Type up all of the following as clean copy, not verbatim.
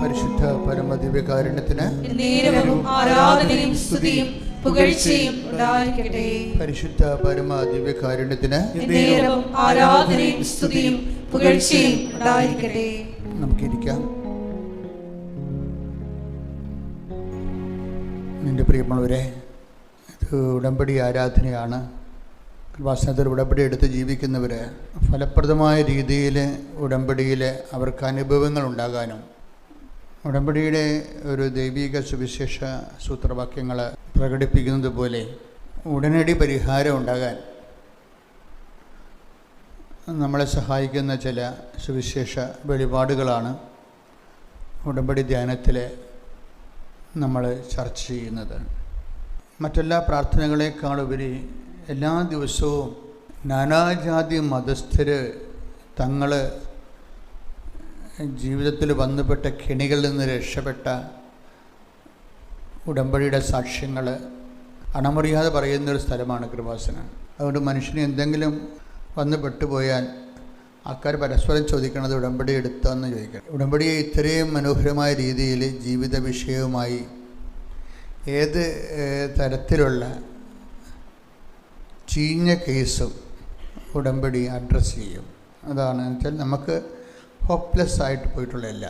പരിശുദ്ധ പരമദിവ്യകാരുണ്യത്തിന് നേരവും ആരാധനയും സ്തുതിയും പുകഴ്ചയും ഉണ്ടായിരിക്കട്ടെ. പരിശുദ്ധ പരമദിവ്യകാരുണ്യത്തിന് നേരവും ആരാധനയും സ്തുതിയും പുകഴ്ചയും ഉണ്ടായിരിക്കട്ടെ. നമുക്കിരിക്കാം. എൻ്റെ പ്രിയമുള്ളവരെ, ഇത് ഉടമ്പടി ആരാധനയാണ്. കൃപാസനത്തിൽ ഉടമ്പടി എടുത്ത് ജീവിക്കുന്നവർ ഫലപ്രദമായ രീതിയിൽ ഉടമ്പടിയിൽ അവർക്ക് അനുഭവങ്ങൾ ഉണ്ടാകാനും ഉടമ്പടിയുടെ ഒരു ദൈവിക സുവിശേഷ സൂത്രവാക്യങ്ങൾ പ്രകടിപ്പിക്കുന്നത് പോലെ ഉടനടി പരിഹാരം ഉണ്ടാകാൻ നമ്മളെ സഹായിക്കുന്ന ചില സുവിശേഷ വെളിപാടുകളാണ് ഉടമ്പടി ധ്യാനത്തിൽ നമ്മൾ ചർച്ച ചെയ്യുന്നത്. മറ്റെല്ലാ പ്രാർത്ഥനകളെക്കാളുപരി എല്ലാ ദിവസവും നാനാജാതി മതസ്ഥർ തങ്ങൾ ജീവിതത്തിൽ വന്നുപെട്ട കെണികളിൽ നിന്ന് രക്ഷപ്പെട്ട ഉടമ്പടിയുടെ സാക്ഷ്യങ്ങൾ അണമറിയാതെ പറയുന്നൊരു സ്ഥലമാണ് കൃപാസനം. അതുകൊണ്ട് മനുഷ്യന് എന്തെങ്കിലും വന്ന് പെട്ടുപോയാൽ ആൾക്കാർ പരസ്പരം ചോദിക്കണത് ഉടമ്പടി എടുത്താന്ന് ചോദിക്കണം. ഉടമ്പടിയെ ഇത്രയും മനോഹരമായ രീതിയിൽ ജീവിത വിഷയവുമായി ഏത് തരത്തിലുള്ള ചീഞ്ഞ കേസും ഉടമ്പടി അഡ്രസ്സ് ചെയ്യും. അതാണ് വെച്ചാൽ നമുക്ക് ഹോപ്പ്ലെസ് ആയിട്ട് പോയിട്ടുള്ളതല്ല.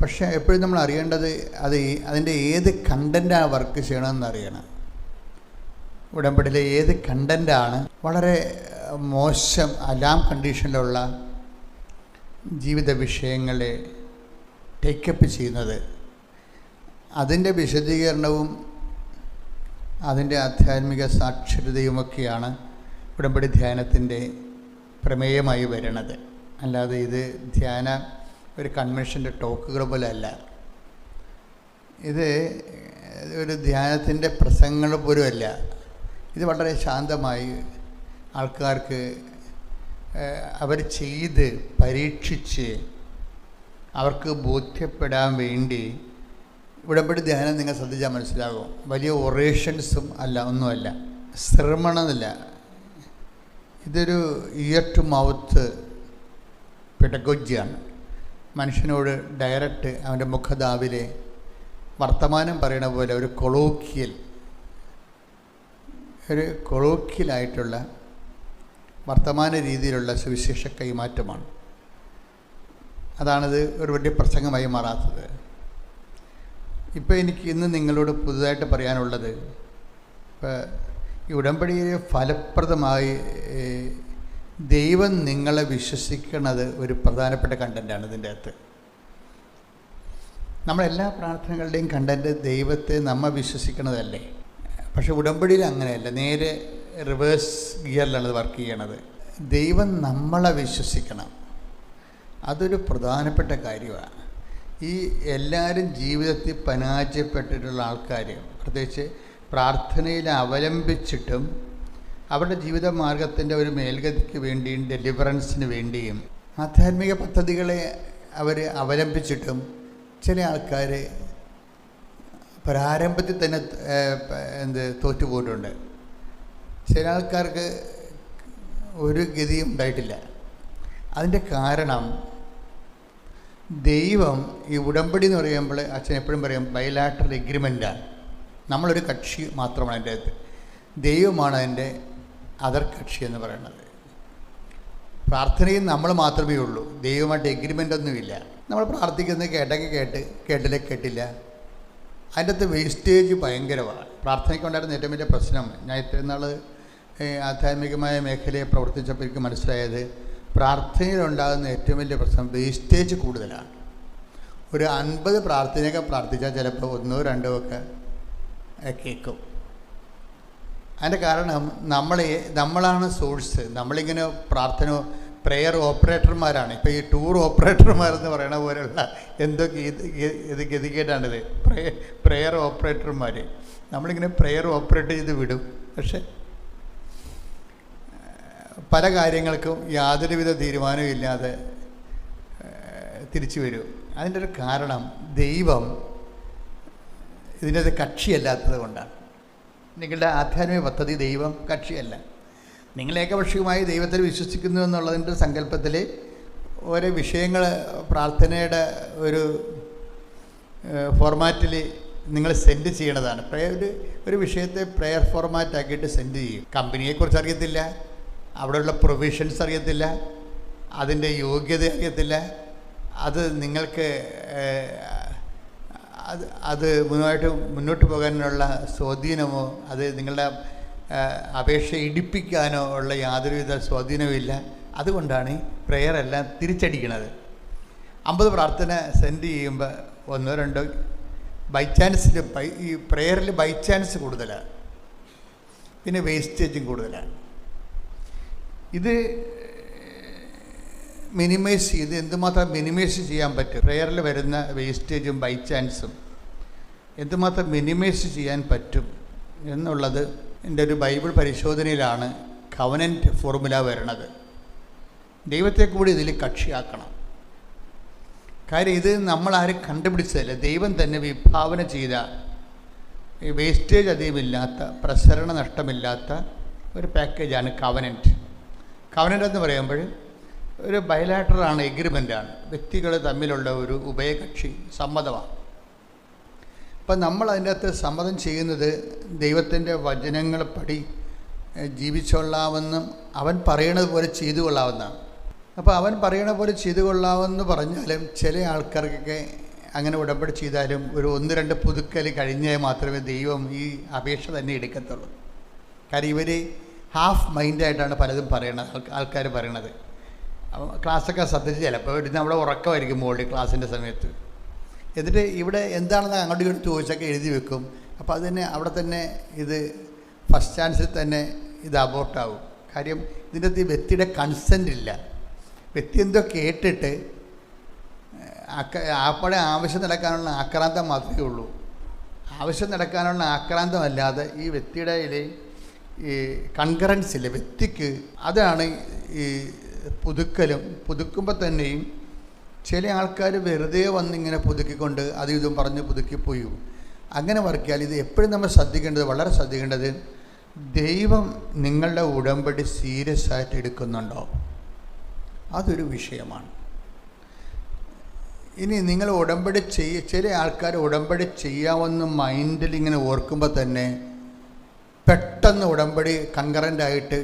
പക്ഷേ എപ്പോഴും നമ്മൾ അറിയേണ്ടത് അതിൻ്റെ ഏത് കണ്ടൻറ്റാണ് വർക്ക് ചെയ്യണമെന്ന് അറിയണം. ഉടമ്പടിയിലെ ഏത് കണ്ടൻറ്റാണ് വളരെ മോശം അലാം കണ്ടീഷനിലുള്ള ജീവിത വിഷയങ്ങളെ ടേക്കപ്പ് ചെയ്യുന്നത്, അതിൻ്റെ വിശദീകരണവും അതിൻ്റെ ആധ്യാത്മിക സാക്ഷരതയുമൊക്കെയാണ് ഉടമ്പടി ധ്യാനത്തിൻ്റെ പ്രമേയമായി വരുന്നത്. അല്ലാതെ ഇത് ധ്യാന ഒരു കൺവെൻഷൻ്റെ ടോക്കുകൾ പോലെ അല്ല. ഇത് ഒരു ധ്യാനത്തിൻ്റെ പ്രസംഗങ്ങൾ പോലും അല്ല. ഇത് വളരെ ശാന്തമായി ആൾക്കാർക്ക് അവർ ചെയ്ത് പരീക്ഷിച്ച് അവർക്ക് ബോധ്യപ്പെടാൻ വേണ്ടി ഉടമ്പടി ധ്യാനം നിങ്ങൾ ശ്രദ്ധിച്ചാൽ മനസ്സിലാകും. വലിയ ഒറേഷൻസും അല്ല, ഒന്നുമല്ല, ശ്രമണമെന്നില്ല. ഇതൊരു ഇയർ ടു മൗത്ത് പെഡഗോജിയാണ്. മനുഷ്യനോട് ഡയറക്റ്റ് അവൻ്റെ മുഖതാവിലെ വർത്തമാനം പറയണ പോലെ ഒരു കൊളോക്കിയലായിട്ടുള്ള വർത്തമാന രീതിയിലുള്ള സുവിശേഷ കൈമാറ്റമാണ്. അതാണിത് ഒരു വലിയ പ്രസംഗമായി മാറാത്തത്. ഇപ്പോൾ എനിക്ക് ഇന്ന് നിങ്ങളോട് പുതുതായിട്ട് പറയാനുള്ളത്, ഇപ്പോൾ ഈ ഉടമ്പടിയെ ഫലപ്രദമായി ദൈവം നിങ്ങളെ വിശ്വസിക്കുന്നത് ഒരു പ്രധാനപ്പെട്ട കണ്ടൻറ്റാണ്. ഇതിൻ്റെ അകത്ത് നമ്മളെല്ലാ പ്രാർത്ഥനകളുടെയും കണ്ടൻറ്റ് ദൈവത്തെ നമ്മെ വിശ്വസിക്കണതല്ലേ. പക്ഷെ ഉടമ്പടിയിൽ അങ്ങനെയല്ല, നേരെ റിവേഴ്സ് ഗിയറിലാണ് ഇത് വർക്ക് ചെയ്യണത്. ദൈവം നമ്മളെ വിശ്വസിക്കണം. അതൊരു പ്രധാനപ്പെട്ട കാര്യമാണ്. ഈ എല്ലാവരും ജീവിതത്തിൽ പരാജയപ്പെട്ടിട്ടുള്ള ആൾക്കാർ, പ്രത്യേകിച്ച് പ്രാർത്ഥനയിൽ അവലംബിച്ചിട്ടും അവരുടെ ജീവിത മാർഗത്തിൻ്റെ ഒരു മേൽഗതിക്ക് വേണ്ടിയും ഡെലിവറൻസിന് വേണ്ടിയും ആധ്യാത്മിക പദ്ധതികളെ അവർ അവലംബിച്ചിട്ടും ചില ആൾക്കാർ പ്രാരംഭത്തിൽ തന്നെ തോറ്റുപോയിട്ടുണ്ട്. ചില ആൾക്കാർക്ക് ഒരു ഗതിയും ഉണ്ടായിട്ടില്ല. അതിൻ്റെ കാരണം ദൈവം ഈ ഉടമ്പടി എന്ന് പറയുമ്പോൾ അച്ഛൻ എപ്പോഴും പറയും ബൈലാറ്ററൽ എഗ്രിമെൻ്റാണ്. നമ്മളൊരു കക്ഷി മാത്രമാണ് അതിൻ്റെ അകത്ത്. ദൈവമാണ് അതിൻ്റെ അതർ കക്ഷി എന്ന് പറയുന്നത്. പ്രാർത്ഥനയിൽ നമ്മൾ മാത്രമേ ഉള്ളൂ, ദൈവമായിട്ട് എഗ്രിമെൻ്റ് ഒന്നുമില്ല. നമ്മൾ പ്രാർത്ഥിക്കുന്നത് കേട്ടെങ്കിൽ കേട്ടില്ല കേട്ടില്ല. അതിൻ്റെ അകത്ത് വേസ്റ്റേജ് ഭയങ്കരമാണ്. പ്രാർത്ഥനയ്ക്കുണ്ടായിരുന്ന ഏറ്റവും വലിയ പ്രശ്നം, ഞാൻ ഇത്രയും നാൾ ആധ്യാത്മികമായ മേഖലയെ പ്രവർത്തിച്ചപ്പോൾ എനിക്ക് മനസ്സിലായത്, പ്രാർത്ഥനയിലുണ്ടാകുന്ന ഏറ്റവും വലിയ പ്രശ്നം വേസ്റ്റേജ് കൂടുതലാണ്. ഒരു 50 പ്രാർത്ഥനയൊക്കെ പ്രാർത്ഥിച്ചാൽ ചിലപ്പോൾ 1 or 2 ഒക്കെ കേൾക്കും. അതിൻ്റെ കാരണം നമ്മളാണ് സോഴ്സ്. നമ്മളിങ്ങനെ പ്രെയർ ഓപ്പറേറ്റർമാരാണ്. ഇപ്പോൾ ഈ ടൂർ ഓപ്പറേറ്റർമാരെന്ന് പറയണ പോലെയുള്ള ഇത് ഗതികേടാണിത്. പ്രെയർ ഓപ്പറേറ്റർമാർ നമ്മളിങ്ങനെ പ്രെയർ ഓപ്പറേറ്റ് ചെയ്ത് വിടും. പക്ഷെ പല കാര്യങ്ങൾക്കും യാതൊരുവിധ തീരുമാനവും ഇല്ലാതെ തിരിച്ചു വരും. അതിൻ്റെ ഒരു കാരണം ദൈവം ഇതിനകത്ത് കക്ഷിയല്ലാത്തത് കൊണ്ടാണ്. നിങ്ങളുടെ ആധ്യാത്മിക പദ്ധതി ദൈവം കക്ഷിയല്ല. നിങ്ങൾ ഏകപക്ഷീയമായി ദൈവത്തിൽ വിശ്വസിക്കുന്നു എന്നുള്ളതിൻ്റെ സങ്കല്പത്തിൽ ഓരോ വിഷയങ്ങൾ പ്രാർത്ഥനയുടെ ഒരു ഫോർമാറ്റിൽ നിങ്ങൾ സെൻഡ് ചെയ്യണതാണ്. ഒരു വിഷയത്തെ പ്രെയർ ഫോർമാറ്റ് ആക്കിയിട്ട് സെൻഡ് ചെയ്യും. കമ്പനിയെക്കുറിച്ച് അറിയത്തില്ല, അവിടെയുള്ള പ്രൊവിഷൻസ് അറിയത്തില്ല, അതിൻ്റെ യോഗ്യത അറിയത്തില്ല. അത് നിങ്ങൾക്ക് അത് മുന്നോട്ട് പോകാനുള്ള സ്വാധീനമോ അത് നിങ്ങളുടെ അപേക്ഷ ഇടിപ്പിക്കാനോ ഉള്ള യാതൊരുവിധ സ്വാധീനവും ഇല്ല. അതുകൊണ്ടാണ് ഈ പ്രെയർ എല്ലാം തിരിച്ചടിക്കണത്. 50 പ്രാർത്ഥന സെൻഡ് ചെയ്യുമ്പോൾ 1-2 ബൈ ചാൻസിൽ ഈ പ്രെയറിൽ ബൈ ചാൻസ് കൂടുതലാണ്, പിന്നെ വേസ്റ്റേജും കൂടുതലാണ്. ഇത് മിനിമൈസ് ചെയ്ത് എന്തുമാത്രം മിനിമൈസ് ചെയ്യാൻ പറ്റും, പ്രെയറിൽ വരുന്ന വേസ്റ്റേജും ബൈ ചാൻസും എന്തുമാത്രം മിനിമൈസ് ചെയ്യാൻ പറ്റും എന്നുള്ളത് എൻ്റെ ഒരു ബൈബിൾ പരിശോധനയിലാണ് കവനൻ്റ് ഫോർമുല വരണത്. ദൈവത്തെ കൂടി ഇതിൽ കക്ഷിയാക്കണം. കാര്യം ഇത് നമ്മളാരും കണ്ടുപിടിച്ചതല്ല, ദൈവം തന്നെ വിഭാവന ചെയ്ത വേസ്റ്റേജ് അധികമില്ലാത്ത പ്രസരണ നഷ്ടമില്ലാത്ത ഒരു പാക്കേജാണ് കവനൻ്റ്. കവനൻ്റ് എന്ന് പറയുമ്പോൾ ഒരു ബയലാറ്ററാണ്, എഗ്രിമെൻ്റാണ്, വ്യക്തികൾ തമ്മിലുള്ള ഒരു ഉഭയകക്ഷി സമ്മതമാണ്. അപ്പം നമ്മൾ അതിൻ്റെ അകത്ത് സമ്മതം ചെയ്യുന്നത് ദൈവത്തിൻ്റെ വചനങ്ങൾ പടി ജീവിച്ചൊള്ളാമെന്നും അവൻ പറയണത് പോലെ ചെയ്തു കൊള്ളാമെന്നാണ്. അപ്പോൾ അവൻ പറയണ പോലെ ചെയ്തു കൊള്ളാമെന്ന് പറഞ്ഞാലും ചില ആൾക്കാർക്കൊക്കെ അങ്ങനെ ഉടമ്പടി ചെയ്താലും ഒരു 1-2 പുതുക്കൽ കഴിഞ്ഞാൽ മാത്രമേ ദൈവം ഈ അപേക്ഷ തന്നെ എടുക്കത്തുള്ളൂ. കാര്യം ഇവർ ഹാഫ് മൈൻഡായിട്ടാണ് പലതും ആൾക്കാർ പറയണത്. ക്ലാസ്സൊക്കെ ശ്രദ്ധിച്ച് ചിലപ്പോൾ ഇവിടുന്ന് അവിടെ ഉറക്കമായിരിക്കും മോളിൽ ക്ലാസ്സിൻ്റെ സമയത്ത്. എന്നിട്ട് ഇവിടെ എന്താണെന്ന് അങ്ങോട്ട് ഇങ്ങോട്ട് ചോദിച്ചൊക്കെ എഴുതി വെക്കും. അപ്പോൾ അത് തന്നെ അവിടെ തന്നെ ഇത് ഫസ്റ്റ് ചാൻസിൽ തന്നെ ഇത് അബോർട്ടാവും. കാര്യം ഇതിൻ്റെ അകത്ത് ഈ വ്യക്തിയുടെ കൺസെൻ്റ് ഇല്ല. വ്യക്തി എന്തോ കേട്ടിട്ട് ആപ്പടെ ആവശ്യം നടക്കാനുള്ള ആക്രാന്തം മാത്രമേ ഉള്ളൂ. ആവശ്യം നടക്കാനുള്ള ആക്രാന്തമല്ലാതെ ഈ വ്യക്തിയുടെ ഈ കൺകറൻസ് ഇല്ല വ്യക്തിക്ക്. അതാണ് ഈ പുതുക്കുമ്പോൾ തന്നെയും ചില ആൾക്കാർ വെറുതെ വന്നിങ്ങനെ പുതുക്കിക്കൊണ്ട് അതും ഇതും പറഞ്ഞ് പുതുക്കിപ്പോയി. അങ്ങനെ വർക്കിയാൽ ഇത് എപ്പോഴും നമ്മൾ ശ്രദ്ധിക്കേണ്ടത്, വളരെ ശ്രദ്ധിക്കേണ്ടത്, ദൈവം നിങ്ങളുടെ ഉടമ്പടി സീരിയസ് ആയിട്ട് എടുക്കുന്നുണ്ടോ, അതൊരു വിഷയമാണ്. ഇനി നിങ്ങൾ ഉടമ്പടി ചില ആൾക്കാർ ഉടമ്പടി ചെയ്യാമെന്ന് മൈൻഡിൽ ഇങ്ങനെ ഓർക്കുമ്പോൾ തന്നെ പെട്ടെന്ന് ഉടമ്പടി കൺകറൻ്റായിട്ട്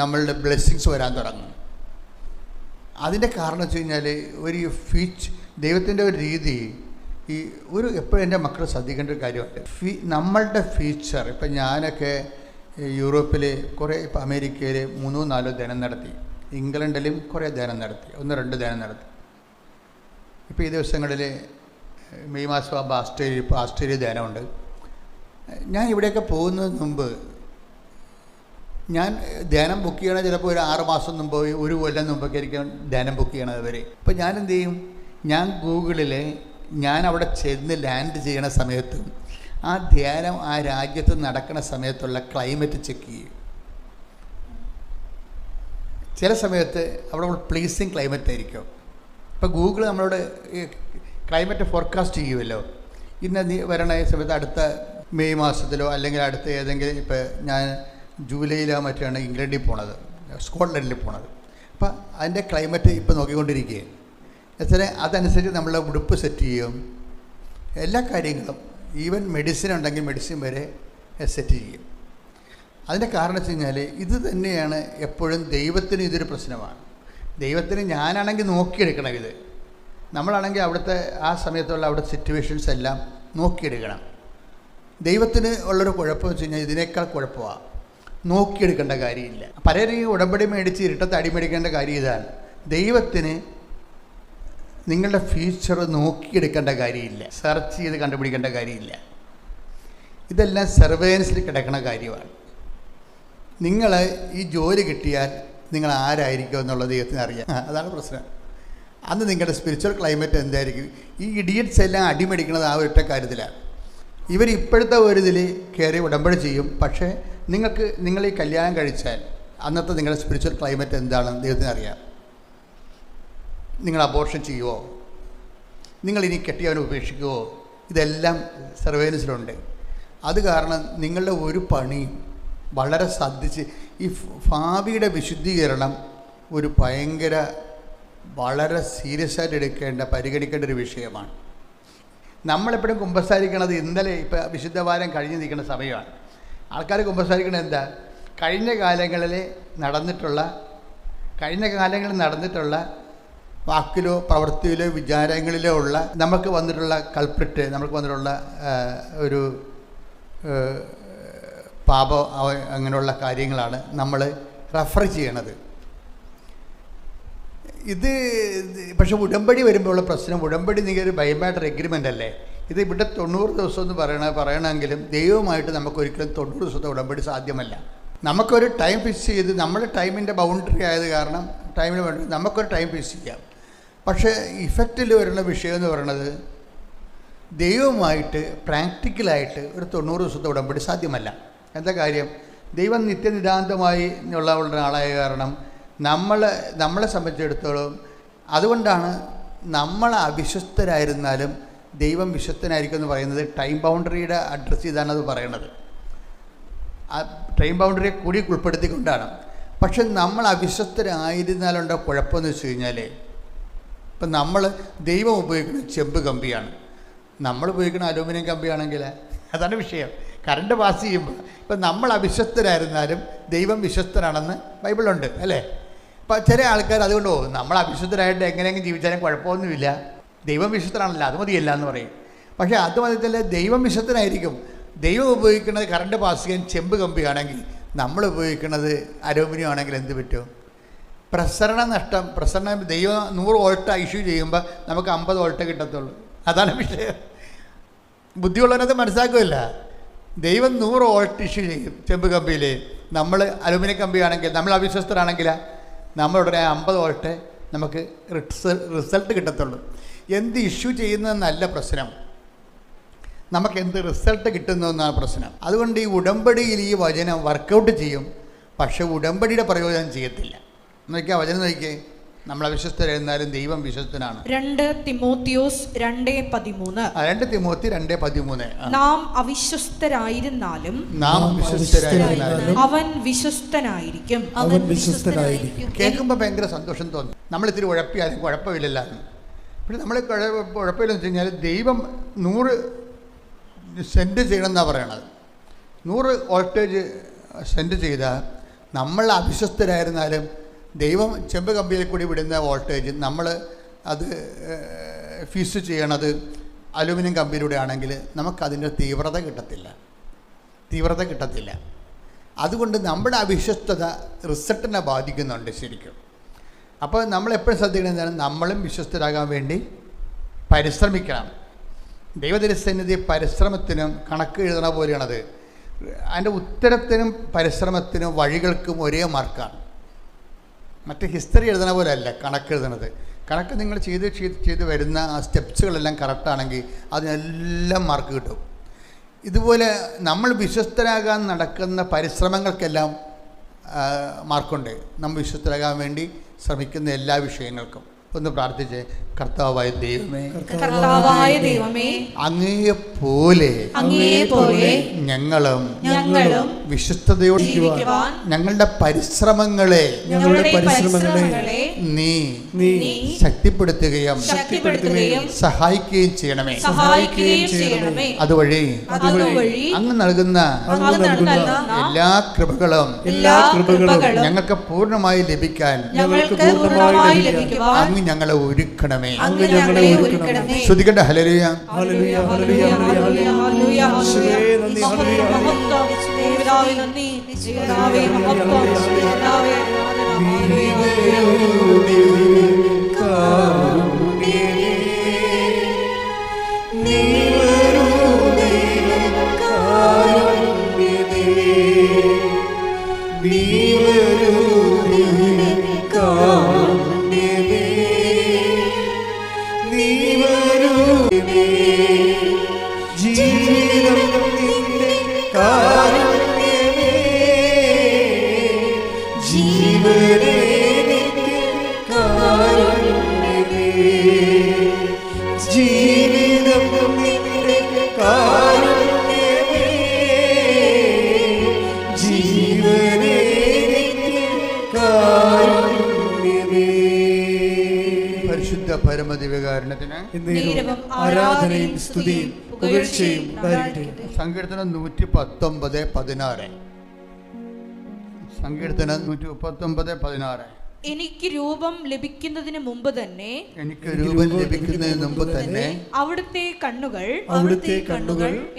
നമ്മളുടെ ബ്ലെസ്സിങ്സ് വരാൻ തുടങ്ങും. അതിൻ്റെ കാരണം വെച്ച് കഴിഞ്ഞാൽ ഒരു ദൈവത്തിൻ്റെ ഒരു രീതി എപ്പോഴും എൻ്റെ മക്കൾ ശ്രദ്ധിക്കേണ്ട ഒരു കാര്യമുണ്ട്. നമ്മളുടെ ഫ്യൂച്ചർ ഇപ്പം ഞാനൊക്കെ യൂറോപ്പിൽ കുറേ, ഇപ്പം അമേരിക്കയിൽ 3-4 ധ്യാനം നടത്തി, ഇംഗ്ലണ്ടിലും കുറേ ധ്യാനം നടത്തി, 1-2 ധ്യാനം നടത്തി. ഇപ്പോൾ ഈ ദിവസങ്ങളിൽ മെയ് മാസം ആകുമ്പോൾ ആസ്ട്രേലിയ ധ്യാനമുണ്ട്. ഞാൻ ഇവിടെയൊക്കെ പോകുന്നതിന് മുമ്പ് ഞാൻ ധ്യാനം ബുക്ക് ചെയ്യണത് ചിലപ്പോൾ ഒരു 6 മാസം മുമ്പ്, 1 കൊല്ലം മുമ്പൊക്കെ ആയിരിക്കും ധ്യാനം ബുക്ക് ചെയ്യണത് വരെ. അപ്പോൾ ഞാൻ എന്ത് ചെയ്യും, ഞാൻ ഗൂഗിളിൽ ഞാൻ അവിടെ ചെന്ന് ലാൻഡ് ചെയ്യണ സമയത്തും ആ ധ്യാനം ആ രാജ്യത്ത് നടക്കുന്ന സമയത്തുള്ള ക്ലൈമറ്റ് ചെക്ക് ചെയ്യും. ചില സമയത്ത് അവിടെ പ്ലീസിങ് ക്ലൈമറ്റ് ആയിരിക്കും. ഇപ്പോൾ ഗൂഗിൾ നമ്മളോട് ക്ലൈമറ്റ് ഫോർകാസ്റ്റ് ചെയ്യുമല്ലോ. ഇന്ന് വരണ സമയത്ത് അടുത്ത മെയ് മാസത്തിലോ അല്ലെങ്കിൽ അടുത്ത ഏതെങ്കിലും, ഇപ്പോൾ ഞാൻ ജൂലൈയിലോ മറ്റാണ് ഇംഗ്ലണ്ടിൽ പോണത്, സ്കോട്ട്ലൻഡിൽ പോണത്. അപ്പം അതിൻ്റെ ക്ലൈമറ്റ് ഇപ്പോൾ നോക്കിക്കൊണ്ടിരിക്കുകയാണ്. എത്ര അതനുസരിച്ച് നമ്മൾ ഉടുപ്പ് സെറ്റ് ചെയ്യും, എല്ലാ കാര്യങ്ങളും, ഈവൻ മെഡിസിൻ ഉണ്ടെങ്കിൽ മെഡിസിൻ വരെ സെറ്റ് ചെയ്യും. അതിൻ്റെ കാരണം വെച്ച് കഴിഞ്ഞാൽ ഇത് തന്നെയാണ് എപ്പോഴും ദൈവത്തിന് ഇതൊരു പ്രശ്നമാണ്. ദൈവത്തിന് ഞാനാണെങ്കിൽ നോക്കിയെടുക്കണം, ഇത് നമ്മളാണെങ്കിൽ അവിടുത്തെ ആ സമയത്തുള്ള അവിടുത്തെ സിറ്റുവേഷൻസ് എല്ലാം നോക്കിയെടുക്കണം. ദൈവത്തിന് ഉള്ളൊരു കുഴപ്പം വെച്ച് കഴിഞ്ഞാൽ ഇതിനേക്കാൾ കുഴപ്പമാണ്, നോക്കിയെടുക്കേണ്ട കാര്യമില്ല. പലരും ഈ ഉടമ്പടി മേടിച്ച് ഇരുട്ടത്ത് അടിമേടിക്കേണ്ട കാര്യം ഇതാണ്. ദൈവത്തിന് നിങ്ങളുടെ ഫ്യൂച്ചർ നോക്കിയെടുക്കേണ്ട കാര്യമില്ല, സെർച്ച് ചെയ്ത് കണ്ടുപിടിക്കേണ്ട കാര്യമില്ല. ഇതെല്ലാം സർവേലൻസിൽ കിടക്കുന്ന കാര്യമാണ്. നിങ്ങൾ ഈ ജോലി കിട്ടിയാൽ നിങ്ങൾ ആരായിരിക്കും എന്നുള്ളത് ദൈവത്തിന് അറിയാം. അതാണ് പ്രശ്നം. അന്ന് നിങ്ങളുടെ സ്പിരിച്വൽ ക്ലൈമറ്റ് എന്തായിരിക്കും? ഈ ഇഡിയറ്റ്സ് എല്ലാം അടിമേടിക്കുന്നത് ആ ഒറ്റ കാര്യത്തിലാണ്. ഇവർ ഇപ്പോഴത്തെ ഒരു ഇതിൽ കയറി ഉടമ്പടി ചെയ്യും. പക്ഷേ നിങ്ങൾ ഈ കല്യാണം കഴിച്ചാൽ അന്നത്തെ നിങ്ങളുടെ സ്പിരിച്വൽ ക്ലൈമറ്റ് എന്താണെന്ന് ദൈവത്തിന് അറിയാം. നിങ്ങൾ അബോർഷൻ ചെയ്യുമോ, നിങ്ങളിനി കെട്ടിയവനെ ഉപേക്ഷിക്കുമോ, ഇതെല്ലാം സർവേലൻസിലുണ്ട്. അത് കാരണം നിങ്ങളുടെ ഒരു പണിയും വളരെ ശ്രദ്ധിച്ച് ഈ ഭാവിയുടെ വിശുദ്ധീകരണം ഒരു വളരെ സീരിയസ് ആയിട്ട് പരിഗണിക്കേണ്ട ഒരു വിഷയമാണ്. നമ്മളെപ്പോഴും കുമ്പസാരിക്കണത് ഇന്നലെ ഇപ്പോൾ വിശുദ്ധവാരം കഴിഞ്ഞ് നിൽക്കുന്ന സമയമാണ്. ആൾക്കാർ കുമ്പസാരിക്കണത് എന്താ? കഴിഞ്ഞ കാലങ്ങളിൽ നടന്നിട്ടുള്ള വാക്കിലോ പ്രവൃത്തിയിലോ വിചാരങ്ങളിലോ ഉള്ള നമുക്ക് വന്നിട്ടുള്ള കൾപ്രിറ്റ്, നമുക്ക് വന്നിട്ടുള്ള ഒരു പാപം, അങ്ങനെയുള്ള കാര്യങ്ങളാണ് നമ്മൾ റെഫർ ചെയ്യണത്. ഇത് പക്ഷെ ഉടമ്പടി വരുമ്പോഴുള്ള പ്രശ്നം, ഉടമ്പടി നിങ്ങൊരു ബൈമാറ്റർ എഗ്രിമെൻ്റ് അല്ലേ. ഇത് ഇവിടെ 90 ദിവസം എന്ന് പറയണമെങ്കിലും ദൈവമായിട്ട് നമുക്കൊരിക്കലും 90 ദിവസത്തെ ഉടമ്പടി സാധ്യമല്ല. നമുക്കൊരു ടൈം ഫിക്സ് ചെയ്ത്, നമ്മുടെ ടൈമിൻ്റെ ബൗണ്ടറി ആയത് കാരണം ടൈമിന് വേണ്ടി നമുക്കൊരു ടൈം ഫിക്സ് ചെയ്യാം. പക്ഷേ ഇഫക്റ്റിൽ വരുന്ന വിഷയം എന്ന് പറയുന്നത് ദൈവമായിട്ട് പ്രാക്ടിക്കലായിട്ട് ഒരു 90 ദിവസത്തെ ഉടമ്പടി സാധ്യമല്ല. എന്താ കാര്യം? ദൈവം നിത്യനിതാന്തമായി ഉള്ള ആളായ കാരണം നമ്മളെ സംബന്ധിച്ചിടത്തോളം, അതുകൊണ്ടാണ് നമ്മൾ അവിശ്വസ്തരായിരുന്നാലും ദൈവം വിശ്വസ്തനായിരിക്കും എന്ന് പറയുന്നത്. ടൈം ബൗണ്ടറിയുടെ അഡ്രസ്സ് ചെയ്താണ് അത് പറയണത്. ആ ടൈം ബൗണ്ടറിയെ കൂടി ഉൾപ്പെടുത്തിക്കൊണ്ടാണ്. പക്ഷെ നമ്മൾ അവിശ്വസ്തരായിരുന്നാലുണ്ടോ കുഴപ്പമെന്ന് വെച്ച് കഴിഞ്ഞാൽ, ഇപ്പം നമ്മൾ ദൈവം ഉപയോഗിക്കുന്നത് ചെമ്പ് കമ്പിയാണ്, നമ്മൾ ഉപയോഗിക്കുന്ന അലൂമിനിയം കമ്പിയാണെങ്കിൽ അതാണ് വിഷയം. കറണ്ട് പാസ് ചെയ്യുമ്പോൾ ഇപ്പം നമ്മൾ അവിശ്വസ്തരായിരുന്നാലും ദൈവം വിശ്വസ്തനാണെന്ന് ബൈബിളുണ്ട് അല്ലേ. അപ്പം ചില ആൾക്കാർ അതുകൊണ്ട് പോകും, നമ്മൾ അവിശ്വസ്തരായിട്ട് എങ്ങനെയെങ്കിലും ജീവിച്ചാലും കുഴപ്പമൊന്നുമില്ല, ദൈവം വിശ്വസ്തനാണല്ലോ, അത് മതിയല്ല എന്ന് പറയും. പക്ഷേ അത് മതിയല്ല, ദൈവം വിശ്വസ്തനായിരിക്കും. ദൈവം ഉപയോഗിക്കുന്നത് കറണ്ട് പാസ് ചെയ്യാൻ ചെമ്പ് കമ്പിയാണെങ്കിൽ നമ്മൾ ഉപയോഗിക്കുന്നത് അലൂമിനിയം ആണെങ്കിൽ എന്ത് പറ്റും? പ്രസരണം ദൈവം 100 വോൾട്ട് ഇഷ്യൂ ചെയ്യുമ്പോൾ നമുക്ക് 50 വോൾട്ട് കിട്ടത്തുള്ളൂ. അതാണ് വിഷയം. ബുദ്ധിയുള്ളവനത് മനസ്സിലാക്കില്ല. ദൈവം 100 വോൾട്ട് ഇഷ്യൂ ചെയ്യും ചെമ്പ് കമ്പിയിൽ, നമ്മൾ അലൂമിനിയം കമ്പിയാണെങ്കിൽ, നമ്മൾ അവിശ്വസ്തരാണെങ്കിൽ നമ്മളുടെ 50 വോൾട്ട് നമുക്ക് റിസൾട്ട് കിട്ടത്തുള്ളൂ. എന്ത് ഇഷ്യൂ ചെയ്യുന്നതെന്നല്ല പ്രശ്നം, നമുക്ക് എന്ത് റിസൾട്ട് കിട്ടുന്നതെന്നാണ് പ്രശ്നം. അതുകൊണ്ട് ഈ ഉടമ്പടിയിൽ ഈ വചനം വർക്കൗട്ട് ചെയ്യും, പക്ഷെ ഉടമ്പടിയുടെ പ്രയോജനം ചെയ്യത്തില്ല. നോക്കിയാൽ വചനം നോക്കിയേ, നമ്മൾ അവിശ്വസ്തരായിരുന്നാലും ദൈവം വിശ്വസ്തനാണ്. 2 തിമോത്തിയോസ് 2:13. 2 തിമോത്തി 2:13. നാം അവിശ്വസ്തരായിരുന്നാലും അവൻ വിശ്വസ്തനായിരിക്കും. കേൾക്കുമ്പോൾ ഭയങ്കര സന്തോഷം തോന്നും. നമ്മളിത്തിരി ഉഴപ്പിയാലും കുഴപ്പമില്ലല്ലോ. പക്ഷെ നമ്മൾ കുഴപ്പമില്ലെന്ന് വെച്ച് കഴിഞ്ഞാൽ ദൈവം 100 സെൻറ്റ് ചെയ്യണമെന്നാണ് പറയണത്. 100 വോൾട്ടേജ് സെൻറ്റ് ചെയ്താൽ നമ്മൾ അവിശ്വസ്തരായിരുന്നാലും ദൈവം ചെമ്പ് കമ്പിയിൽ കൂടി വിടുന്ന വോൾട്ടേജ് നമ്മൾ അത് ഫീസ് ചെയ്യണത് അലൂമിനിയം കമ്പിയിലൂടെ ആണെങ്കിൽ നമുക്കതിൻ്റെ തീവ്രത കിട്ടത്തില്ല. അതുകൊണ്ട് നമ്മുടെ അവിശ്വസ്തത റിസൾട്ടിനെ ബാധിക്കുന്നുണ്ട് ശരിക്കും. അപ്പോൾ നമ്മളെപ്പോഴും ശ്രദ്ധിക്കുന്നത് നമ്മളും വിശ്വസ്തരാകാൻ വേണ്ടി പരിശ്രമിക്കണം. ദൈവതിരുസന്നിധി പരിശ്രമത്തിനും കണക്ക് എഴുതണ പോലെയാണത്. അതിൻ്റെ ഉത്തരത്തിനും പരിശ്രമത്തിനും വഴികൾക്കും ഒരേ മാർക്കാണ്. മറ്റേ ഹിസ്റ്ററി എഴുതണ പോലെ അല്ല കണക്ക് എഴുതണത്. കണക്ക് നിങ്ങൾ ചെയ്ത് വരുന്ന ആ സ്റ്റെപ്സുകളെല്ലാം കറക്റ്റാണെങ്കിൽ അതിനെല്ലാം മാർക്ക് കിട്ടും. ഇതുപോലെ നമ്മൾ വിശ്വസ്തരാകാൻ നടക്കുന്ന പരിശ്രമങ്ങൾക്കെല്ലാം മാർക്കുണ്ട്. നമ്മൾ വിശ്വസ്തരാകാൻ വേണ്ടി ശ്രമിക്കുന്ന എല്ലാ വിഷയങ്ങൾക്കും. ഒന്ന് പ്രാർത്ഥിച്ച്, കർത്താവായ ദൈവമേ, അങ്ങയെപ്പോലെ ഞങ്ങളും വിശ്വസ്തയോടെ ഞങ്ങളുടെ പരിശ്രമങ്ങളെ നീ ശക്തിപ്പെടുത്തുകയും സഹായിക്കുകയും ചെയ്യണമേ. അതുവഴി അങ്ങ് നൽകുന്ന എല്ലാ കൃപകളും ഞങ്ങൾക്ക് പൂർണ്ണമായി ലഭിക്കാൻ അങ്ങ് ഞങ്ങളെ ഒരുക്കണമേ. ശ്രദ്ധിക്കട്ടെ. ഹല്ലേലൂയ, ഹല്ലേലൂയ, ഹല്ലേലൂയ, ഹല്ലേലൂയ, പരിശുദ്ധ ദിവ്യകാരുണ്യത്തിന് നേരവും ആരാധനയും സ്തുതിയും പുകഴ്ചയും ഉണ്ടാകട്ടെ. സങ്കീർത്തനം 119:16. സങ്കീർത്തനം 119:16. എനിക്ക് രൂപം ലഭിക്കുന്നതിന് മുമ്പ് തന്നെ അവിടുത്തെ കണ്ണുകൾ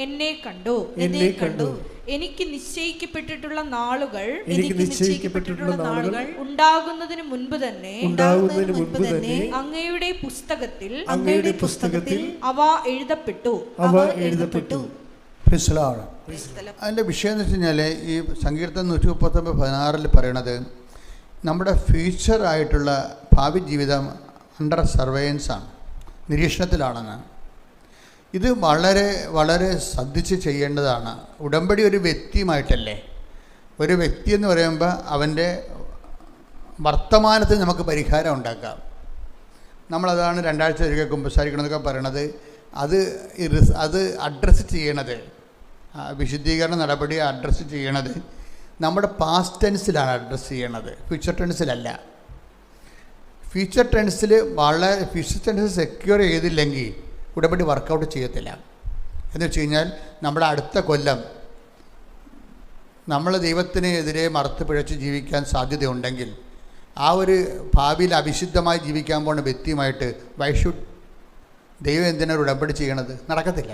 എന്നെ കണ്ടു. എനിക്ക് നിശ്ചയിക്കപ്പെട്ടിട്ടുള്ള നാളുകൾ ഉണ്ടാകുന്നതിന് മുൻപ് തന്നെ അങ്ങയുടെ പുസ്തകത്തിൽ അവ എഴുതപ്പെട്ടു. അതിൻ്റെ വിഷയം എന്ന് വെച്ച് കഴിഞ്ഞാൽ ഈ സങ്കീർത്തനം 119:16 പറയണത് നമ്മുടെ ഫ്യൂച്ചറായിട്ടുള്ള ഭാവി ജീവിതം അണ്ടർ സർവൈലൻസാണ്, നിരീക്ഷണത്തിലാണെന്ന്. ഇത് വളരെ വളരെ ശ്രദ്ധിച്ച് ചെയ്യേണ്ടതാണ്. ഉടമ്പടി ഒരു വ്യക്തിയുമായിട്ടല്ലേ. ഒരു വ്യക്തി എന്ന് പറയുമ്പോൾ അവൻ്റെ വർത്തമാനത്തിൽ നമുക്ക് പരിഹാരം ഉണ്ടാക്കാം. നമ്മളതാണ് 2 ആഴ്ച ഒരിക്കൽ കുമ്പസാരിക്കണം എന്നൊക്കെ പറയണത്. അത് അഡ്രസ്സ് ചെയ്യണത്, വിശുദ്ധീകരണ നടപടി അഡ്രസ്സ് ചെയ്യണത് നമ്മുടെ പാസ്റ്റ് ടെൻസിലാണ് അഡ്രസ്സ് ചെയ്യണത്, ഫ്യൂച്ചർ ടെൻസിലല്ല. ഫ്യൂച്ചർ ടെൻസിൽ സെക്യൂർ ചെയ്തില്ലെങ്കിൽ ഉടമ്പടി വർക്കൗട്ട് ചെയ്യത്തില്ല. എന്ന് വെച്ച് കഴിഞ്ഞാൽ നമ്മുടെ അടുത്ത കൊല്ലം നമ്മൾ ദൈവത്തിനെതിരെ മറുത്ത് പിഴച്ച് ജീവിക്കാൻ സാധ്യതയുണ്ടെങ്കിൽ ആ ഒരു ഭാവിയിൽ അവിശുദ്ധമായി ജീവിക്കാൻ പോകുന്ന വ്യക്തിയുമായിട്ട് ദൈവം എന്തിനാണ് ഉടമ്പടി ചെയ്യണത്? നടക്കത്തില്ല.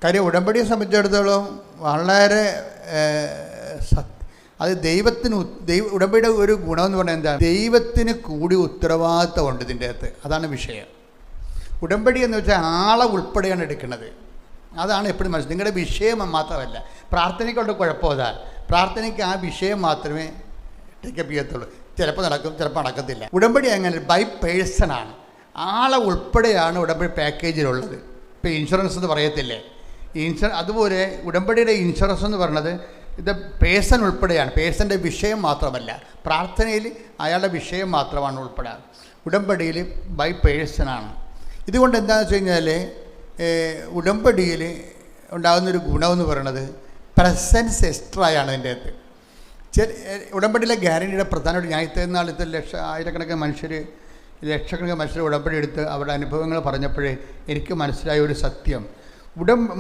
കാര്യം ഉടമ്പടിയെ സംബന്ധിച്ചിടത്തോളം വളരെ അത് ഉടമ്പടിയുടെ ഒരു ഗുണമെന്ന് പറഞ്ഞാൽ എന്താണ്? ദൈവത്തിന് കൂടി ഉത്തരവാദിത്തമുണ്ട് ഇതിൻ്റെ അകത്ത്. അതാണ് വിഷയം. ഉടമ്പടി എന്ന് വെച്ചാൽ ആളെ ഉൾപ്പെടെയാണ് എടുക്കുന്നത്. അതാണ് എപ്പോഴും മനസ്സിലാക്കുക. നിങ്ങളുടെ വിഷയം മാത്രമല്ല. പ്രാർത്ഥനയ്ക്കുള്ള കുഴപ്പമില്ല. പ്രാർത്ഥനയ്ക്ക് ആ വിഷയം മാത്രമേ ടേക്കപ്പ് ചെയ്യത്തുള്ളൂ. ചിലപ്പോൾ നടക്കും, ചിലപ്പോൾ നടക്കത്തില്ല. ഉടമ്പടി അങ്ങനെ ബൈ പേഴ്സണാണ്, ആളെ ഉൾപ്പെടെയാണ് ഉടമ്പടി പാക്കേജിലുള്ളത്. ഇപ്പോൾ ഇൻഷുറൻസ് എന്ന് പറയത്തില്ലേ, അതുപോലെ ഉടമ്പടിയുടെ ഇൻഷുറൻസ് എന്ന് പറയുന്നത് ഇത് പേഴ്സൺ ഉൾപ്പെടെയാണ്. പേഴ്സൻ്റെ വിഷയം മാത്രമല്ല, പ്രാർത്ഥനയിൽ അയാളുടെ വിഷയം മാത്രമാണ് ഉൾപ്പെടാറ്. ഉടമ്പടിയിൽ ബൈ പേഴ്സണാണ്. ഇതുകൊണ്ട് എന്താണെന്ന് വെച്ച് കഴിഞ്ഞാൽ ഉടമ്പടിയിൽ ഉണ്ടാകുന്നൊരു ഗുണമെന്ന് പറയുന്നത് പ്രസൻസ് എക്സ്ട്രായാണ് അതിൻ്റെ അകത്ത്. ഉടമ്പടിയിലെ ഗ്യാരണ്ടിയുടെ പ്രധാനമായിട്ട് ഞാൻ ഇത്രയും നാളത്തെ ലക്ഷക്കണക്കിന് മനുഷ്യർ ഉടമ്പടി എടുത്ത് അവരുടെ അനുഭവങ്ങൾ പറഞ്ഞപ്പോഴേ എനിക്ക് മനസ്സിലായ ഒരു സത്യം,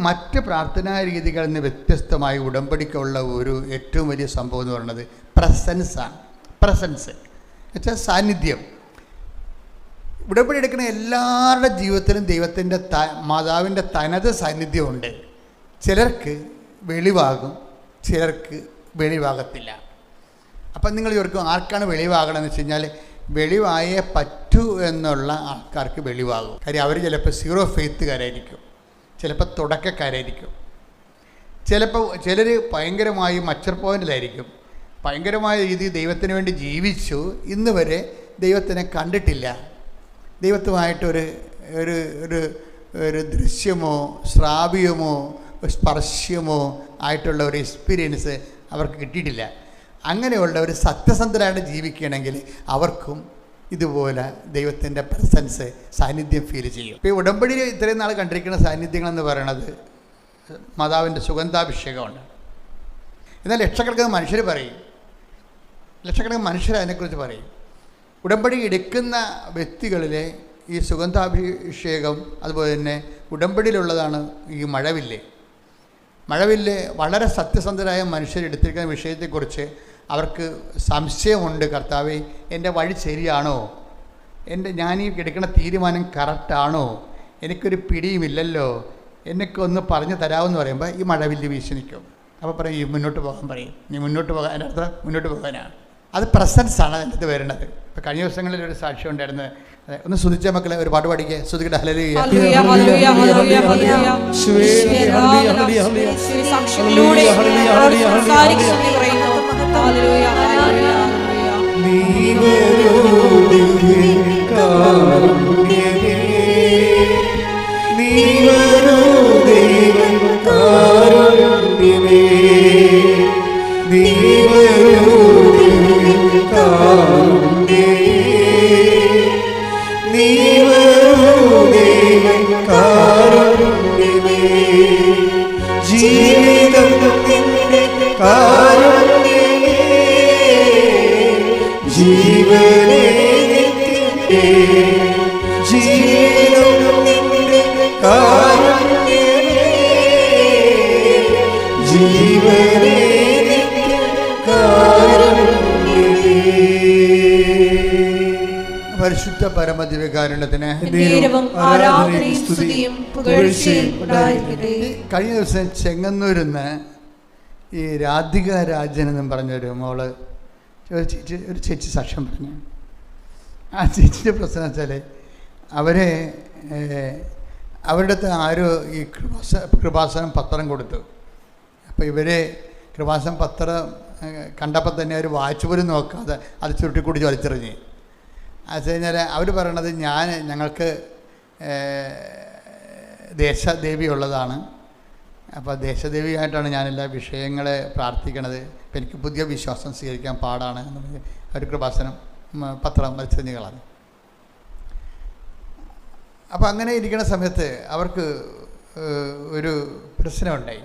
മറ്റ് പ്രാർത്ഥനാ രീതികളിൽ നിന്ന് വ്യത്യസ്തമായി ഉടമ്പടിക്കുള്ള ഒരു ഏറ്റവും വലിയ സംഭവം എന്ന് പറയുന്നത് പ്രസൻസാണ്. പ്രസൻസ് എന്നുവെച്ചാൽ സാന്നിധ്യം. ഉടമ്പടി എടുക്കുന്ന എല്ലാവരുടെ ജീവിതത്തിലും ദൈവത്തിൻ്റെ മാതാവിൻ്റെ തനത് സാന്നിധ്യമുണ്ട്. ചിലർക്ക് വെളിവാകും, ചിലർക്ക് വെളിവാകത്തില്ല. അപ്പം നിങ്ങൾ ഇവർക്കും ആർക്കാണ് വെളിവാകണമെന്ന് വെച്ച് കഴിഞ്ഞാൽ വെളിവായേ പറ്റൂ എന്നുള്ള ആൾക്കാർക്ക് വെളിവാകും. കാര്യം അവർ ചിലപ്പോൾ സീറോ ഫെയ്ത്തുകാരായിരിക്കും, ചിലപ്പോൾ തുടക്കക്കാരായിരിക്കും, ചിലർ ഭയങ്കരമായി മച്ചർ പോയിന്റിലായിരിക്കും. ഭയങ്കരമായ രീതിയിൽ ദൈവത്തിന് വേണ്ടി ജീവിച്ചു, ഇന്ന് വരെ ദൈവത്തിനെ കണ്ടിട്ടില്ല. ദൈവത്തുമായിട്ടൊരു ഒരു ഒരു ദൃശ്യമോ ശ്രാവ്യമോ സ്പർശ്യമോ ആയിട്ടുള്ള ഒരു എക്സ്പീരിയൻസ് അവർക്ക് കിട്ടിയിട്ടില്ല. അങ്ങനെയുള്ളവർ സത്യസന്ധരായിട്ട് ജീവിക്കുകയാണെങ്കിൽ അവർക്കും ഇതുപോലെ ദൈവത്തിൻ്റെ പ്രസൻസ് സാന്നിധ്യം ഫീൽ ചെയ്യും. ഇപ്പോൾ ഈ ഉടമ്പടിയിൽ ഇത്രയും നാൾ കണ്ടിരിക്കുന്ന സാന്നിധ്യങ്ങളെന്ന് പറയണത് മാതാവിൻ്റെ സുഗന്ധാഭിഷേകമുണ്ട്. എന്നാൽ ലക്ഷക്കണക്കിന് മനുഷ്യർ അതിനെക്കുറിച്ച് പറയും. ഉടമ്പടി എടുക്കുന്ന വ്യക്തികളിലെ ഈ സുഗന്ധാഭിഷേകം, അതുപോലെ തന്നെ ഉടമ്പടിയിലുള്ളതാണ് ഈ മഴവില്ല്. വളരെ സത്യസന്ധരായ മനുഷ്യരെടുത്തിരിക്കുന്ന വിഷയത്തെക്കുറിച്ച് അവർക്ക് സംശയമുണ്ട്. കർത്താവേ, എൻ്റെ വഴി ശരിയാണോ? ഞാനീ എടുക്കുന്ന തീരുമാനം കറക്റ്റാണോ? എനിക്കൊരു പിടിയുമില്ലല്ലോ, എനിക്കൊന്ന് പറഞ്ഞു തരാമെന്ന് പറയുമ്പോൾ ഈ മഴവില്ല് വീശി നിൽക്കും. അപ്പോൾ പറയും ഈ മുന്നോട്ട് പോകാൻ പറയും. നീ മുന്നോട്ട് പോകാൻ, എൻ്റെ അർത്ഥം മുന്നോട്ട് പോകാനാണ്. അത് പ്രസൻസാണ് അതിൻ്റെ അടുത്ത് വരുന്നത്. ഇപ്പോൾ കഴിഞ്ഞ ദിവസങ്ങളിൽ ഒരു സാക്ഷ്യം ഉണ്ടായിരുന്നു. ഒന്ന് സ്തുതിച്ച മക്കളെ, ഒരു പാട്ട് പാടിക്കേ. സ്തുതിക്കട്ടെ. ഹല്ലേലൂയ. ജീവനേ പരമദിവ്യകാരുണ്യത്തിന് നേരവും ആരാധനയും സ്തുതിയും പുകഴ്ചയും ഉണ്ടായിരിക്കട്ടെ. കഴിഞ്ഞ ദിവസം ചെങ്ങന്നൂരിന്ന് ഈ രാധിക രാജൻ എന്നും പറഞ്ഞൊരു മോള് ഒരു ചേച്ചി സാക്ഷ്യം പറഞ്ഞു. ആ ചേച്ചിയുടെ പ്രശ്നം വെച്ചാൽ അവരുടെ അടുത്ത് ആരോ ഈ കൃപാസനം പത്രം കൊടുത്തു. അപ്പോൾ ഇവർ കൃപാസനം പത്രം കണ്ടപ്പോൾ തന്നെ അവർ വായിച്ചു പോലും നോക്കാതെ അത് ചുരുട്ടിക്കൂടി വലിച്ചെറിഞ്ഞ്. അത് കഴിഞ്ഞാൽ അവർ പറയണത് ഞങ്ങൾക്ക് ദേശദേവി ഉള്ളതാണ്, അപ്പോൾ ദേശദേവിയായിട്ടാണ് ഞാനെല്ലാ വിഷയങ്ങളെ പ്രാർത്ഥിക്കണത്, അപ്പം എനിക്ക് പുതിയ വിശ്വാസം സ്വീകരിക്കാൻ പാടാണ് എന്ന് പറഞ്ഞ് അവർ കൃപാസനം പത്രം വലിച്ചെറിഞ്ഞ് കളഞ്ഞു. അപ്പോൾ അങ്ങനെ ഇരിക്കുന്ന സമയത്ത് അവർക്ക് ഒരു പ്രശ്നമുണ്ടായി.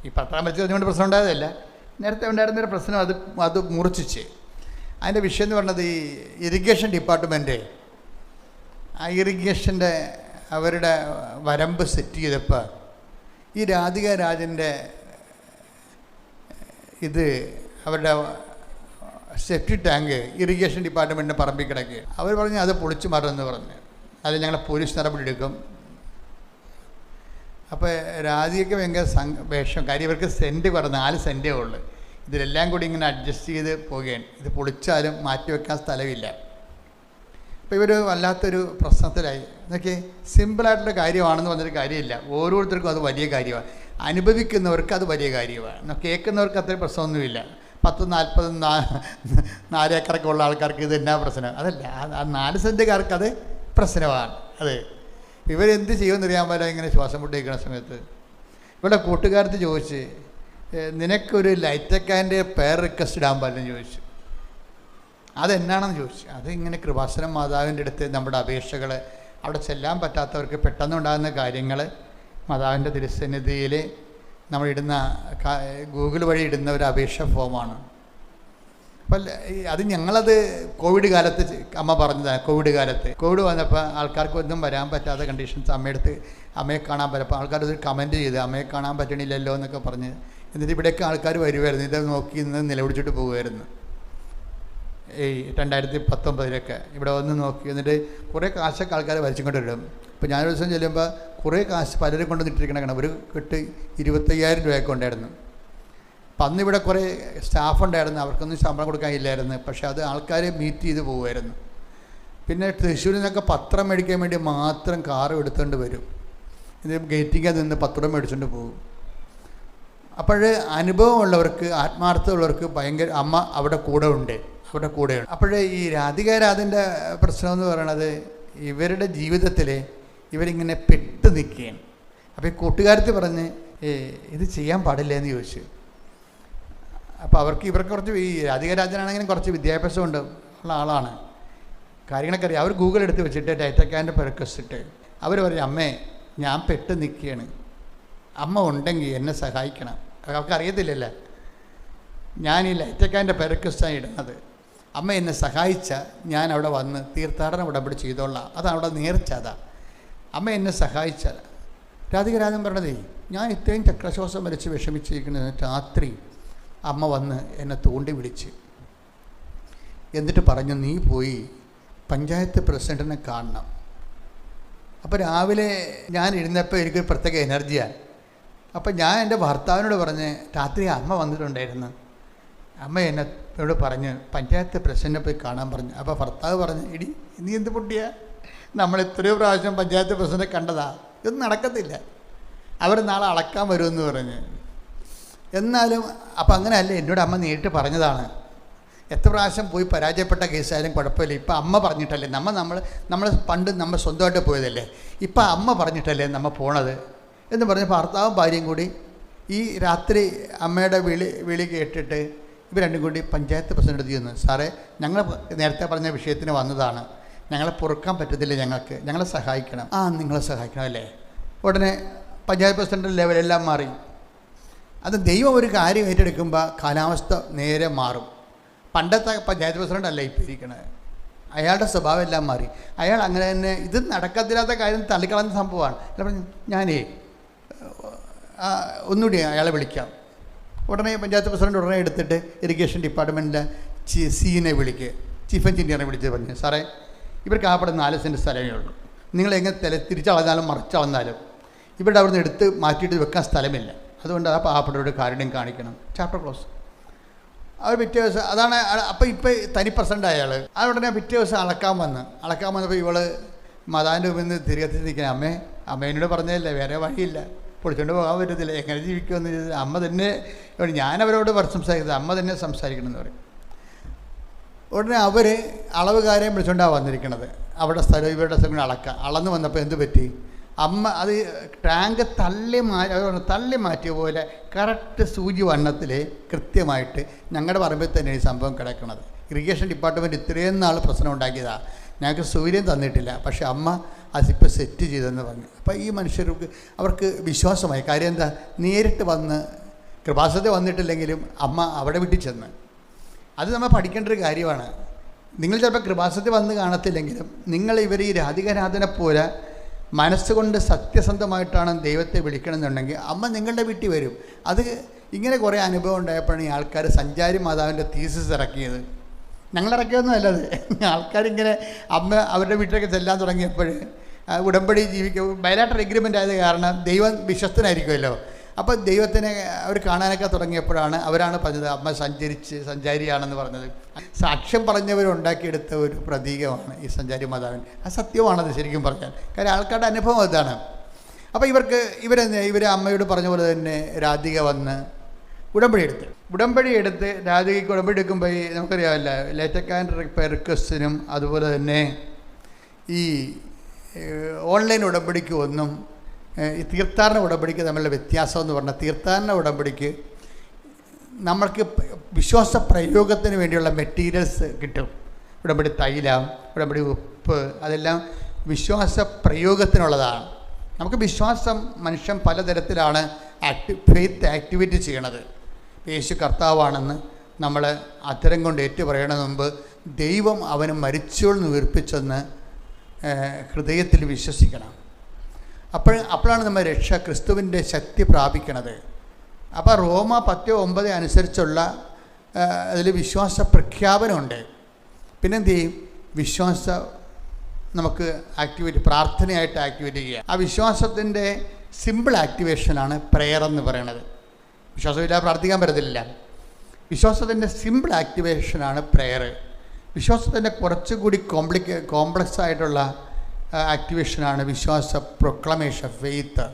ഈ പത്രം വലിച്ചെറിഞ്ഞുകൊണ്ട് പ്രശ്നം ഉണ്ടായതല്ല, നേരത്തെ ഉണ്ടായിരുന്നൊരു പ്രശ്നം. അത് മുറിച്ചിച്ച് അതിൻ്റെ വിഷയം എന്ന് പറഞ്ഞത് ഈ ഇറിഗേഷൻ ഡിപ്പാർട്ട്മെൻറ്റ് ആ ഇറിഗേഷൻ്റെ അവരുടെ വരമ്പ് സെറ്റ് ചെയ്തപ്പോൾ ഈ രാധിക രാജൻ്റെ ഇത് അവരുടെ സെപ്റ്റി ടാങ്ക് ഇറിഗേഷൻ ഡിപ്പാർട്ട്മെൻറ്റിൻ്റെ പറമ്പിൽ കിടക്കുക. അവർ പറഞ്ഞ് അത് പൊളിച്ചു മാറുമെന്ന് പറഞ്ഞ് അത് ഞങ്ങൾ പോലീസ് നടപടി എടുക്കും. അപ്പോൾ രാധികയ്ക്ക് ഭയങ്കര വേഷം. കാര്യം ഇവർക്ക് സെൻറ്റ് കുറഞ്ഞ 4 സെൻറ്റേ ഉള്ളൂ. ഇതിലെല്ലാം കൂടി ഇങ്ങനെ അഡ്ജസ്റ്റ് ചെയ്ത് പോവുകയാണ്. ഇത് പൊളിച്ചാലും മാറ്റിവെക്കാൻ സ്ഥലമില്ല. അപ്പോൾ ഇവർ വല്ലാത്തൊരു പ്രശ്നത്തിലായി. എന്നൊക്കെ സിമ്പിളായിട്ടുള്ള കാര്യമാണെന്ന് പറഞ്ഞൊരു കാര്യമില്ല. ഓരോരുത്തർക്കും അത് വലിയ കാര്യമാണ്. അനുഭവിക്കുന്നവർക്ക് അത് വലിയ കാര്യമാണ്. കേൾക്കുന്നവർക്ക് അത്ര പ്രശ്നമൊന്നുമില്ല. 10-40 ഏക്കറൊക്കെ ഉള്ള ആൾക്കാർക്ക് ഇത് എന്നാ പ്രശ്നം? അതല്ല, ആ 4 സെൻറ്റുകാർക്ക് അത് പ്രശ്നമാണ്. അത് ഇവരെന്ത് ചെയ്യുമെന്ന് അറിയാൻ പോലെ ഇങ്ങനെ ശ്വാസം മുട്ടിക്കുന്ന സമയത്ത് ഇവിടെ കൂട്ടുകാരത്ത് ചോദിച്ച്, നിനക്കൊരു ലൈറ്റക്കാൻ്റെ പേർ റിക്വസ്റ്റ് ഇടാൻ പാടില്ലെന്ന് ചോദിച്ചു. അതെന്നാണെന്ന് ചോദിച്ചു. അതിങ്ങനെ കൃപാസനം മാതാവിൻ്റെ അടുത്ത് നമ്മുടെ അപേക്ഷകൾ, അവിടെ ചെല്ലാൻ പറ്റാത്തവർക്ക് പെട്ടെന്നുണ്ടാകുന്ന കാര്യങ്ങൾ മാതാവിൻ്റെ തിരുസന്നിധിയിൽ നമ്മളിടുന്ന ഗൂഗിൾ വഴി ഇടുന്ന ഒരു അപേക്ഷ ഫോമാണ്. അപ്പം അത് ഞങ്ങളത് കോവിഡ് കാലത്ത് അമ്മ പറഞ്ഞതാണ്. കോവിഡ് വന്നപ്പോൾ ആൾക്കാർക്കൊന്നും വരാൻ പറ്റാത്ത കണ്ടീഷൻസ് അമ്മയെ കാണാൻ പറ്റപ്പോൾ ആൾക്കാരത് കമൻറ്റ് ചെയ്ത് അമ്മയെ കാണാൻ പറ്റണില്ലല്ലോ എന്നൊക്കെ പറഞ്ഞ്. എന്നിട്ട് ഇവിടെയൊക്കെ ആൾക്കാർ വരുമായിരുന്നു, ഇത് നോക്കി ഇന്ന് നിലവിളിച്ചിട്ട് പോകുമായിരുന്നു. ഈ 2019 ഇവിടെ വന്ന് നോക്കി. എന്നിട്ട് കുറേ കാശൊക്കെ ആൾക്കാർ വലിച്ചുകൊണ്ട് വരും. ഇപ്പോൾ ഞാനൊരു ദിവസം ചെല്ലുമ്പോൾ കുറേ കാശ് പലരും കൊണ്ടുവന്നിട്ടിരിക്കണ കാണാം. ഒരു കെട്ട് 25,000 രൂപയൊക്കെ ഉണ്ടായിരുന്നു. അപ്പം അന്നിവിടെ കുറേ സ്റ്റാഫ് ഉണ്ടായിരുന്നു, അവർക്കൊന്നും ശമ്പളം കൊടുക്കാനില്ലായിരുന്നു. പക്ഷേ അത് ആൾക്കാരെ മീറ്റ് ചെയ്ത് പോകുമായിരുന്നു. പിന്നെ തൃശ്ശൂരിൽ നിന്നൊക്കെ പത്രം മേടിക്കാൻ വേണ്ടി മാത്രം കാറ് എടുത്തുകൊണ്ട് വരും. ഇത് ഗേറ്റിങ്ങിൽ നിന്ന് പത്രം മേടിച്ചുകൊണ്ട് പോകും. അപ്പോൾ അനുഭവമുള്ളവർക്ക്, ആത്മാർത്ഥമുള്ളവർക്ക് ഭയങ്കര അമ്മ അവിടെ കൂടെ ഉണ്ട്. അപ്പോൾ ഈ രാധിക രാജൻ്റെ പ്രശ്നമെന്ന് പറയണത് ഇവരുടെ ജീവിതത്തിൽ ഇവരിങ്ങനെ പെട്ട് നിൽക്കുകയാണ്. അപ്പോൾ ഈ കൂട്ടുകാരത്ത് പറഞ്ഞ് ഇത് ചെയ്യാൻ പാടില്ല എന്ന് ചോദിച്ചു. അപ്പോൾ ഇവർക്ക് കുറച്ച് ഈ രാധിക രാജനാണെങ്കിലും കുറച്ച് വിദ്യാഭ്യാസം ഉള്ള ആളാണ്, കാര്യങ്ങളൊക്കെ അറിയാം. അവർ ഗൂഗിൾ എടുത്ത് വെച്ചിട്ട് ഡേറ്റക്കാൻ്റെ പെർക്കസിട്ട് അവർ പറയും, അമ്മേ ഞാൻ പെട്ട് നിൽക്കുകയാണ്, അമ്മ ഉണ്ടെങ്കിൽ എന്നെ സഹായിക്കണം. അവർക്ക് അറിയത്തില്ലല്ലോ ഞാൻ ഈ ലൈറ്റക്കാൻ്റെ പെരക്കസ്റ്റാണ് ഇടുന്നത്. അമ്മ എന്നെ സഹായിച്ചാൽ ഞാൻ അവിടെ വന്ന് തീർത്ഥാടനം ഉടമ്പടി ചെയ്തോളാം. അതാണ് അവിടെ നേർച്ച. അതാ അമ്മ എന്നെ സഹായിച്ചാൽ. രാധിക രാജൻ പറഞ്ഞതേ, ഞാൻ ഇത്രയും ചക്രശ്വാസം വരച്ച് വിഷമിച്ചിരിക്കുന്ന രാത്രി അമ്മ വന്ന് എന്നെ തോണ്ടി വിളിച്ച് എന്നിട്ട് പറഞ്ഞു, നീ പോയി പഞ്ചായത്ത് പ്രസിഡൻറ്റിനെ കാണണം. അപ്പോൾ രാവിലെ ഞാൻ ഇരുന്നപ്പോൾ എനിക്കൊരു പ്രത്യേക എനർജിയാണ്. അപ്പം ഞാൻ എൻ്റെ ഭർത്താവിനോട് പറഞ്ഞ്, രാത്രി അമ്മ വന്നിട്ടുണ്ടായിരുന്നു, അമ്മ എന്നോട് പറഞ്ഞ് പഞ്ചായത്ത് പ്രസിഡൻറ്റിനെ പോയി കാണാൻ പറഞ്ഞു. അപ്പോൾ ഭർത്താവ് പറഞ്ഞു, ഇടി നീ എന്ത് പൊട്ടിയാ, നമ്മൾ എത്രയോ പ്രാവശ്യം പഞ്ചായത്ത് പ്രസിഡൻറ്റിനെ കണ്ടതാ, ഇതൊന്നും നടക്കത്തില്ല, അവർ നാളെ അളക്കാൻ വരുമെന്ന് പറഞ്ഞ്. എന്നാലും അപ്പം അങ്ങനെയല്ല, എന്നോട് അമ്മ നേരിട്ട് പറഞ്ഞതാണ്. എത്ര പ്രാവശ്യം പോയി പരാജയപ്പെട്ട കേസായാലും കുഴപ്പമില്ല, ഇപ്പം അമ്മ പറഞ്ഞിട്ടല്ലേ നമ്മൾ പണ്ട് നമ്മൾ സ്വന്തമായിട്ട് പോയതല്ലേ, ഇപ്പം അമ്മ പറഞ്ഞിട്ടല്ലേ നമ്മൾ പോണത് എന്ന് പറഞ്ഞ് ഭർത്താവും ഭാര്യയും കൂടി ഈ രാത്രി അമ്മയുടെ വിളി കേട്ടിട്ട് ഇവർ രണ്ടും കൂടി പഞ്ചായത്ത് പ്രസിഡന്റ് ചെയ്യുന്നു. സാറേ, ഞങ്ങൾ നേരത്തെ പറഞ്ഞ വിഷയത്തിന് വന്നതാണ്, ഞങ്ങളെ പൊറുക്കാൻ പറ്റത്തില്ല, ഞങ്ങളെ സഹായിക്കണം. നിങ്ങളെ സഹായിക്കണം അല്ലേ. ഉടനെ പഞ്ചായത്ത് പ്രസിഡന്റ് ലെവലെല്ലാം മാറി. അത് ദൈവം ഒരു കാര്യം ഏറ്റെടുക്കുമ്പോൾ കാലാവസ്ഥ നേരെ മാറും. പണ്ടത്തെ പഞ്ചായത്ത് പ്രസിഡന്റ് അല്ല ഇപ്പോൾ ഇരിക്കണത്, അയാളുടെ സ്വഭാവം എല്ലാം മാറി. അയാൾ അങ്ങനെ തന്നെ ഇത് നടക്കത്തില്ലാത്ത കാര്യം തള്ളിക്കളഞ്ഞ സംഭവമാണ്. അല്ല പറഞ്ഞു, ഞാനേ ഒന്നുകൂടി അയാളെ വിളിക്കാം. ഉടനെ പഞ്ചായത്ത് പ്രസിഡന്റ് ഉടനെ എടുത്തിട്ട് ഇറിഗേഷൻ ഡിപ്പാർട്ട്മെൻറ്റിലെ സീനെ വിളിക്കുക, ചീഫ് എഞ്ചിനീയറെ വിളിച്ച് പറഞ്ഞു, സാറേ ഇവർക്ക് ആകപ്പെടുന്ന 4 സെൻറ്റ് സ്ഥലമേ ഉള്ളൂ. നിങ്ങൾ എങ്ങനെ തിരിച്ചളന്നാലും മറിച്ചളന്നാലും ഇവരുടെ അവിടെ നിന്ന് എടുത്ത് മാറ്റിയിട്ട് വെക്കാൻ സ്ഥലമില്ല. അതുകൊണ്ട് ആ പാവപ്പെട്ടവരുടെ കാരുണ്യം കാണിക്കണം. Chapter close. അവർ പിറ്റേ ദിവസം അതാണ്. അപ്പോൾ ഇപ്പോൾ തനി പ്രസൻ്റ് അയാൾ ആ ഉടനെ പിറ്റേ ദിവസം അളക്കാൻ വന്നപ്പോൾ ഇവള് മാതാവിൻ്റെ മുമ്പിൽ നിന്ന് തിരികെത്തിരിക്കണം. അമ്മേനോട് പറഞ്ഞതല്ലേ, വേറെ വഴിയില്ല, പൊളിച്ചുകൊണ്ട് പോകാൻ പറ്റത്തില്ല, എങ്ങനെ ജീവിക്കുമെന്ന് ചെയ്ത് അമ്മ തന്നെ, ഞാനവരോട് സംസാരിക്കുന്നത് അമ്മ തന്നെ സംസാരിക്കണമെന്ന് പറയും. ഉടനെ അവർ അളവുകാരെയും വിളിച്ചുകൊണ്ടാണ് വന്നിരിക്കുന്നത്. അവിടെ സ്ഥലം ഇവരുടെ സ്ഥലം അളന്ന് വന്നപ്പോൾ എന്ത് പറ്റി? അമ്മ അത് ടാങ്ക് തള്ളി മാറ്റിയ പോലെ കറക്റ്റ് സൂചി വണ്ണത്തിൽ കൃത്യമായിട്ട് ഞങ്ങളുടെ പറമ്പിൽ തന്നെ ഈ സംഭവം കിടക്കുന്നത്. ഇറിഗേഷൻ ഡിപ്പാർട്ട്മെൻറ്റ് ഇത്രയും നാൾ പ്രശ്നം ഉണ്ടാക്കിയതാണ്. ഞങ്ങൾക്ക് സൗകര്യം തന്നിട്ടില്ല, പക്ഷേ അമ്മ അതിപ്പോൾ സെറ്റ് ചെയ്തെന്ന് പറഞ്ഞു. അപ്പോൾ ഈ മനുഷ്യർക്ക് അവർക്ക് വിശ്വാസമായി. കാര്യം എന്താ? നേരിട്ട് വന്ന് കൃപാസനത്തിൽ വന്നിട്ടില്ലെങ്കിലും അമ്മ അവിടെ വീട്ടിൽ ചെന്ന്. അത് നമ്മൾ പഠിക്കേണ്ട ഒരു കാര്യമാണ്. നിങ്ങൾ ചിലപ്പോൾ കൃപാസനത്തിൽ വന്ന് കാണത്തില്ലെങ്കിലും നിങ്ങൾ ഇവർ ഈ രാധികാരാധന പോലെ മനസ്സുകൊണ്ട് സത്യസന്ധമായിട്ടാണ് ദൈവത്തെ വിളിക്കണമെന്നുണ്ടെങ്കിൽ അമ്മ നിങ്ങളുടെ വീട്ടിൽ വരും. അത് ഇങ്ങനെ കുറേ അനുഭവം ഉണ്ടായപ്പോഴാണ് ഈ ആൾക്കാർ സഞ്ചാരി മാതാവിൻ്റെ തീസിസ് ഇറക്കിയത്. ഞങ്ങളിറക്കിയൊന്നും അല്ലത്. ആൾക്കാരിങ്ങനെ അമ്മ അവരുടെ വീട്ടിലേക്ക് ചെല്ലാൻ തുടങ്ങിയപ്പോൾ ഉടമ്പടി ബയലാറ്ററൽ എഗ്രിമെൻ്റ് ആയത് കാരണം ദൈവം വിശ്വസ്തനായിരിക്കുമല്ലോ. അപ്പോൾ ദൈവത്തിനെ അവർ കാണാനൊക്കെ തുടങ്ങിയപ്പോഴാണ് അവരാണ് പറഞ്ഞത് അമ്മ സഞ്ചാരിയാണെന്ന് പറഞ്ഞത്. സാക്ഷ്യം പറഞ്ഞവരുണ്ടാക്കിയെടുത്ത ഒരു പ്രതീകമാണ് ഈ സഞ്ചാരി മാതാവിൻ. അത് സത്യമാണത് ശരിക്കും പറഞ്ഞാൽ. കാര്യം ആൾക്കാരുടെ അനുഭവം അതാണ്. അപ്പോൾ ഇവർ അമ്മയോട് പറഞ്ഞ പോലെ തന്നെ രാധിക വന്ന് ഉടമ്പടി എടുത്ത് രാധികയ്ക്ക് ഉടമ്പടി എടുക്കുമ്പോൾ നമുക്കറിയാമല്ല, ലേറ്റക് ആൻഡ് പെർക്കസിനും അതുപോലെ തന്നെ ഈ ഓൺലൈൻ ഉടമ്പടിക്കും ഒന്നും ഈ തീർത്ഥാടന ഉടമ്പടിക്ക് തമ്മിലുള്ള വ്യത്യാസം എന്ന് പറഞ്ഞാൽ, തീർത്ഥാടന ഉടമ്പടിക്ക് നമ്മൾക്ക് വിശ്വാസ പ്രയോഗത്തിന് വേണ്ടിയുള്ള മെറ്റീരിയൽസ് കിട്ടും. ഉടമ്പടി തൈലം, ഉടമ്പടി ഉപ്പ്, അതെല്ലാം വിശ്വാസ പ്രയോഗത്തിനുള്ളതാണ്. നമുക്ക് വിശ്വാസം മനുഷ്യൻ പലതരത്തിലാണ് ഫെയ്ത്ത് ആക്ടിവിറ്റി ചെയ്യണത്. യേശു കർത്താവാണെന്ന് നമ്മൾ അത്തരം കൊണ്ട് ഏറ്റുപറയണതിന് മുമ്പ് ദൈവം അവന് മരിച്ചോൾന്ന് ഉയർപ്പിച്ചെന്ന് ഹൃദയത്തിൽ വിശ്വസിക്കണം. അപ്പോഴാണ് നമ്മൾ രക്ഷ ക്രിസ്തുവിൻ്റെ ശക്തി പ്രാപിക്കണത്. അപ്പോൾ റോമ 10:9 അനുസരിച്ചുള്ള അതിൽ വിശ്വാസ പ്രഖ്യാപനമുണ്ട്. പിന്നെന്ത് ചെയ്യും? നമുക്ക് ആക്ടിവിറ്റി, പ്രാർത്ഥനയായിട്ട് ആക്ടിവേറ്റ് ചെയ്യുക. ആ വിശ്വാസത്തിൻ്റെ സിമ്പിൾ ആക്ടിവേഷനാണ് പ്രെയർ എന്ന് പറയുന്നത്. വിശ്വാസമില്ലാതെ പ്രാർത്ഥിക്കാൻ പറ്റത്തില്ല. വിശ്വാസത്തിൻ്റെ സിമ്പിൾ ആക്ടിവേഷനാണ് പ്രെയർ. വിശ്വാസത്തിൻ്റെ കുറച്ചുകൂടി കോംപ്ലക്സ് ആയിട്ടുള്ള ആക്ടിവേഷനാണ് വിശ്വാസ പ്രൊക്ലമേഷൻ, ഫെയ്ത്ത്,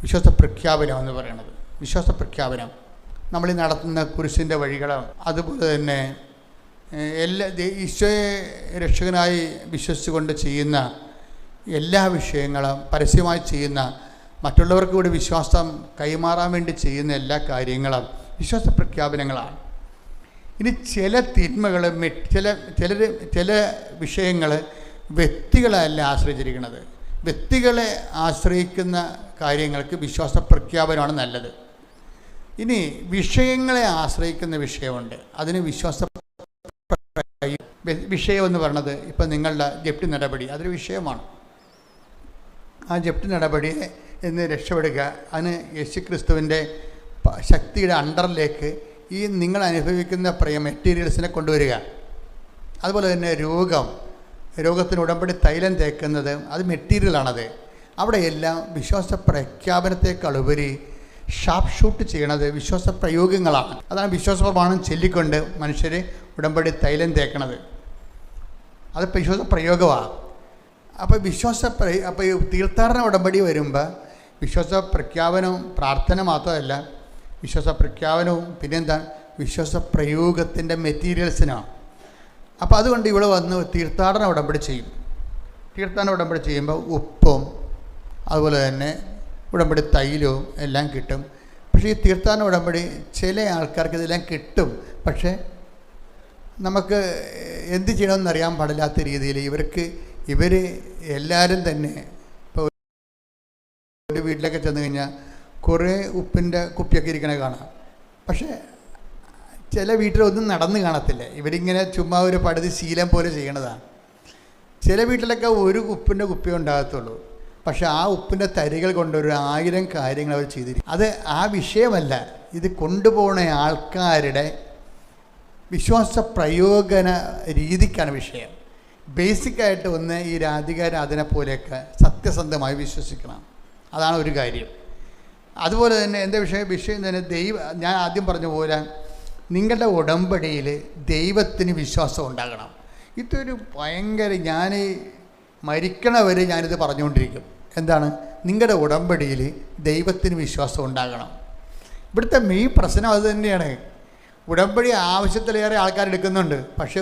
വിശ്വാസ പ്രഖ്യാപനം എന്ന് പറയുന്നത്. വിശ്വാസ പ്രഖ്യാപനം നമ്മൾ നടത്തുന്ന കുരിശിൻ്റെ വഴികളും അതുപോലെ തന്നെ ഈശോയെ രക്ഷകനായി വിശ്വസിച്ചുകൊണ്ട് ചെയ്യുന്ന എല്ലാ വിഷയങ്ങളും, പരസ്യമായി ചെയ്യുന്ന, മറ്റുള്ളവർക്ക് കൂടി വിശ്വാസം കൈമാറാൻ വേണ്ടി ചെയ്യുന്ന എല്ലാ കാര്യങ്ങളും വിശ്വാസ പ്രഖ്യാപനങ്ങളാണ്. ഇനി ചില തിന്മകൾ, ചില വിഷയങ്ങൾ വ്യക്തികളല്ല ആശ്രയിച്ചിരിക്കുന്നത്. വ്യക്തികളെ ആശ്രയിക്കുന്ന കാര്യങ്ങൾക്ക് വിശ്വാസ പ്രഖ്യാപനമാണ് നല്ലത്. ഇനി വിഷയങ്ങളെ ആശ്രയിക്കുന്ന വിഷയമുണ്ട്, അതിന് വിഷയമെന്ന് പറയുന്നത് ഇപ്പം നിങ്ങളുടെ ജപ്തി നടപടി, അതൊരു വിഷയമാണ്. ആ ജപ്തി നടപടിയെ എന്ന് രക്ഷപ്പെടുക, അതിന് യേശുക്രിസ്തുവിൻ്റെ ശക്തിയുടെ അണ്ടറിലേക്ക് ഈ നിങ്ങൾ അനുഭവിക്കുന്ന മെറ്റീരിയൽസിനെ കൊണ്ടുവരിക. അതുപോലെ തന്നെ രോഗത്തിന് ഉടമ്പടി തൈലം തേക്കുന്നത് അത് മെറ്റീരിയലാണത്. അവിടെയെല്ലാം വിശ്വാസ പ്രഖ്യാപനത്തെക്കാൾ ഉപരി ഷാർപ്പ് ഷൂട്ട് ചെയ്യണത് വിശ്വാസ പ്രയോഗങ്ങളാണ്. അതാണ് വിശ്വാസ പ്രമാണം ചൊല്ലിക്കൊണ്ട് മനുഷ്യർ ഉടമ്പടി തൈലം തേക്കണത്. അത് വിശ്വാസ പ്രയോഗമാണ്. അപ്പോൾ അപ്പോൾ തീർത്ഥാടന ഉടമ്പടി വരുമ്പോൾ വിശ്വാസ പ്രഖ്യാപനവും പ്രാർത്ഥന മാത്രമല്ല, വിശ്വാസ പ്രഖ്യാപനവും പിന്നെന്താ വിശ്വാസ പ്രയോഗത്തിൻ്റെ മെറ്റീരിയൽസിനാണ്. അപ്പോൾ അതുകൊണ്ട് ഇവിടെ വന്ന് തീർത്ഥാടന ഉടമ്പടി ചെയ്യും. തീർത്ഥാടന ഉടമ്പടി ചെയ്യുമ്പോൾ ഉപ്പും അതുപോലെ തന്നെ ഉടമ്പടി തൈലവും എല്ലാം കിട്ടും. പക്ഷേ ഈ തീർത്ഥാടന ഉടമ്പടി ചില ആൾക്കാർക്ക് ഇതെല്ലാം കിട്ടും, പക്ഷേ നമുക്ക് എന്ത് ചെയ്യണമെന്നറിയാൻ പാടില്ലാത്ത രീതിയിൽ ഇവർ എല്ലാവരും തന്നെ ഇപ്പോൾ ഒരു വീട്ടിലൊക്കെ ചെന്ന് കഴിഞ്ഞാൽ കുറേ ഉപ്പിൻ്റെ കുപ്പിയൊക്കെ ഇരിക്കണേ കാണാം. പക്ഷേ ചില വീട്ടിലൊന്നും നടന്ന് കാണത്തില്ല. ഇവരിങ്ങനെ ചുമ്മാ ഒരു പടുതി ശീലം പോലെ ചെയ്യണതാണ്. ചില വീട്ടിലൊക്കെ ഒരു ഉപ്പിൻ്റെ കുപ്പിയേ ഉണ്ടാകത്തുള്ളൂ. പക്ഷേ ആ ഉപ്പിൻ്റെ തരികൾ കൊണ്ട് 1000 കാര്യങ്ങൾ അവർ ചെയ്തിരിക്കും. അത് ആ വിഷയമല്ല, ഇത് കൊണ്ടുപോകുന്ന ആൾക്കാരുടെ വിശ്വാസ പ്രയോഗന രീതിക്കാണ് വിഷയം. ബേസിക്കായിട്ട് ഒന്ന് ഈ രാധികാരാധനെ പോലെയൊക്കെ സത്യസന്ധമായി വിശ്വസിക്കണം. അതാണ് ഒരു കാര്യം. അതുപോലെ തന്നെ എൻ്റെ വിഷയം തന്നെ ഞാൻ ആദ്യം പറഞ്ഞ പോലെ നിങ്ങളുടെ ഉടമ്പടിയിൽ ദൈവത്തിന് വിശ്വാസം ഉണ്ടാകണം. ഇതൊരു ഭയങ്കര, ഞാൻ മരിക്കണവരെ ഞാനിത് പറഞ്ഞുകൊണ്ടിരിക്കും. എന്താണ്? നിങ്ങളുടെ ഉടമ്പടിയിൽ ദൈവത്തിന് വിശ്വാസം ഉണ്ടാകണം. ഇവിടുത്തെ മെയിൻ പ്രശ്നം അത് തന്നെയാണ്. ഉടമ്പടി ആവശ്യത്തിലേറെ ആൾക്കാരെടുക്കുന്നുണ്ട്, പക്ഷേ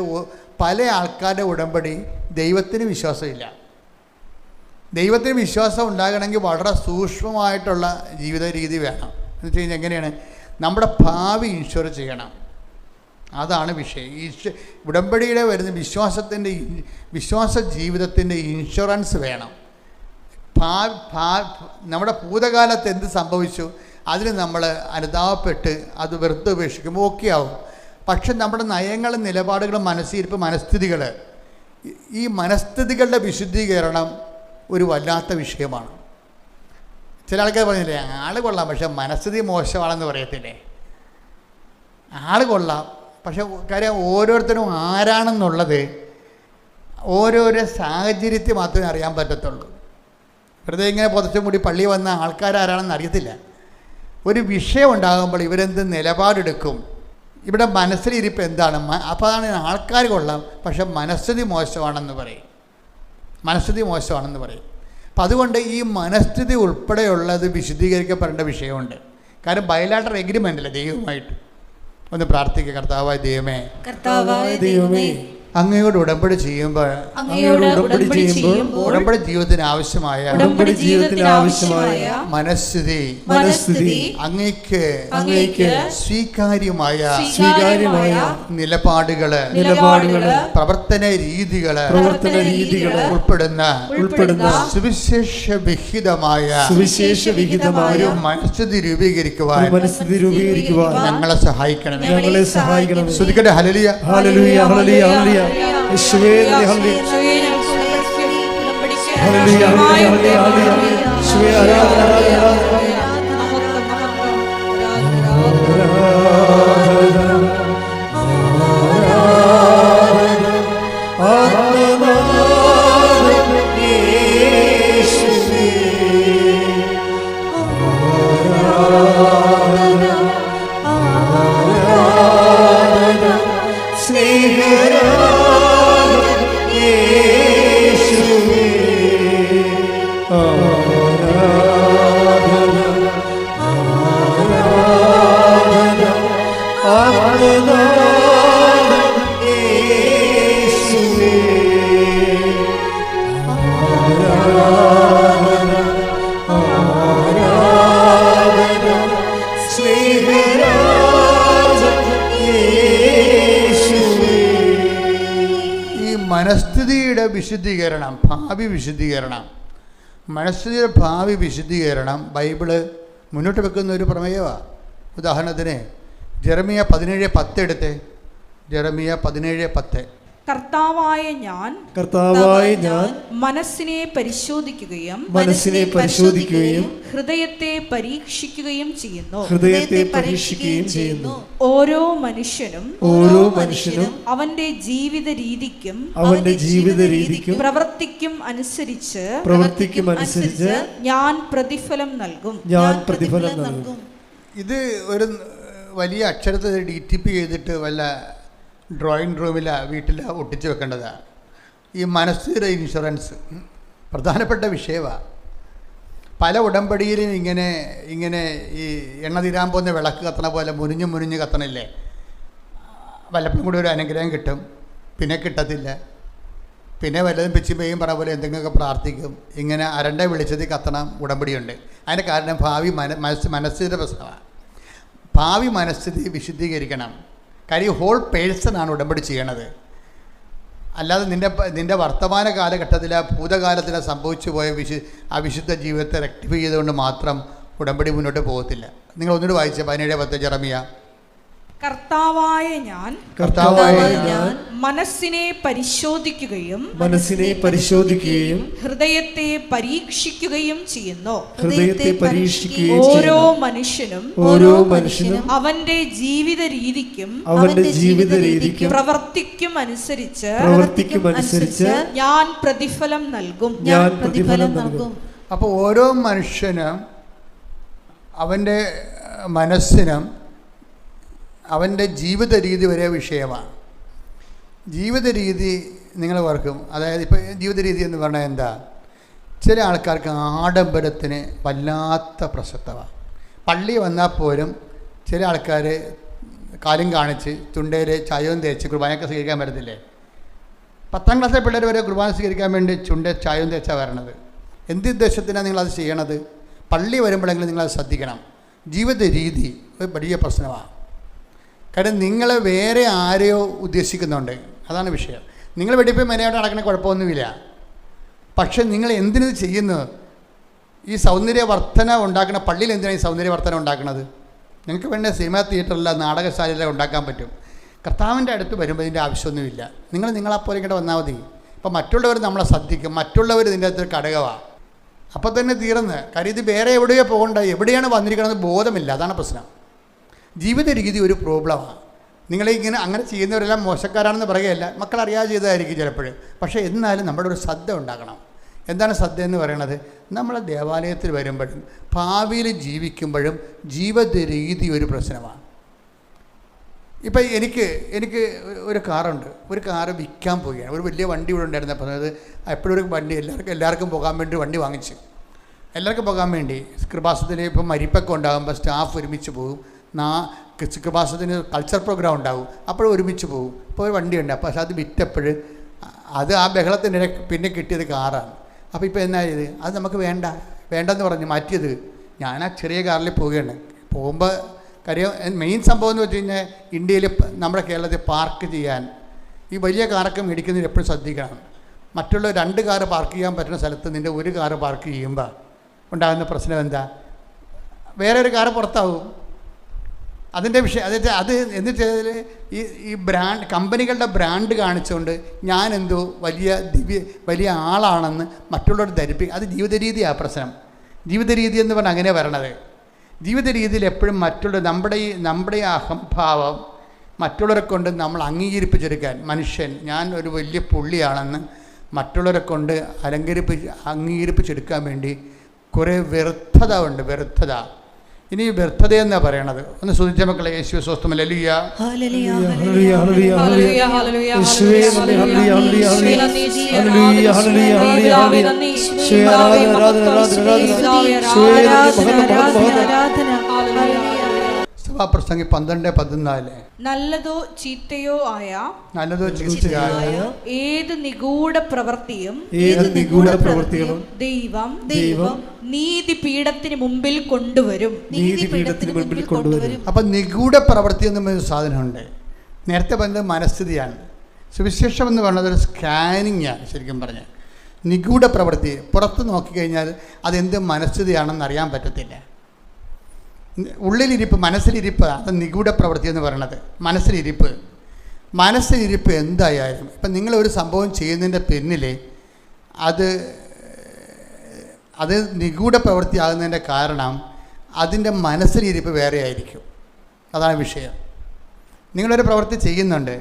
പല ആൾക്കാരുടെ ഉടമ്പടി ദൈവത്തിന് വിശ്വാസമില്ല. ദൈവത്തിന് വിശ്വാസം ഉണ്ടാകണമെങ്കിൽ വളരെ സൂക്ഷ്മമായിട്ടുള്ള ജീവിത രീതി വേണം. എന്ന് വെച്ച് കഴിഞ്ഞാൽ എങ്ങനെയാണ്? നമ്മുടെ ഭാവി ഇൻഷുർ ചെയ്യണം. അതാണ് വിഷയം. ഉടമ്പടിയുടെ വരുന്ന വിശ്വാസ ജീവിതത്തിൻ്റെ ഇൻഷുറൻസ് വേണം. നമ്മുടെ ഭൂതകാലത്ത് എന്ത് സംഭവിച്ചു അതിന് നമ്മൾ അനുതാപപ്പെട്ട് അത് വെറുതെ ഉപേക്ഷിക്കുമ്പോൾ ഓക്കെ ആവും. പക്ഷെ നമ്മുടെ നയങ്ങളും നിലപാടുകളും മനസ്സിരിപ്പ് മനസ്ഥിതികൾ, ഈ മനസ്ഥിതികളുടെ വിശുദ്ധീകരണം ഒരു വല്ലാത്ത വിഷയമാണ്. ചില ആൾക്കാർ പറഞ്ഞില്ലേ, ആൾ കൊള്ളാം പക്ഷെ മനസ്ഥിതി മോശമാണെന്ന് പറയത്തില്ലേ. ആൾ കൊള്ളാം, പക്ഷെ കാര്യം ഓരോരുത്തരും ആരാണെന്നുള്ളത് ഓരോരോ സാഹചര്യത്തിൽ മാത്രമേ അറിയാൻ പറ്റത്തുള്ളൂ. വെറുതെ ഇങ്ങനെ പുതച്ചും കൂടി പള്ളി വന്ന ആൾക്കാരാരാണെന്ന് അറിയത്തില്ല. ഒരു വിഷയം ഉണ്ടാകുമ്പോൾ ഇവരെന്ത് നിലപാടെടുക്കും, ഇവിടെ മനസ്സിലിരിപ്പ് എന്താണ്, അപ്പോൾ അതാണ് ആൾക്കാർ കൊള്ളാം പക്ഷെ മനസ്ഥിതി മോശമാണെന്ന് പറയും. അപ്പം അതുകൊണ്ട് ഈ മനസ്ഥിതി ഉൾപ്പെടെയുള്ളത് വിശുദ്ധീകരിക്കപ്പെടേണ്ട വിഷയമുണ്ട്. കാരണം ബയലാട്ടർ എഗ്രിമെൻ്റ് അല്ലേ ദൈവവുമായിട്ട്. ഒന്ന് പ്രാർത്ഥിക്കുക. കർത്താവായ ദൈവമേ, അങ്ങയോട് ഉടമ്പടി ചെയ്യുമ്പോൾ ഉടമ്പടി ജീവിതത്തിന് ആവശ്യമായ മനസ്ഥിതി അങ്ങേക്ക് സ്വീകാര്യമായ നിലപാടുകള് പ്രവർത്തന രീതികള് ഉൾപ്പെടുന്ന സുവിശേഷ വിഹിതമായ ഒരു മനസ്ഥിതി രൂപീകരിക്കുവാൻ ഞങ്ങളെ സഹായിക്കണം. ശ്രദ്ധിക്കട്ടെ. ഹല്ലേലൂയ, ഹല്ലേലൂയ, ഹല്ലേലൂയ, ഹല്ലേലൂയ. യേശുവേ ഹല്ലേലൂയ, ഹല്ലേലൂയ, ഹല്ലേലൂയ, ഹല്ലേലൂയ. യേശുവേ മനസ്ഥിതിയുടെ വിശുദ്ധീകരണം, ഭാവി വിശുദ്ധീകരണം, മനസ്ഥിതിയുടെ ഭാവി വിശുദ്ധീകരണം ബൈബിള് മുന്നോട്ട് വെക്കുന്ന ഒരു പ്രമേയമാണ്. ഉദാഹരണത്തിന് ജെറമിയ 17:10 എടുത്തേ. ജെറമിയ 17:10. കർത്താവായ ഞാൻ മനസ്സിനെ പരിശോധിക്കുകയും ഹൃദയത്തെ പരീക്ഷിക്കുകയും ചെയ്യുന്നു. ഓരോ മനുഷ്യനും അവന്റെ ജീവിത രീതിക്കും പ്രവൃത്തിക്കും അനുസരിച്ച് ഞാൻ പ്രതിഫലം നൽകും. ഇത് ഒരു വലിയ അക്ഷരത്തിൽ DTP ചെയ്തിട്ട് വല്ല ഡ്രോയിങ് റൂമിലോ വീട്ടിലോ ഒട്ടിച്ച് വെക്കേണ്ടതാണ്. ഈ മനസ്സിൻ്റെ ഇൻഷുറൻസ് പ്രധാനപ്പെട്ട വിഷയമാണ്. പല ഉടമ്പടിയിലും ഇങ്ങനെ ഈ എണ്ണ തീരാൻ പോകുന്ന വിളക്ക് കത്തണ പോലെ മുരിഞ്ഞ് കത്തണില്ലേ. വല്ലപ്പോഴും കൂടി ഒരു അനുഗ്രഹം കിട്ടും, പിന്നെ കിട്ടത്തില്ല, പിന്നെ വല്ലതും പിച്ചിപ്പയും പറഞ്ഞ പോലെ എന്തെങ്കിലുമൊക്കെ പ്രാർത്ഥിക്കും. ഇങ്ങനെ അരണ്ട വിളിച്ചത് കത്തണം ഉടമ്പടിയുണ്ട്. അതിൻ്റെ കാരണം ഭാവി മനസ്സിൻ്റെ പ്രശ്നമാണ്. ഭാവി മനസ്ഥിതി വിശുദ്ധീകരിക്കണം. കാര്യം ഹോൾ പേഴ്സണാണ് ഉടമ്പടി ചെയ്യണത്. അല്ലാതെ നിൻ്റെ വർത്തമാന കാലഘട്ടത്തിൽ ഭൂതകാലത്തിൽ സംഭവിച്ചു പോയ വിശുദ്ധ ജീവിതത്തെ റെക്ടിഫൈ ചെയ്തുകൊണ്ട് മാത്രം ഉടമ്പടി മുന്നോട്ട് പോകത്തില്ല. നിങ്ങൾ ഒന്നുകൂടി വായിച്ച 17:10 ജെറമിയ. കർത്താവായ ഞാൻ മനസ്സിനെ പരിശോധിക്കുകയും ഹൃദയത്തെ പരീക്ഷിക്കുകയും ചെയ്യുന്നു. ഓരോ മനുഷ്യനും അവന്റെ ജീവിത രീതിക്കും പ്രവർത്തിക്കും അനുസരിച്ച് ഞാൻ പ്രതിഫലം നൽകും. അപ്പോൾ ഓരോ മനുഷ്യനും അവൻ്റെ മനസ്സിനും അവൻ്റെ ജീവിത രീതി വരെ വിഷയമാണ്. ജീവിത രീതി നിങ്ങൾ ഓർക്കും. അതായത് ഇപ്പോൾ ജീവിത രീതി എന്ന് പറഞ്ഞാൽ എന്താ? ചില ആൾക്കാർക്ക് ആഡംബരത്തിന് വല്ലാത്ത പ്രസക്തമാണ്. പള്ളി വന്നാൽ പോലും ചില ആൾക്കാർ കാലും കാണിച്ച് തുണ്ടയിൽ ചായവും തേച്ച് കുർബാനയൊക്കെ സ്വീകരിക്കാൻ പറ്റത്തില്ലേ? 10ാം ക്ലാസ്സിലെ പിള്ളേർ വരെ കുർബാന സ്വീകരിക്കാൻ വേണ്ടി ചുണ്ടയിൽ ചായവും തേച്ചാണ് വരണത്. എന്ത് ഉദ്ദേശത്തിനാണ് നിങ്ങളത് ചെയ്യണത്? പള്ളി വരുമ്പോഴെങ്കിലും നിങ്ങളത് ശ്രദ്ധിക്കണം. ജീവിത രീതി ഒരു വലിയ പ്രശ്നമാണ്. കാരണം നിങ്ങൾ വേറെ ആരെയോ ഉദ്ദേശിക്കുന്നുണ്ട്, അതാണ് വിഷയം. നിങ്ങൾ വെടിപ്പോയി മെനയായിട്ട് നടക്കണ കുഴപ്പമൊന്നുമില്ല. പക്ഷെ നിങ്ങൾ എന്തിനത് ചെയ്യുന്നു? ഈ സൗന്ദര്യവർദ്ധന ഉണ്ടാക്കുന്ന പള്ളിയിൽ എന്തിനാണ് ഈ സൗന്ദര്യവർദ്ധന ഉണ്ടാക്കുന്നത്? നിങ്ങൾക്ക് വേണ്ട സിനിമ തിയേറ്ററില്ല, നാടകശാലയില ഉണ്ടാക്കാൻ പറ്റും. കർത്താവിൻ്റെ അടുത്ത് വരുമ്പോൾ ഇതിൻ്റെ ആവശ്യമൊന്നുമില്ല. നിങ്ങൾ നിങ്ങളെപ്പോലെ ഇങ്ങോട്ട് വന്നാൽ മതി. അപ്പോൾ മറ്റുള്ളവർ നമ്മളെ ശ്രദ്ധിക്കും, മറ്റുള്ളവർ ഇതിൻ്റെ അകത്ത് ഘടകമാണ്. അപ്പോൾ തന്നെ തീർന്ന്. കാര്യം ഇത് വേറെ എവിടെയോ പോകണ്ട, എവിടെയാണ് വന്നിരിക്കണമെന്ന് ബോധമില്ല. അതാണ് പ്രശ്നം. ജീവിത രീതി ഒരു പ്രോബ്ലമാണ്. നിങ്ങളിങ്ങനെ അങ്ങനെ ചെയ്യുന്നവരെല്ലാം മോശക്കാരാണെന്ന് പറയുകയല്ല, മക്കൾ അറിയാതെ ചെയ്തതായിരിക്കും ചിലപ്പോൾ. പക്ഷേ എന്നാലും നമ്മുടെ ഒരു ശ്രദ്ധ ഉണ്ടാകണം. എന്താണ് ശ്രദ്ധ എന്ന് പറയുന്നത്? നമ്മൾ ദേവാലയത്തിൽ വരുമ്പോഴും ഭാവിയിൽ ജീവിക്കുമ്പോഴും ജീവിത രീതി ഒരു പ്രശ്നമാണ്. ഇപ്പം എനിക്ക് ഒരു കാറുണ്ട്. ഒരു കാറ് വിൽക്കാൻ പോവുകയാണ്. ഒരു വലിയ വണ്ടി ഇവിടെ ഉണ്ടായിരുന്നപ്പോൾ അത് എപ്പോഴും ഒരു വണ്ടി എല്ലാവർക്കും പോകാൻ വേണ്ടി വണ്ടി വാങ്ങിച്ചു. എല്ലാവർക്കും പോകാൻ വേണ്ടി കൃപാസനത്തിൽ ഇപ്പം മരിപ്പൊക്കെ ഉണ്ടാകുമ്പോൾ സ്റ്റാഫ് ഒരുമിച്ച് പോകും. കൃപാസനത്തിന് കൾച്ചർ പ്രോഗ്രാം ഉണ്ടാകും, അപ്പോഴും ഒരുമിച്ച് പോകും. ഇപ്പോൾ ഒരു വണ്ടിയുണ്ട്. അപ്പോൾ അത് വിറ്റപ്പോൾ അത് ആ ബഹളത്തിനിടെ പിന്നെ കിട്ടിയത് കാറാണ്. അപ്പോൾ ഇപ്പോൾ എന്നാ ചെയ്ത്? അത് നമുക്ക് വേണ്ടെന്ന് പറഞ്ഞ് മാറ്റിയത്. ഞാൻ ആ ചെറിയ കാറിൽ പോവുകയാണ്. പോകുമ്പോൾ കാര്യം മെയിൻ സംഭവം എന്ന് വെച്ച് കഴിഞ്ഞാൽ ഇന്ത്യയിൽ നമ്മുടെ കേരളത്തിൽ പാർക്ക് ചെയ്യാൻ ഈ വലിയ കാറൊക്കെ മേടിക്കുന്നതിൽ എപ്പോഴും ശ്രദ്ധിക്കണം. മറ്റുള്ള 2 കാറ് പാർക്ക് ചെയ്യാൻ പറ്റുന്ന സ്ഥലത്ത് നിൻ്റെ ഒരു കാറ് പാർക്ക് ചെയ്യുമ്പോൾ ഉണ്ടാകുന്ന പ്രശ്നം എന്താ? വേറെ ഒരു കാറ് പുറത്താവും. അതിൻ്റെ വിഷയം അത് എന്നിട്ട് ഈ ബ്രാൻഡ് കമ്പനികളുടെ ബ്രാൻഡ് കാണിച്ചുകൊണ്ട് ഞാൻ എന്തോ വലിയ ആളാണെന്ന് മറ്റുള്ളവർ ധരിപ്പിക്കും. അത് ജീവിത രീതിയാണ് പ്രശ്നം. ജീവിത രീതി എന്ന് പറഞ്ഞാൽ അങ്ങനെ വരണത്. ജീവിത രീതിയിൽ എപ്പോഴും നമ്മുടെ ഈ അഹംഭാവം മറ്റുള്ളവരെ കൊണ്ട് നമ്മൾ അംഗീകരിപ്പിച്ചെടുക്കാൻ, മനുഷ്യൻ ഞാൻ ഒരു വലിയ പുള്ളിയാണെന്ന് മറ്റുള്ളവരെ കൊണ്ട് അംഗീകരിപ്പിച്ചെടുക്കാൻ വേണ്ടി കുറേ വ്യർത്ഥത ഉണ്ട്. വ്യർത്ഥത. ഇനി വ്യർത്ഥതയെന്നാണ് പറയണത്. ഒന്ന് ശ്രദ്ധിച്ച മക്കളെ. യേശുവേ സ്വസ്തം. ഹല്ലേലൂയ. സഭാപ്രസംഗി 12:14. നല്ലതോ ചീത്തയോ ആയ ഏത് നിഗൂഢ പ്രവൃത്തിയും ദൈവം നീതിപീഠത്തിന് മുമ്പിൽ കൊണ്ടുവരും. അപ്പം നിഗൂഢ പ്രവൃത്തി എന്ന സാധനമുണ്ട്. നേരത്തെ പറഞ്ഞത് മനസ്ഥിതിയാണ്. സുവിശേഷം എന്ന് പറയുന്നത് ഒരു സ്കാനിങ് ആണ്. ശരിക്കും പറഞ്ഞാൽ നിഗൂഢ പ്രവൃത്തി പുറത്ത് നോക്കിക്കഴിഞ്ഞാൽ അതെന്ത് മനസ്ഥിതിയാണെന്ന് അറിയാൻ പറ്റത്തില്ല. ഉള്ളിലിരിപ്പ്, മനസ്സിലിരിപ്പ്, അത് നിഗൂഢ പ്രവൃത്തി എന്ന് പറയണത്. മനസ്സിലിരിപ്പ് എന്തായാലും ഇപ്പം നിങ്ങളൊരു സംഭവം ചെയ്യുന്നതിൻ്റെ പിന്നിൽ അത് നിഗൂഢ പ്രവൃത്തിയാകുന്നതിൻ്റെ കാരണം അതിൻ്റെ മനസ്സിലിരിപ്പ് വേറെ ആയിരിക്കും. അതാണ് വിഷയം. നിങ്ങളൊരു പ്രവൃത്തി ചെയ്യുന്നുണ്ട്,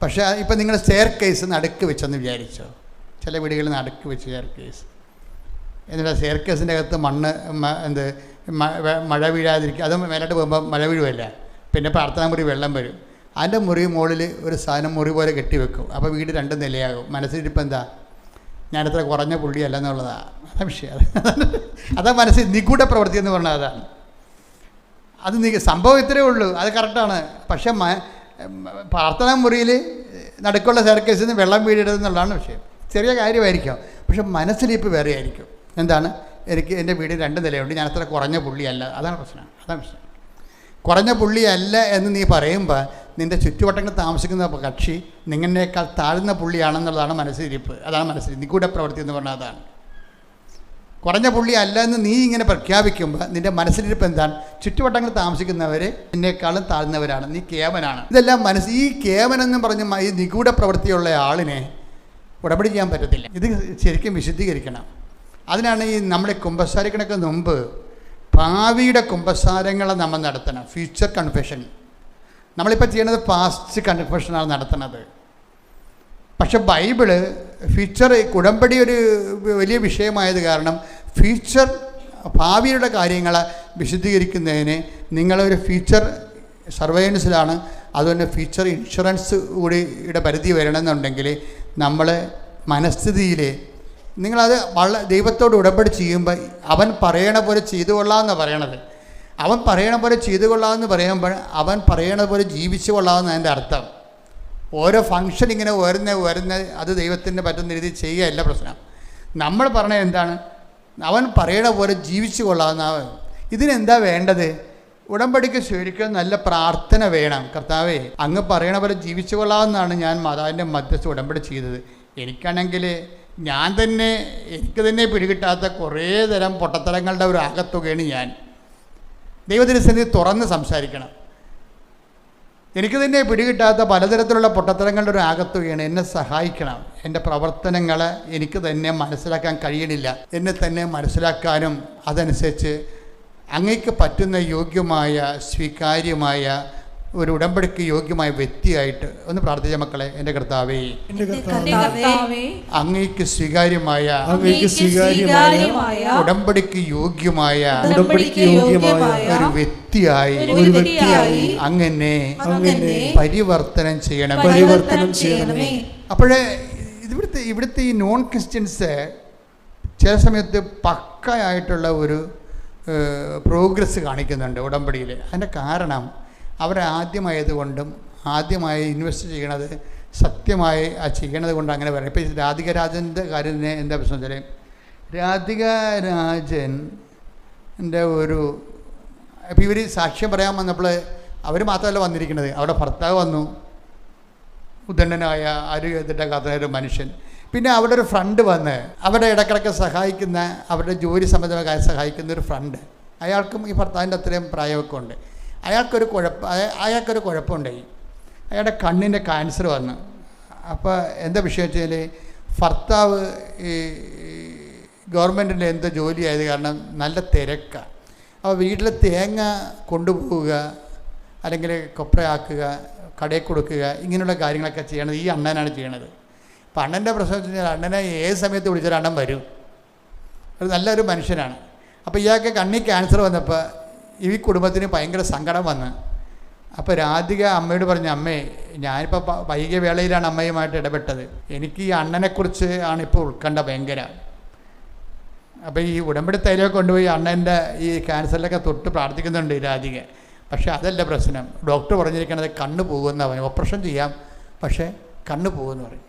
പക്ഷേ ഇപ്പം നിങ്ങൾ സ്റ്റെയർ കേസ് നടുക്ക് വെച്ചെന്ന് വിചാരിച്ചോ. ചില വീടുകളിൽ നടുക്ക് വെച്ച് സ്റ്റെയർ കേസ്, എന്നിട്ട് സ്റ്റെയർ കേസിൻ്റെ അകത്ത് മഴ വീഴാതിരിക്കുക. അത് മേലോട്ട് പോകുമ്പോൾ മഴ വീഴുമല്ല, പിന്നെ പ്രാർത്ഥനാ മുറി വെള്ളം വരും. അതിൻ്റെ മുറി മുകളിൽ ഒരു സാധനം മുറി പോലെ കെട്ടിവെക്കും. അപ്പോൾ വീട് 2 നിലയാകും. മനസ്സിലിരിപ്പം എന്താ? ഞാനത്ര കുറഞ്ഞ പുള്ളിയല്ല എന്നുള്ളതാണ്. അതാ വിഷയം. അതാ മനസ്സിൽ നിഗൂഢ പ്രവൃത്തി എന്ന് പറഞ്ഞാൽ അതാണ്. അത് സംഭവം ഇത്രയേ ഉള്ളൂ, അത് കറക്റ്റാണ്. പക്ഷേ പ്രാർത്ഥനാ മുറിയിൽ നടുക്കുള്ള സ്റ്റെയർകേസിൽ നിന്ന് വെള്ളം വീഴരുതെന്നുള്ളതാണ് വിഷയം. ചെറിയ കാര്യമായിരിക്കും, പക്ഷെ മനസ്സിലിരിപ്പ് വേറെ ആയിരിക്കും. എന്താണ്? എൻ്റെ വീട് 2 നിലയുണ്ട്, ഞാൻ അത്ര കുറഞ്ഞ പുള്ളിയല്ല. അതാണ് പ്രശ്നം. കുറഞ്ഞ പുള്ളിയല്ല എന്ന് നീ പറയുമ്പോൾ നിൻ്റെ ചുറ്റുവട്ടങ്ങളിൽ താമസിക്കുന്ന കക്ഷി നിങ്ങളേക്കാൾ താഴ്ന്ന പുള്ളിയാണെന്നുള്ളതാണ് മനസ്സിലിരിപ്പ്. അതാണ് നിഗൂഢ പ്രവൃത്തി എന്ന് പറഞ്ഞാൽ അതാണ്. കുറഞ്ഞ പുള്ളി അല്ല എന്ന് നീ ഇങ്ങനെ പ്രഖ്യാപിക്കുമ്പോൾ നിൻ്റെ മനസ്സിലിരിപ്പ് എന്താണ്? ചുറ്റുവട്ടങ്ങളിൽ താമസിക്കുന്നവർ നിന്നേക്കാളും താഴ്ന്നവരാണ്, നീ കേവനാണ്. ഇതെല്ലാം ഈ കേവനെന്നും പറഞ്ഞ് ഈ നിഗൂഢ പ്രവൃത്തിയുള്ള ആളിനെ ഉടമ്പടി ചെയ്യാൻ പറ്റത്തില്ല. ഇത് ശരിക്കും വിശദീകരിക്കണം. അതിനാണ് ഈ നമ്മൾ കുമ്പസാരിക്കണക്ക് മുമ്പ് ഭാവിയുടെ കുമ്പസാരങ്ങളെ നമ്മൾ നടത്തണം. Future confession. നമ്മളിപ്പോൾ ചെയ്യുന്നത് പാസ്റ്റ് കൺഫെഷനാണ് നടത്തുന്നത്. പക്ഷെ ബൈബിള് ഫ്യൂച്ചർ, ഉടമ്പടി ഒരു വലിയ വിഷയമായത് കാരണം ഫ്യൂച്ചർ, ഭാവിയുടെ കാര്യങ്ങളെ വിശദീകരിക്കുന്നതിന് നിങ്ങളൊരു ഫ്യൂച്ചർ സർവൈലൻസിലാണ്. അതുകൊണ്ട് ഫ്യൂച്ചർ ഇൻഷുറൻസ് കൂടിയുടെ പരിധി വരണമെന്നുണ്ടെങ്കിൽ നമ്മൾ മനസ്ഥിതിയിൽ നിങ്ങളത് ദൈവത്തോട് ഉടമ്പടി ചെയ്യുമ്പോൾ അവൻ പറയണ പോലെ ചെയ്തു കൊള്ളാമെന്നാണ് പറയണത്. അവൻ പറയണ പോലെ ചെയ്തു കൊള്ളാമെന്ന് പറയുമ്പോൾ അവൻ പറയണ പോലെ ജീവിച്ചു കൊള്ളാമെന്ന് അതിൻ്റെ അർത്ഥം. ഓരോ ഫങ്ഷൻ ഇങ്ങനെ വരുന്ന അത് ദൈവത്തിന് പറ്റുന്ന രീതിയിൽ ചെയ്യുകയല്ല പ്രശ്നം. നമ്മൾ പറഞ്ഞത് എന്താണ്? അവൻ പറയണ പോലെ ജീവിച്ചു കൊള്ളാവുന്ന. ഇതിനെന്താ വേണ്ടത്? ഉടമ്പടിക്ക് ശരിക്കും നല്ല പ്രാർത്ഥന വേണം. കർത്താവേ, അങ്ങ് പറയണ പോലെ ജീവിച്ചു കൊള്ളാമെന്നാണ് ഞാൻ മാതാവിൻ്റെ മധ്യസ്ഥ ഉടമ്പടി ചെയ്തത്. എനിക്കാണെങ്കിൽ എനിക്ക് തന്നെ പിടികിട്ടാത്ത കുറേ തരം പൊട്ടത്തരങ്ങളുടെ ഒരു ആകത്തുകയാണ് ഞാൻ. ദൈവത്തിൻ്റെ സന്നിധി തുറന്ന് സംസാരിക്കണം. എനിക്ക് തന്നെ പിടികിട്ടാത്ത പലതരത്തിലുള്ള പൊട്ടത്തരങ്ങളുടെ ഒരു ആകത്തുകയാണ്. എന്നെ സഹായിക്കണം. എൻ്റെ പ്രവർത്തനങ്ങളെ എനിക്ക് തന്നെ മനസ്സിലാക്കാൻ കഴിയണില്ല. എന്നെ തന്നെ മനസ്സിലാക്കാനും അതനുസരിച്ച് അങ്ങേക്ക് പറ്റുന്ന യോഗ്യമായ സ്വീകാര്യമായ ഒരു ഉടമ്പടിക്ക് യോഗ്യമായ വ്യക്തിയായിട്ട് ഒന്ന് പ്രാർത്ഥിച്ച മക്കളെ. എൻ്റെ കർത്താവേ, അങ്ങേക്ക് സ്വീകാര്യമായ ഉടമ്പടിക്ക് യോഗ്യമായ ഒരു വ്യക്തിയായി അങ്ങനെ പരിവർത്തനം ചെയ്യണമേ. അപ്പോഴേ ഇവിടുത്തെ ഈ നോൺ ക്രിസ്ത്യൻസ് ചില സമയത്ത് പക്കയായിട്ടുള്ള ഒരു പ്രോഗ്രസ് കാണിക്കുന്നുണ്ട് ഉടമ്പടിയിൽ. അതിൻ്റെ കാരണം അവരാദ്യമായതുകൊണ്ടും ആദ്യമായി ഇൻവെസ്റ്റ് ചെയ്യണത് സത്യമായി ചെയ്യണത് കൊണ്ട് അങ്ങനെ പറയാം. ഇപ്പോൾ രാധിക രാജൻ്റെ കാര്യം എന്താ പ്രശ്നം വെച്ചാൽ, രാധിക രാജൻ്റെ ഇപ്പോൾ ഇവർ സാക്ഷ്യം പറയാൻ വന്നപ്പോൾ അവർ മാത്രമല്ല വന്നിരിക്കുന്നത്, അവിടെ ഭർത്താവ് വന്നു, ഉദണ്ഡനായ ആരോഗ്യത്തിൻ്റെ കഥയൊരു മനുഷ്യൻ. പിന്നെ അവിടെ ഒരു ഫ്രണ്ട് വന്ന് അവിടെ ഇടക്കിടക്ക് സഹായിക്കുന്ന, അവരുടെ ജോലി സംബന്ധമായ കാര്യം സഹായിക്കുന്ന ഒരു ഫ്രണ്ട്. അയാൾക്കും ഈ ഭർത്താവിൻ്റെ അത്രയും പ്രായമൊക്കെ ഉണ്ട്. അയാൾക്കൊരു കുഴപ്പമുണ്ടായി. അയാളുടെ കണ്ണിൻ്റെ ക്യാൻസർ വന്നു. അപ്പോൾ എന്താ വിഷയം വെച്ചാൽ, ഭർത്താവ് ഈ ഗവൺമെൻറ്റിൻ്റെ എന്തോ ജോലി ആയത് കാരണം നല്ല തിരക്കാണ്. അപ്പോൾ വീട്ടിൽ തേങ്ങ കൊണ്ടുപോവുക, അല്ലെങ്കിൽ കൊപ്രയാക്കുക, കടയിൽ കൊടുക്കുക, ഇങ്ങനെയുള്ള കാര്യങ്ങളൊക്കെ ചെയ്യണത് ഈ അണ്ണനാണ് ചെയ്യണത്. അപ്പം അണ്ണൻ്റെ പ്രശ്നം വെച്ച് കഴിഞ്ഞാൽ അണ്ണനെ ഏത് സമയത്ത് വിളിച്ചാൽ അണ്ണൻ വരും. ഒരു നല്ലൊരു മനുഷ്യനാണ്. അപ്പോൾ ഇയാൾക്ക് കണ്ണിൽ ക്യാൻസർ വന്നപ്പോൾ ഈ കുടുംബത്തിന് ഭയങ്കര സങ്കടം വന്ന്. അപ്പോൾ രാധിക അമ്മയോട് പറഞ്ഞു, അമ്മേ, ഞാനിപ്പോൾ വൈകിയ വേളയിലാണ് അമ്മയുമായിട്ട് ഇടപെട്ടത്. എനിക്ക് ഈ അണ്ണനെക്കുറിച്ച് ആണ് ഇപ്പോൾ ഉൾക്കണ്ട ഭയങ്കര. അപ്പോൾ ഈ ഉടമ്പടി തൈലൊക്കെ കൊണ്ടുപോയി അണ്ണൻ്റെ ഈ ക്യാൻസറിലൊക്കെ തൊട്ട് പ്രാർത്ഥിക്കുന്നുണ്ട് രാധിക. പക്ഷേ അതല്ല പ്രശ്നം. ഡോക്ടർ പറഞ്ഞിരിക്കണത് കണ്ണ് പോകുമെന്ന് പറഞ്ഞു. ഓപ്പറേഷൻ ചെയ്യാം, പക്ഷേ കണ്ണ് പോകുമെന്ന് പറയും.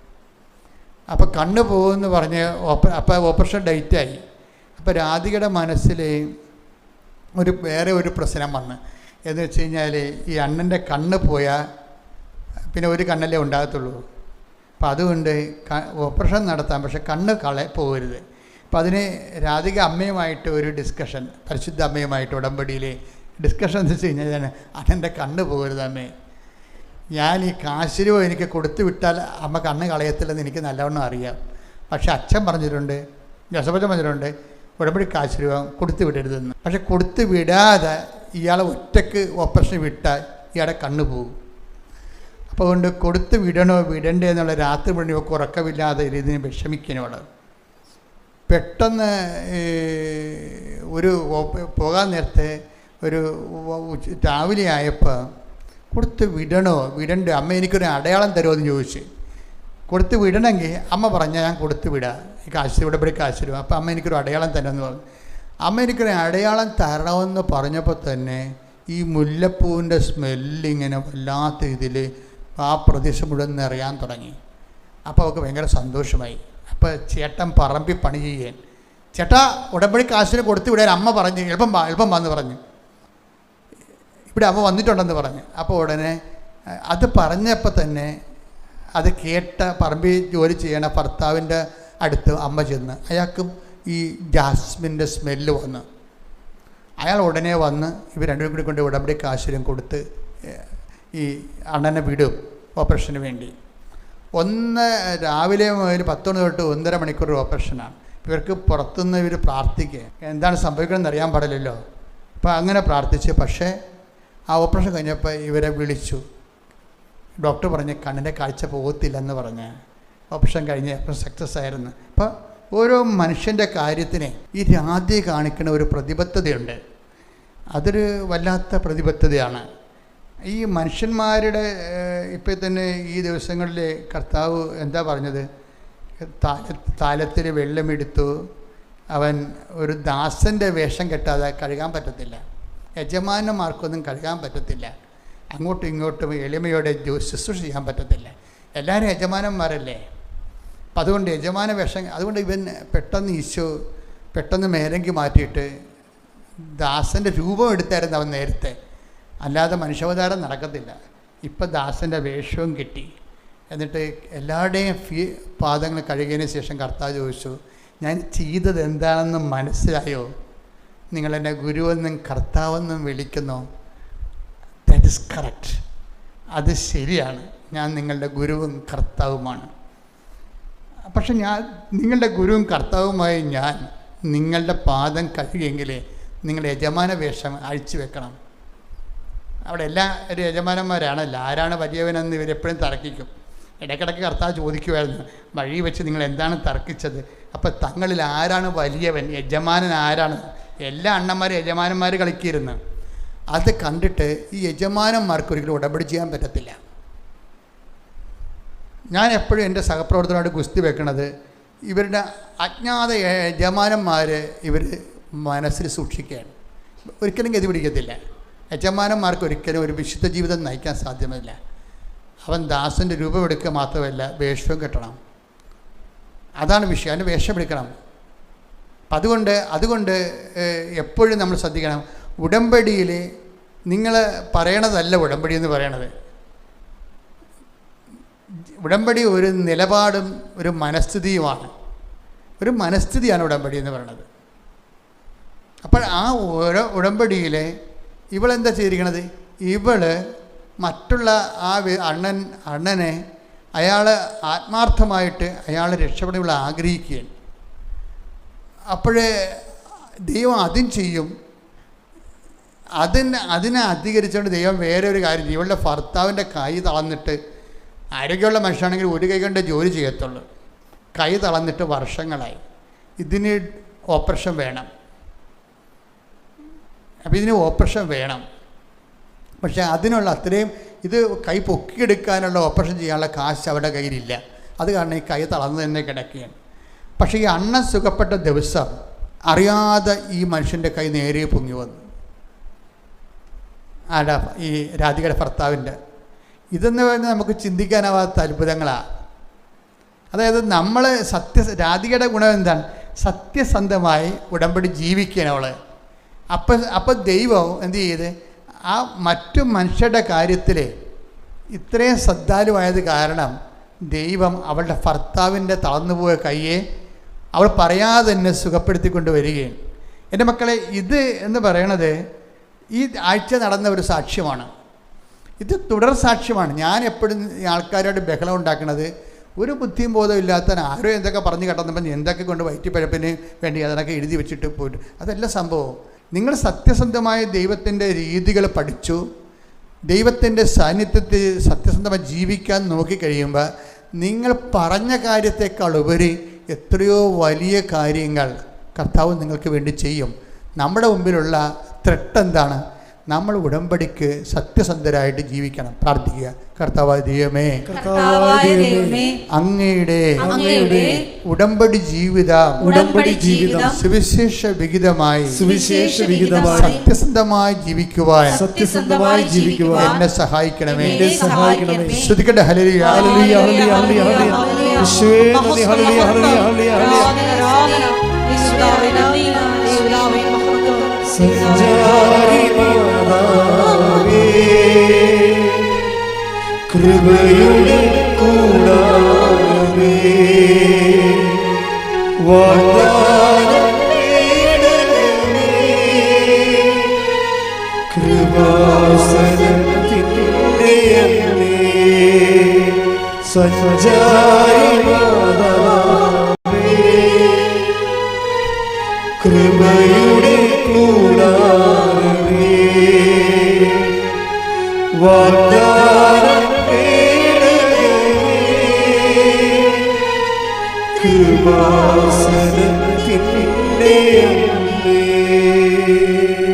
അപ്പോൾ കണ്ണ് പോകുമെന്ന് പറഞ്ഞ് അപ്പോൾ ഓപ്പറേഷൻ ഡേറ്റായി. അപ്പോൾ രാധികയുടെ മനസ്സിൽ വേറെ ഒരു പ്രശ്നം വന്ന് എന്ന് വെച്ച് കഴിഞ്ഞാൽ, ഈ അണ്ണൻ്റെ കണ്ണ് പോയാൽ പിന്നെ ഒരു കണ്ണല്ലേ ഉണ്ടാകത്തുള്ളൂ. അപ്പോൾ അതുകൊണ്ട് ഓപ്പറേഷൻ നടത്താം, പക്ഷെ കണ്ണ് പോകരുത്. അപ്പോൾ അതിന് രാധിക അമ്മയുമായിട്ട് ഒരു ഡിസ്കഷൻ, പരിശുദ്ധ അമ്മയുമായിട്ട് ഉടമ്പടിയിൽ ഡിസ്കഷൻ എന്ന് വെച്ച് കഴിഞ്ഞാൽ, അണ്ണൻ്റെ കണ്ണ് പോകരുത് അമ്മേ, ഞാൻ ഈ കാശ് രൂപ എനിക്ക് കൊടുത്തു വിട്ടാൽ അമ്മ കണ്ണ് കളയത്തില്ലെന്ന് എനിക്ക് നല്ലവണ്ണം അറിയാം. പക്ഷെ അച്ഛൻ പറഞ്ഞിട്ടുണ്ട്, ജോസഫച്ചൻ പറഞ്ഞിട്ടുണ്ട്, ഉടമ്പടി കാശ് രൂപ കൊടുത്തു വിടരുതെന്ന്. പക്ഷെ കൊടുത്തു വിടാതെ ഇയാളെ ഒറ്റയ്ക്ക് ഓപ്പറേഷൻ വിട്ടാൽ ഇയാളുടെ കണ്ണ് പോകും. അപ്പോൾ കൊണ്ട് കൊടുത്തു വിടണോ വിടണ്ടേ എന്നുള്ള രാത്രി മുഴുവൻ ഉറക്കമില്ലാതെ ഇതിന് വിഷമിക്കാനോട് പെട്ടെന്ന് പോകാൻ നേരത്തെ രാവിലെ ആയപ്പോൾ കൊടുത്ത് വിടണോ വിടണ്ടോ അമ്മ എനിക്കൊരു അടയാളം തരുമോ എന്ന് ചോദിച്ചു. കൊടുത്ത് വിടണമെങ്കിൽ അമ്മ പറഞ്ഞാൽ ഞാൻ കൊടുത്ത് വിടാം, ഈ കാശ് ഇവിടെ കാശ് തരും. അപ്പോൾ അമ്മ എനിക്കൊരു അടയാളം തരുമെന്ന് പറഞ്ഞു. അമ്മ എനിക്കൊരു അടയാളം തരണമെന്ന് പറഞ്ഞപ്പോൾ തന്നെ ഈ മുല്ലപ്പൂവിൻ്റെ സ്മെല്ലിങ്ങനെ വല്ലാത്ത ഇതിൽ ആ പ്രദേശം മുഴുവൻ നിറയാൻ തുടങ്ങി. അപ്പോൾ അവൾക്ക് ഭയങ്കര സന്തോഷമായി. അപ്പോൾ ചേട്ടൻ പറമ്പിൽ പണി ചെയ്യാൻ, ചേട്ടാ ഉടമ്പടി കാശിന് കൊടുത്തു വിടാൻ അമ്മ പറഞ്ഞ് എളുപ്പം വന്ന് പറഞ്ഞു, ഇവിടെ അമ്മ വന്നിട്ടുണ്ടെന്ന് പറഞ്ഞു. അപ്പോൾ ഉടനെ അത് പറഞ്ഞപ്പോൾ തന്നെ അത് കേട്ട പറമ്പിൽ ജോലി ചെയ്യണ ഭർത്താവിൻ്റെ അടുത്ത് അമ്മ ചെന്ന്, അയാൾക്കും ഈ ജാസ്മിൻ്റെ സ്മെല്ല് വന്നു. അയാൾ ഉടനെ വന്ന് ഇവർ രണ്ടുപേരും കൂടി കൊണ്ട് ഉടമ്പടി കാശുരം കൊടുത്ത് ഈ അണ്ണനെ വിടും ഓപ്പറേഷന് വേണ്ടി. രാവിലെ മുതൽ 10 മണി തൊട്ട് 1.5 മണിക്കൂർ ഓപ്പറേഷനാണ്. ഇവർക്ക് പുറത്തുനിന്ന് ഇവർ പ്രാർത്ഥിക്കുക, എന്താണ് സംഭവിക്കണമെന്ന് അറിയാൻ പാടില്ലല്ലോ. അപ്പോൾ അങ്ങനെ പ്രാർത്ഥിച്ച്, പക്ഷേ ആ ഓപ്പറേഷൻ കഴിഞ്ഞപ്പോൾ ഇവരെ വിളിച്ചു. ഡോക്ടർ പറഞ്ഞ് കണ്ണിൻ്റെ കാഴ്ച പോകത്തില്ലെന്ന് പറഞ്ഞ് ഓപ്പറേഷൻ കഴിഞ്ഞ് സക്സസ് ആയിരുന്നു. അപ്പോൾ ഓരോ മനുഷ്യൻ്റെ കാര്യത്തിന് ഈ രാധി കാണിക്കുന്ന ഒരു പ്രതിബദ്ധതയുണ്ട്. അതൊരു വല്ലാത്ത പ്രതിബദ്ധതയാണ്. ഈ മനുഷ്യന്മാരുടെ ഇപ്പോൾ തന്നെ ഈ ദിവസങ്ങളിൽ കർത്താവ് എന്താ പറഞ്ഞത്? താലത്തിൽ വെള്ളമെടുത്തു, അവൻ ഒരു ദാസൻ്റെ വേഷം കെട്ടാതെ കഴുകാൻ പറ്റത്തില്ല. യജമാനന്മാർക്കൊന്നും കഴുകാൻ പറ്റത്തില്ല. അങ്ങോട്ടും ഇങ്ങോട്ടും എളിമയോടെ ശുശ്രൂഷ ചെയ്യാൻ പറ്റത്തില്ല. എല്ലാവരും യജമാനന്മാരല്ലേ. അപ്പം അതുകൊണ്ട് യജമാന വേഷം, അതുകൊണ്ട് ഇവൻ പെട്ടെന്ന് മേലങ്കി മാറ്റിയിട്ട് ദാസൻ്റെ രൂപം എടുത്തായിരുന്നു അവൻ നേരത്തെ. അല്ലാതെ മനുഷ്യാവതാരം നടക്കത്തില്ല. ഇപ്പം ദാസൻ്റെ വേഷവും കിട്ടി. എന്നിട്ട് എല്ലാവരുടെയും പാദങ്ങൾ കഴുകിയതിന് ശേഷം കർത്താവ് ചോദിച്ചു, ഞാൻ ചെയ്തത് എന്താണെന്ന് മനസ്സിലായോ? നിങ്ങളെന്നെ ഗുരുവെന്നും കർത്താവെന്നും വിളിക്കുന്നു. That is correct. അത് ശരിയാണ്. ഞാൻ നിങ്ങളുടെ ഗുരുവും കർത്താവുമാണ്. പക്ഷെ നിങ്ങളുടെ ഗുരുവും കർത്താവുമായി ഞാൻ നിങ്ങളുടെ പാദം കഴുകിയെങ്കിൽ നിങ്ങളുടെ യജമാന വേഷം അഴിച്ചു വെക്കണം. അവിടെ എല്ലാവരും യജമാനന്മാരാണല്ലോ. ആരാണ് വലിയവനെന്ന് ഇവരെപ്പോഴും തർക്കിക്കും. ഇടയ്ക്കിടയ്ക്ക് കർത്താവ് ചോദിക്കുമായിരുന്നു, വഴി വെച്ച് നിങ്ങൾ എന്താണ് തർക്കിച്ചത്? അപ്പം തങ്ങളിൽ ആരാണ് വലിയവൻ, യജമാനൻ ആരാണ്? എല്ലാ അണ്ണന്മാരും യജമാനന്മാർ കളിക്കിയിരുന്നു. അത് കണ്ടിട്ട് ഈ യജമാനന്മാർക്ക് ഒരിക്കലും ഉടമ്പടി ചെയ്യാൻ പറ്റത്തില്ല. ഞാൻ എപ്പോഴും എൻ്റെ സഹപ്രവർത്തനമായിട്ട് ഗുസ്തി വെക്കണത്, ഇവരുടെ അജ്ഞാത യജമാനന്മാർ ഇവർ മനസ്സിൽ സൂക്ഷിക്കുകയാണ്. ഒരിക്കലും ഗതി പിടിക്കത്തില്ല. യജമാനന്മാർക്ക് ഒരിക്കലും ഒരു വിശുദ്ധ ജീവിതം നയിക്കാൻ സാധ്യമല്ല. അവൻ ദാസൻ്റെ രൂപം എടുക്കുക മാത്രമല്ല, വേഷവും കെട്ടണം. അതാണ് വിഷയം. അതിൻ്റെ വേഷം എടുക്കണം. അപ്പം അതുകൊണ്ട് എപ്പോഴും നമ്മൾ ശ്രദ്ധിക്കണം. ഉടമ്പടിയിൽ നിങ്ങൾ പറയണതല്ല ഉടമ്പടി എന്ന് പറയണത്. ഉടമ്പടി ഒരു നിലപാടും ഒരു മനസ്ഥിതിയുമാണ്. ഒരു മനസ്ഥിതിയാണ് ഉടമ്പടി എന്ന് പറയുന്നത്. അപ്പോൾ ആ ഓരോ ഉടമ്പടിയിൽ ഇവളെന്താ ചെയ്തിരിക്കണത്? ഇവള് മറ്റുള്ള ആ അണ്ണനെ അയാൾ ആത്മാർത്ഥമായിട്ട് അയാൾ രക്ഷപ്പെടാൻ ഇവൾ ആഗ്രഹിക്കുകയാണ്. അപ്പോഴേ ദൈവം അതും ചെയ്യും. അതിനെ അധികരിച്ചുകൊണ്ട് ദൈവം വേറെ ഒരു കാര്യം ചെയ്യും. ഇവളുടെ ഭർത്താവിൻ്റെ കൈ തളർന്നിട്ട്, ആരോഗ്യമുള്ള മനുഷ്യനാണെങ്കിൽ ഒരു കൈ കൊണ്ട് ജോലി ചെയ്യത്തുള്ളൂ. കൈ തളർന്നിട്ട് വർഷങ്ങളായി. ഇതിന് ഓപ്പറേഷൻ വേണം. അപ്പോൾ ഇതിന് ഓപ്പറേഷൻ വേണം. പക്ഷേ അതിനുള്ള അത്രയും ഇത് കൈ പൊക്കിയെടുക്കാനുള്ള ഓപ്പറേഷൻ ചെയ്യാനുള്ള കാശ് അവരുടെ കയ്യിലില്ല. അത് കാരണം ഈ കൈ തളർന്ന് തന്നെ കിടക്കുകയാണ്. പക്ഷേ ഈ അണ്ണൻ സുഖപ്പെട്ട ദിവസം അറിയാതെ ഈ മനുഷ്യൻ്റെ കൈ നേരെ പൊങ്ങി വന്നു. ഈ രാധികയുടെ ഭർത്താവിൻ്റെ. ഇതെന്ന് പറഞ്ഞാൽ നമുക്ക് ചിന്തിക്കാനാവാത്ത അത്ഭുതങ്ങളാണ്. അതായത് നമ്മൾ രാധികയുടെ ഗുണം എന്താണ്? സത്യസന്ധമായി ഉടമ്പടി ജീവിക്കുകയാണ് അവൾ. അപ്പം ദൈവം എന്ത് ചെയ്ത് ആ മറ്റു മനുഷ്യരുടെ കാര്യത്തിൽ ഇത്രയും ശ്രദ്ധാലുവായത് കാരണം ദൈവം അവളുടെ ഭർത്താവിൻ്റെ തളർന്നുപോയ കയ്യെ അവൾ പറയാതെ തന്നെ സുഖപ്പെടുത്തിക്കൊണ്ട് വരികയാണ്. എൻ്റെ മക്കളെ, ഇത് എന്ന് പറയണത് ഈ ആഴ്ച നടന്ന ഒരു സാക്ഷ്യമാണ്. ഇത് തുടർ സാക്ഷ്യമാണ്. ഞാൻ എപ്പോഴും ആൾക്കാരോട് ബഹളം ഉണ്ടാക്കുന്നത് ഒരു ബുദ്ധിയും ബോധവും ഇല്ലാത്ത ആരോ എന്തൊക്കെ പറഞ്ഞു കേട്ടപ്പോൾ എന്തൊക്കെ കൊണ്ട് വയറ്റിപ്പഴപ്പിന് വേണ്ടി അതിനൊക്കെ എഴുതി വെച്ചിട്ട് പോയിട്ട് അതല്ല സംഭവം. നിങ്ങൾ സത്യസന്ധമായ ദൈവത്തിൻ്റെ രീതികൾ പഠിച്ചു, ദൈവത്തിൻ്റെ സാന്നിധ്യത്തിൽ സത്യസന്ധമായി ജീവിക്കാൻ നോക്കിക്കഴിയുമ്പോൾ നിങ്ങൾ പറഞ്ഞ കാര്യത്തെക്കാൾ ഉപരി എത്രയോ വലിയ കാര്യങ്ങൾ കർത്താവ് നിങ്ങൾക്ക് വേണ്ടി ചെയ്യും. നമ്മുടെ മുമ്പിലുള്ള ത്രെട്ട് എന്താണ്? നമ്മൾ ഉടമ്പടിക്ക് സത്യസന്ധരായിട്ട് ജീവിക്കണം. പ്രാർത്ഥിക്കുക. കർത്താവായ ദൈവമേ, അങ്ങയുടെ ഉടമ്പടി ജീവിതം സുവിശേഷ വിഹിതമായി സത്യസന്ധമായി ജീവിക്കുവാൻ എന്നെ സഹായിക്കണമേ. ശ്രദ്ധിക്കട്ടെ. ഹല്ലേലൂയ, ഹല്ലേലൂയ, ഹല്ലേലൂയ, ഹല്ലേലൂയ. കൃപയുടെ കൂടാരമേ, വാഗ്ദാനം കൃപാസനത്തിൻ്റെ അമ്മേ, സഞ്ചാരിമാതാവേ, കൃപയുടെ കൂടാരമേ, വാഗ്ദാനം കൃപാസനത്തിൻ്റെ അമ്മേ.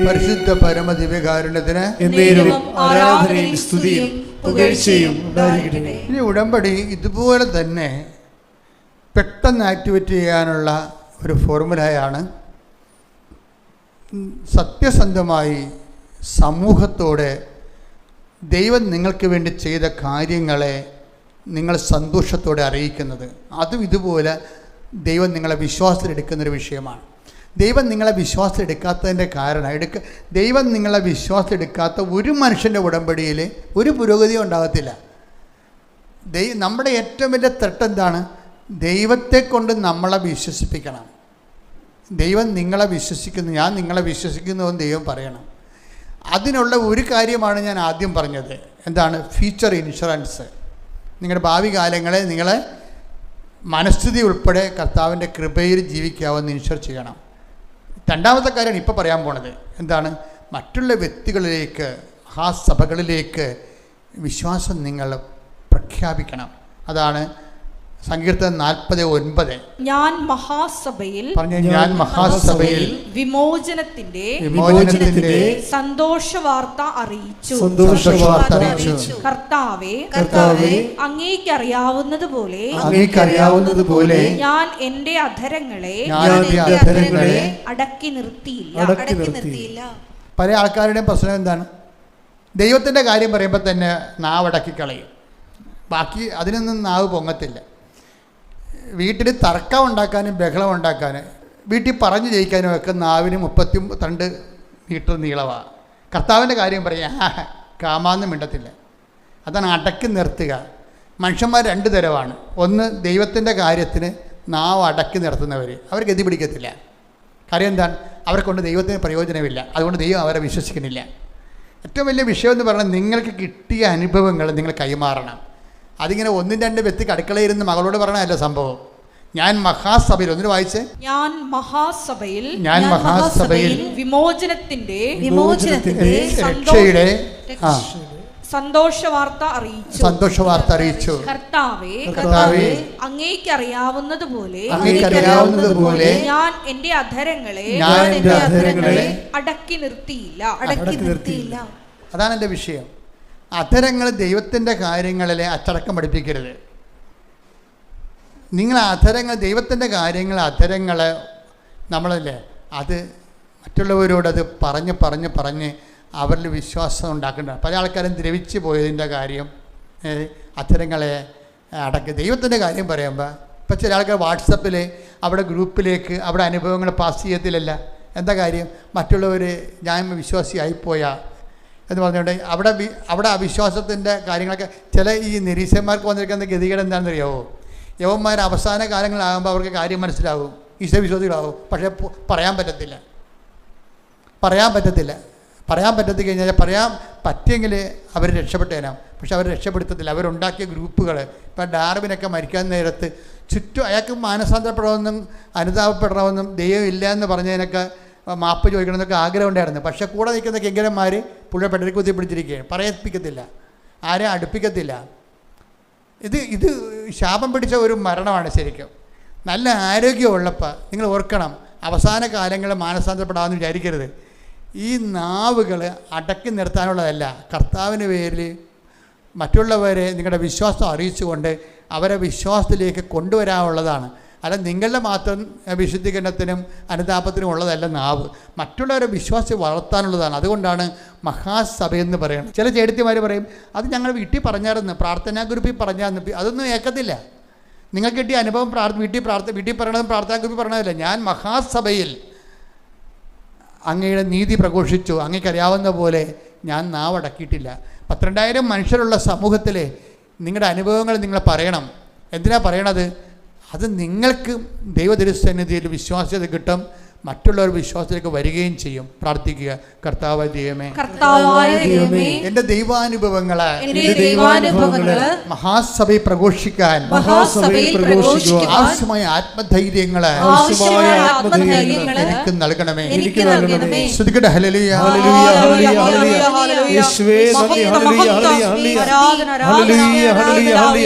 പരിശുദ്ധ പരമദിവ്യകാരുണ്യത്തിന് എന്നേരവും ആരാധനയും സ്തുതിയും പുകഴ്ചയും ഉണ്ടായിരിക്കട്ടെ. ഈ ഉടമ്പടി ഇതുപോലെ തന്നെ പെട്ടെന്ന് ആക്ടിവേറ്റ് ചെയ്യാനുള്ള ഒരു ഫോർമുലയാണ്. സത്യസന്ധമായി സമൂഹത്തോടെ ദൈവം നിങ്ങൾക്ക് വേണ്ടി ചെയ്ത കാര്യങ്ങളെ നിങ്ങൾ സന്തോഷത്തോടെ അറിയിക്കുന്നത്. അതും ഇതുപോലെ ദൈവം നിങ്ങളെ വിശ്വാസത്തിലെടുക്കുന്നൊരു വിഷയമാണ്. ദൈവം നിങ്ങളെ വിശ്വാസത്തിലെടുക്കാത്തതിൻ്റെ കാരണം ദൈവം നിങ്ങളെ വിശ്വാസത്തിലെടുക്കാത്ത ഒരു മനുഷ്യൻ്റെ ഉടമ്പടിയിൽ ഒരു പുരോഗതിയും ഉണ്ടാകത്തില്ല. നമ്മുടെ ഏറ്റവും വലിയ ത്രെട്ട് എന്താണ്? ദൈവത്തെ കൊണ്ട് നമ്മളെ വിശ്വസിപ്പിക്കണം. ദൈവം നിങ്ങളെ വിശ്വസിക്കുന്നു, ഞാൻ നിങ്ങളെ വിശ്വസിക്കുന്നുവെന്ന് ദൈവം പറയണം. അതിനുള്ള ഒരു കാര്യമാണ് ഞാൻ ആദ്യം പറഞ്ഞത്. എന്താണ്? Future insurance. നിങ്ങളുടെ ഭാവി കാലങ്ങളെ നിങ്ങളെ മനസ്ഥിതി ഉൾപ്പെടെ കർത്താവിൻ്റെ കൃപയിൽ ജീവിക്കാമെന്ന് ഇൻഷുർ ചെയ്യണം. രണ്ടാമത്തെ കാര്യമാണ് ഇപ്പോൾ പറയാൻ പോണത്. എന്താണ്? മറ്റുള്ള വ്യക്തികളിലേക്ക്, മഹാസഭകളിലേക്ക് വിശ്വാസം നിങ്ങൾ പ്രഖ്യാപിക്കണം. അതാണ് സങ്കീർത്തനം 40:9. ഞാൻ മഹാസഭയിൽ വിമോചനത്തിന്റെ സന്തോഷവാർത്ത അറിയിച്ചു. കർത്താവേ, അങ്ങേക്കറിയാവുന്നതുപോലെ ഞാൻ എന്റെ അധരങ്ങളെ അടക്കി നിർത്തിയില്ല. പല ആൾക്കാരുടെയും പ്രശ്നം എന്താണ്? ദൈവത്തിൻ്റെ കാര്യം പറയുമ്പോൾ തന്നെ നാവ് അടക്കി കളയും. ബാക്കി അതിനൊന്നും നാവ് പൊങ്ങത്തില്ല. വീട്ടിൽ തർക്കം ഉണ്ടാക്കാനും ബഹളം ഉണ്ടാക്കാനും വീട്ടിൽ പറഞ്ഞു ജയിക്കാനും ഒക്കെ നാവിന് 32 മീറ്റർ നീളമാണ്. കർത്താവിൻ്റെ കാര്യം പറയാം കാമാന്ന് മിണ്ടത്തില്ല. അതാണ് അടക്കി നിർത്തുക. മനുഷ്യന്മാർ 2 തരമാണ്. ഒന്ന്, ദൈവത്തിൻ്റെ കാര്യത്തിന് നാവ് അടക്കി നിർത്തുന്നവർ. അവർ ഗതി പിടിക്കത്തില്ല. കാര്യം എന്താണ്? അവരെ കൊണ്ട് ദൈവത്തിന് പ്രയോജനമില്ല. അതുകൊണ്ട് ദൈവം അവരെ വിശ്വസിക്കുന്നില്ല. ഏറ്റവും വലിയ വിഷയം എന്ന് പറഞ്ഞാൽ നിങ്ങൾക്ക് കിട്ടിയ അനുഭവങ്ങൾ നിങ്ങൾ കൈമാറണം. അതിങ്ങനെ 1-2 വ്യക്തിക്ക് അടുക്കളയിരുന്ന് മകളോട് പറയണമല്ല സംഭവം. ഞാൻ മഹാസഭയിൽ, ഒന്നിന് വായിച്ചേ. ഞാൻ മഹാസഭയിൽ വിമോചനത്തിന്റെ രക്ഷയുടെ സന്തോഷവാർത്ത അറിയിച്ചു. കർത്താവേ, അങ്ങേക്കറിയാവുന്നതുപോലെ ഞാൻ എന്റെ അധരങ്ങളെ അടക്കി നിർത്തിയില്ല. അതാണ് എൻ്റെ വിഷയം. അധരങ്ങൾ ദൈവത്തിൻ്റെ കാര്യങ്ങളിൽ അച്ചടക്കം പഠിപ്പിക്കരുത്. നിങ്ങൾ അധരങ്ങൾ, ദൈവത്തിൻ്റെ കാര്യങ്ങൾ, അധരങ്ങൾ നമ്മളല്ലേ അത് മറ്റുള്ളവരോടത് പറഞ്ഞ് അവരിൽ വിശ്വാസം ഉണ്ടാക്കേണ്ടത്. പല ആൾക്കാരും ദ്രവിച്ച് പോയതിൻ്റെ കാര്യം അധരങ്ങളെ അടക്കി. ദൈവത്തിൻ്റെ കാര്യം പറയുമ്പോൾ ഇപ്പോൾ ചില ആൾക്കാർ വാട്സപ്പിൽ അവിടെ ഗ്രൂപ്പിലേക്ക് അവിടെ അനുഭവങ്ങൾ പാസ് ചെയ്യത്തില്ലല്ല. എന്താ കാര്യം? മറ്റുള്ളവർ ഞാൻ വിശ്വാസിയായിപ്പോയാ എന്ന് പറഞ്ഞുകൊണ്ട് അവിടെ അവിശ്വാസത്തിൻ്റെ കാര്യങ്ങളൊക്കെ ചില ഈ നിരീശ്വരന്മാർക്ക് വന്നിരിക്കുന്ന ഗതികേട് എന്താണെന്ന് അറിയാമോ? യവന്മാർ അവസാന കാലങ്ങളാകുമ്പോൾ അവർക്ക് കാര്യം മനസ്സിലാവും, ഈശ്വരവിശ്വാസികളാവും. പക്ഷേ പറയാൻ പറ്റത്തി കഴിഞ്ഞാൽ പറയാൻ പറ്റിയെങ്കിൽ അവർ രക്ഷപ്പെട്ടേനാം. പക്ഷെ അവർ രക്ഷപ്പെടുത്തത്തില്ല. അവരുണ്ടാക്കിയ ഗ്രൂപ്പുകൾ ഇപ്പം ഡാർവിനൊക്കെ മരിക്കാൻ നേരത്ത് ചുറ്റും അയാൾക്ക് മാനസാന്തരപ്പെടണമെന്നും അനുതാപപ്പെടണമെന്നും ദൈവം ഇല്ല എന്ന് പറഞ്ഞതിനൊക്കെ മാപ്പ് ചോദിക്കണമെന്നൊക്കെ ആഗ്രഹം ഉണ്ടായിരുന്നു. പക്ഷേ കൂടെ നിൽക്കുന്ന കിങ്കരന്മാർ പുള്ളിയെ പെടരി കുത്തി പിടിച്ചിരിക്കുകയാണ്. പറയിപ്പിക്കത്തില്ല, ആരെയും അടുപ്പിക്കത്തില്ല. ഇത് ശാപം പിടിച്ച ഒരു മരണമാണ് ശരിക്കും. നല്ല ആരോഗ്യമുള്ളപ്പോൾ നിങ്ങൾ ഓർക്കണം, അവസാന കാലങ്ങളിൽ മാനസാന്തരപ്പെടാമെന്ന് വിചാരിക്കരുത്. ഈ നാവുകൾ അടക്കി നിർത്താനുള്ളതല്ല, കർത്താവിന് പേരിൽ മറ്റുള്ളവരെ നിങ്ങളുടെ വിശ്വാസം അറിയിച്ചുകൊണ്ട് അവരെ വിശ്വാസത്തിലേക്ക് കൊണ്ടുവരാനുള്ളതാണ്. അല്ല നിങ്ങളുടെ മാത്രം വിശുദ്ധീകരണത്തിനും അനുതാപത്തിനും ഉള്ളതല്ല നാവ്, മറ്റുള്ളവരെ വിശ്വാസം വളർത്താനുള്ളതാണ്. അതുകൊണ്ടാണ് മഹാസഭയെന്ന് പറയുന്നത്. ചില ചേട്ടത്തിമാർ പറയും അത് ഞങ്ങൾ വീട്ടിൽ പറഞ്ഞായിരുന്നു, പ്രാർത്ഥനാ ഗ്രൂപ്പിൽ പറഞ്ഞായിരുന്നു. അതൊന്നും ഏക്കത്തില്ല. നിങ്ങൾക്ക് കിട്ടിയ അനുഭവം വീട്ടിൽ പറയണതും പ്രാർത്ഥനാ ഗ്രൂപ്പിൽ പറയണതല്ല. ഞാൻ മഹാസഭയിൽ അങ്ങയുടെ നീതി പ്രഘോഷിച്ചു, അങ്ങേക്കറിയാവുന്ന പോലെ ഞാൻ നാവടക്കിയിട്ടില്ല. 12,000 മനുഷ്യരുള്ള സമൂഹത്തിൽ നിങ്ങളുടെ അനുഭവങ്ങൾ നിങ്ങൾ പറയണം. എന്തിനാ പറയണത്? അത് നിങ്ങൾക്ക് ദൈവതിരുസന്നിധിയിൽ വിശ്വാസ്യത കിട്ടും, മറ്റുള്ളവർ വിശ്വാസത്തിലേക്ക് വരികയും ചെയ്യും. പ്രാർത്ഥിക്കുക. കർത്താവായ ദൈവമേ, എൻ്റെ ദൈവാനുഭവങ്ങളെ മഹാസഭയിൽ പ്രഘോഷിക്കാൻ ആവശ്യമായ ആത്മധൈര്യങ്ങളെ എനിക്ക് നൽകണമേ. ശ്രുതിക്കട്ടെ. ഹല്ലേലൂയ, ഹല്ലേലൂയ, ഹല്ലേലൂയ, യേശുവേ നന്ദി. ഹല്ലേലൂയ, ഹല്ലേലൂയ, ഹല്ലേലൂയ, ഹല്ലേലൂയ.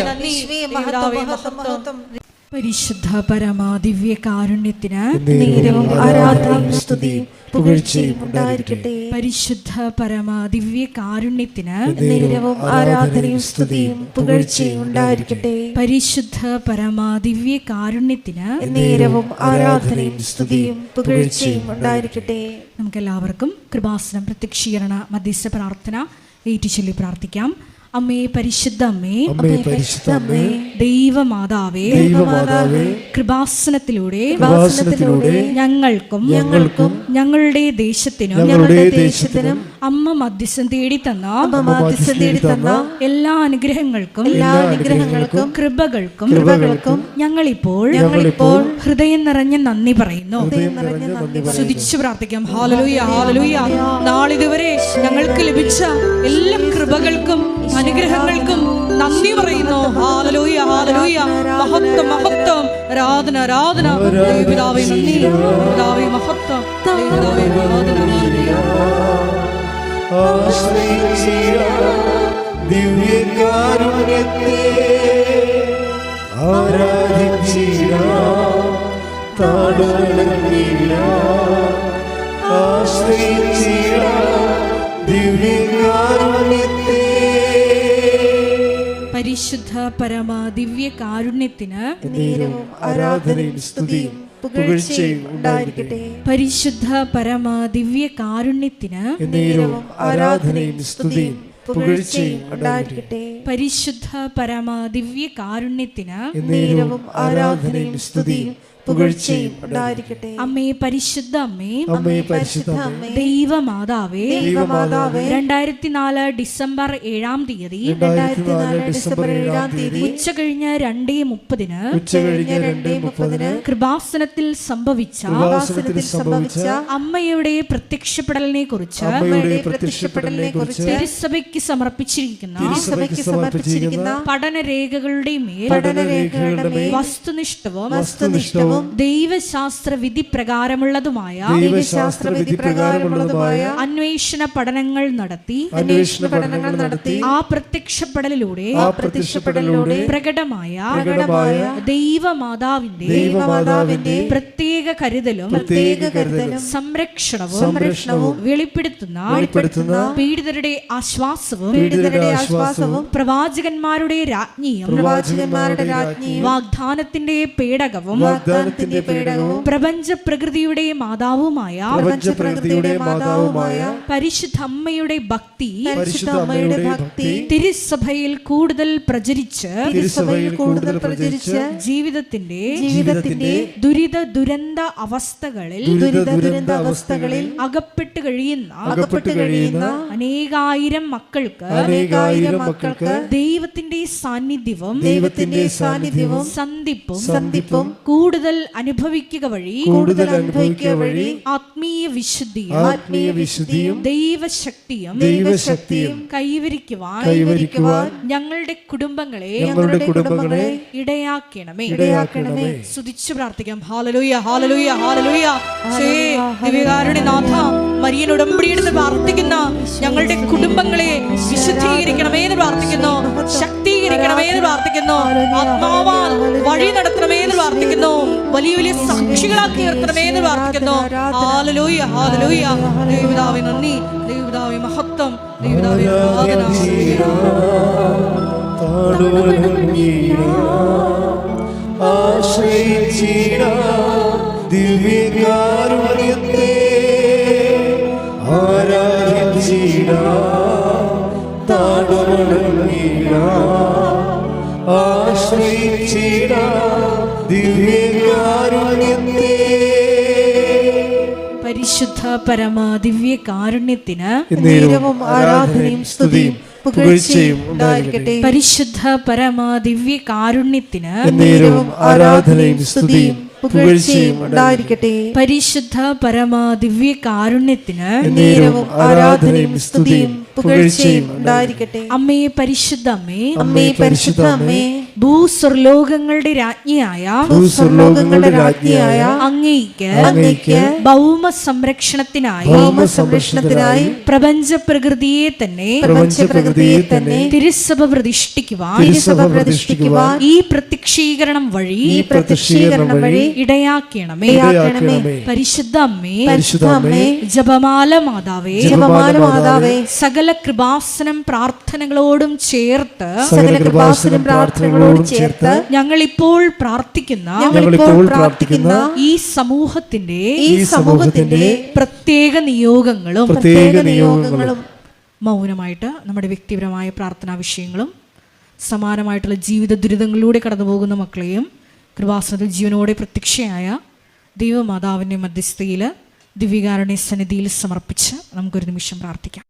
പരിശുദ്ധ പരമാ ദിവ്യ കാരുണ്യത്തിന് നേരവും ആരാധനയും സ്തുതിയും പുകഴ്ചയും ഉണ്ടായിരിക്കട്ടെ. പരിശുദ്ധ പരമാ ദിവ്യ കാരുണ്യത്തിന് നേരവും ആരാധനയും സ്തുതിയും പുകഴ്ചയും ഉണ്ടായിരിക്കട്ടെ. പരിശുദ്ധ പരമാ ദിവ്യ കാരുണ്യത്തിന് നേരവും ആരാധനയും സ്തുതിയും പുകഴ്ചയും ഉണ്ടായിരിക്കട്ടെ. നമുക്കെല്ലാവർക്കും കൃപാസനം പ്രത്യക്ഷീകരണ മധ്യസ്ഥ പ്രാർത്ഥന ഏറ്റുചൊല്ലി പ്രാർത്ഥിക്കാം. അമ്മേ, പരിശുദ്ധ അമ്മേ, പരിശുദ്ധ അമ്മേ, ദൈവമാതാവേ, കൃപാസനത്തിലൂടെ ഞങ്ങൾക്കും ഞങ്ങളുടെ ദേശത്തിനും അമ്മ മധ്യസ്ഥം തേടി തന്ന എല്ലാ അനുഗ്രഹങ്ങൾക്കും കൃപകൾക്കും ഞങ്ങളിപ്പോൾ ഹൃദയം നിറഞ്ഞ നന്ദി പറയുന്നു. സ്തുതിച്ചു പ്രാർത്ഥിക്കാം. ഹല്ലേലൂയ, ഹല്ലേലൂയ. നാളിതുവരെ ഞങ്ങൾക്ക് ലഭിച്ച എല്ലാ കൃപകൾക്കും അനുഗ്രഹങ്ങൾക്കും നന്ദി പറയുന്നു. Hallelujah, hallelujah. മഹത്വം, മഹത്വം, ആരാധന, ആരാധന. ദൈവപിതാവേ നന്ദി, പിതാവേ മഹത്വം, ദൈവപിതാവേ ആരാധന. ദിവ്യകാരുണ്യത്തെ ആരാധിച്ചിടാം, താഴ്വണങ്ങിടാം, ആശ്രയിച്ചിടാം ദിവ്യകാരുണ്യത്തെ. പരിശുദ്ധ പരമാ ദിവ്യ കാരുണ്യത്തിന് നേരവും ആരാധനയും സ്തുതിയും പുകഴ്ചയും ഉണ്ടായിരിക്കട്ടെ. പരിശുദ്ധ പരമാ ദിവ്യ കാരുണ്യത്തിന് നേരവും ആരാധനയും സ്തുതിയും പുകഴ്ചയും ഉണ്ടായിരിക്കട്ടെ. പരിശുദ്ധ പരമാ ദിവ്യ കാരുണ്യത്തിന് നേരവും ആരാധനയും സ്തുതിയും പുകഴ്ചയും ഉണ്ടായിരിക്കട്ടെ. അമ്മേ, പരിശുദ്ധ അമ്മേ, പരിശുദ്ധ അമ്മേ, ദൈവമാതാവേ, 2004 ഡിസംബർ 7-ാം തീയതി ഉച്ച കഴിഞ്ഞ് 2:30 കൃപാസനത്തിൽ സംഭവിച്ച അമ്മയുടെ പ്രത്യക്ഷപ്പെടലിനെ കുറിച്ച് തിരുസഭയ്ക്ക് സമർപ്പിച്ചിരിക്കുന്ന പഠനരേഖകളുടെ മേൽ വസ്തുനിഷ്ഠവും ദൈവശാസ്ത്ര വിധി പ്രകാരമുള്ളതുമായ അന്വേഷണ പഠനങ്ങൾ നടത്തി ആ പ്രത്യക്ഷപ്പെടലിലൂടെ പ്രകടമായ ദൈവമാതാവിന്റെ പ്രത്യേക കരുതലും സംരക്ഷണവും വെളിപ്പെടുത്തുന്ന പീഡിതരുടെ ആശ്വാസവും പ്രവാചകന്മാരുടെ രാജ്ഞിയും വാഗ്ദാനത്തിന്റെ പേടകവും പ്രപഞ്ച പ്രകൃതിയുടെ മാതാവുമായ പരിശുദ്ധ അമ്മയുടെ ഭക്തി തിരുസഭയിൽ കൂടുതൽ പ്രചരിച്ച് ജീവിതത്തിന്റെ ദുരിത ദുരന്ത അവസ്ഥകളിൽ അകപ്പെട്ടു കഴിയുന്ന അനേകായിരം മക്കൾക്ക് ദൈവത്തിന്റെ സാന്നിധ്യവും സന്ധിപ്പും കൂടുതൽ അനുഭവിക്കുക വഴി ആത്മീയ വിശുദ്ധിയും ദൈവശക്തിയും കൈവരിക്കുവാൻ ഞങ്ങളുടെ കുടുംബങ്ങളെ ഇടയാക്കണമേ. സ്തുതിച്ചു പ്രാർത്ഥിക്കാം. ഹല്ലേലൂയ, ഹല്ലേലൂയ, ഹല്ലേലൂയ. ദിവ്യകാരുണ്യനാഥ, മരിയൻ ഉടമ്പടിയെടുത്ത് പ്രാർത്ഥിക്കുന്ന ഞങ്ങളുടെ കുടുംബങ്ങളെ വിശുദ്ധീകരിക്കണമേ എന്ന് പ്രാർത്ഥിക്കുന്നു, ശക്തീകരിക്കണമേ എന്ന് പ്രാർത്ഥിക്കുന്നു, ആത്മാവാൽ വഴി നടത്തണമേ എന്ന് പ്രാർത്ഥിക്കുന്നു, വലിയ വലിയ സാക്ഷികളാക്കി നിർത്തണമേ എന്ന് പ്രാർത്ഥിക്കുന്നു. Hallelujah, hallelujah. ദൈവപിതാവേ നന്ദി, ദൈവപിതാവേ മഹത്വം, ദൈവപിതാവേ ആരാധന. ദിവ്യകാരുണ്യത്തെ ആരാധിച്ചിടാം, താഴ്വണങ്ങിടാം, ആശ്രയിച്ചിടാം ദിവ്യകാരുണ്യത്തെ. പരിശുദ്ധ പരമാ ദിവ്യ കാരുണ്യത്തിന് നേരവും ആരാധനയും സ്തുതിയും പുകഴ്ചയും ഉണ്ടായിരിക്കട്ടെ. പരിശുദ്ധ പരമാ ദിവ്യ കാരുണ്യത്തിന് നേരവും ആരാധനയും സ്തുതിയും പുകഴ്ചയും ഉണ്ടായിരിക്കട്ടെ. പരിശുദ്ധ പരമ ദിവ്യ കാരുണ്യത്തിന് നേരവും ആരാധനയും സ്തുതിയും പുകഴ്ചയും ഉണ്ടായിരിക്കട്ടെ. അമ്മേ പരിശുദ്ധ അമ്മേ, അമ്മേ പരിശുദ്ധ അമ്മേ, ഭൂസ്വർലോകങ്ങളുടെ രാജ്ഞിയായ ഭൂസ്വർലോകങ്ങളുടെ രാജ്ഞിയായ അങ്ങേയ്ക്ക് ഭൗമ സംരക്ഷണത്തിനായി പ്രപഞ്ച പ്രകൃതിയെ തന്നെ തിരുസഭ പ്രതിഷ്ഠിക്കുവാൻ ഈ പ്രത്യക്ഷീകരണം വഴി ഇടയാക്കണമേ. പരിശുദ്ധ അമ്മേ, ജപമാല മാതാവേ, സകല കൃപാസനം പ്രാർത്ഥനകളോടും ചേർത്ത് ഞങ്ങൾ ഇപ്പോൾ പ്രാർത്ഥിക്കുന്ന ഈ സമൂഹത്തിന്റെ പ്രത്യേക നിയോഗങ്ങളും മൗനമായിട്ട് നമ്മുടെ വ്യക്തിപരമായ പ്രാർത്ഥനാ വിഷയങ്ങളും സമാനമായിട്ടുള്ള ജീവിത ദുരിതങ്ങളിലൂടെ കടന്നു പോകുന്ന മക്കളെയും കൃപാസനത്തിൽ ജീവനോടെ പ്രത്യക്ഷയായ ദൈവമാതാവിൻ്റെ മധ്യസ്ഥയിൽ ദിവ്യകാരുണ്യ സന്നിധിയിൽ സമർപ്പിച്ച് നമുക്കൊരു നിമിഷം പ്രാർത്ഥിക്കാം.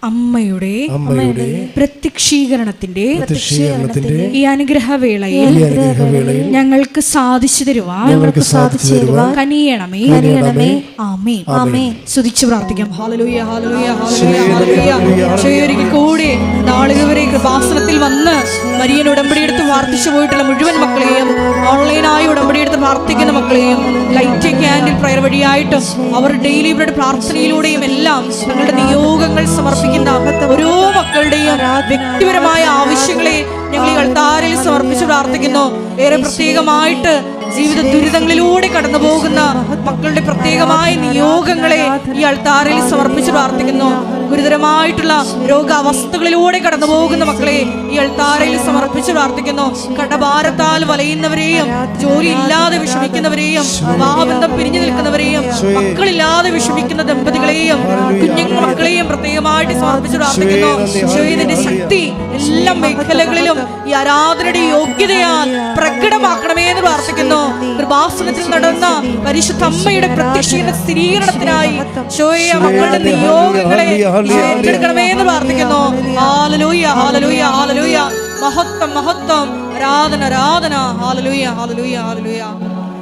അമ്മയുടെ പ്രത്യക്ഷീകരണത്തിന്റെ ഈ അനുഗ്രഹവേളയിൽ ഞങ്ങൾക്ക് സാധിച്ചു തരുവാൻ കനിയണമേ. ആമേൻ. സ്തുതിച്ചു പ്രാർത്ഥിക്കാം. ഹല്ലേലൂയ, ഹല്ലേലൂയ, ഹല്ലേലൂയ, ഹല്ലേലൂയ. ഒരിക്കൽ കൂടി നാളിതുവരെ കൃപാസനത്തിൽ വന്ന് മരിയൻ ഉടമ്പടിയെടുത്ത് പ്രാർത്ഥിച്ചു പോയിട്ടുള്ള മുഴുവൻ മക്കളെയും, ഓൺലൈനായി ഉടമ്പടിയെടുത്ത് പ്രാർത്ഥിക്കുന്ന മക്കളെയും, ലൈറ്റ് ക്യാൻഡിൽ പ്രയർ വഴിയായിട്ടും അവർ ഡെയിലി ഇവരുടെ പ്രാർത്ഥനയിലൂടെയും എല്ലാം തങ്ങളുടെ നിയോഗങ്ങൾ സമർപ്പിക്കുന്ന ഓരോ മക്കളുടെയും വ്യക്തിപരമായ ആവശ്യങ്ങളെ ഞങ്ങൾ ഈ അൾത്താരയിൽ സമർപ്പിച്ച് പ്രാർത്ഥിക്കുന്നു. ഏറെ പ്രത്യേകമായിട്ട് ജീവിത ദുരിതങ്ങളിലൂടെ കടന്നു പോകുന്ന മക്കളുടെ പ്രത്യേകമായ നിയോഗങ്ങളെ ഈ അൾത്താരയിൽ സമർപ്പിച്ച് പ്രാർത്ഥിക്കുന്നു. ഗുരുതരമായിട്ടുള്ള രോഗാവസ്ഥകളിലൂടെ കടന്നു പോകുന്ന മക്കളെ ഈ അൾത്താരയിൽ സമർപ്പിച്ച് പ്രാർത്ഥിക്കുന്നു. കടഭാരത്താൽ വലയുന്നവരെയും, ജോലി ഇല്ലാതെ വിഷമിക്കുന്നവരെയും, വിവാഹബന്ധം പിരിഞ്ഞു നിൽക്കുന്നവരെയും, മക്കളില്ലാതെ വിഷമിക്കുന്ന ദമ്പതികളെയും, കുഞ്ഞുങ്ങൾ മക്കളെയും പ്രത്യേകമായിട്ട് സമർപ്പിച്ച് പ്രാർത്ഥിക്കുന്നു. ഈശോയുടെ ശക്തി എല്ലാ മേഖലകളിലും ഈ ആരാധനയുടെ യോഗ്യതയാൽ പ്രകടമാക്കണമേ എന്ന് പ്രാർത്ഥിക്കുന്നു. കൃപാസനത്തിൽ നടന്ന പരിശുദ്ധ അമ്മയുടെ പ്രത്യക്ഷീകരണ സ്ഥിരീകരണത്തിനായി ഈശോയെ മക്കളുടെ നിയോഗങ്ങളെ ഏറ്റെടുക്കണമേ എന്ന് പ്രാർത്ഥിക്കുന്നു. ഹല്ലേലൂയ, ഹല്ലേലൂയ, ഹല്ലേലൂയ. മഹത്വം, മഹത്വം, ആരാധന, ആരാധന. ഹല്ലേലൂയ, ഹല്ലേലൂയ, ഹല്ലേലൂയ.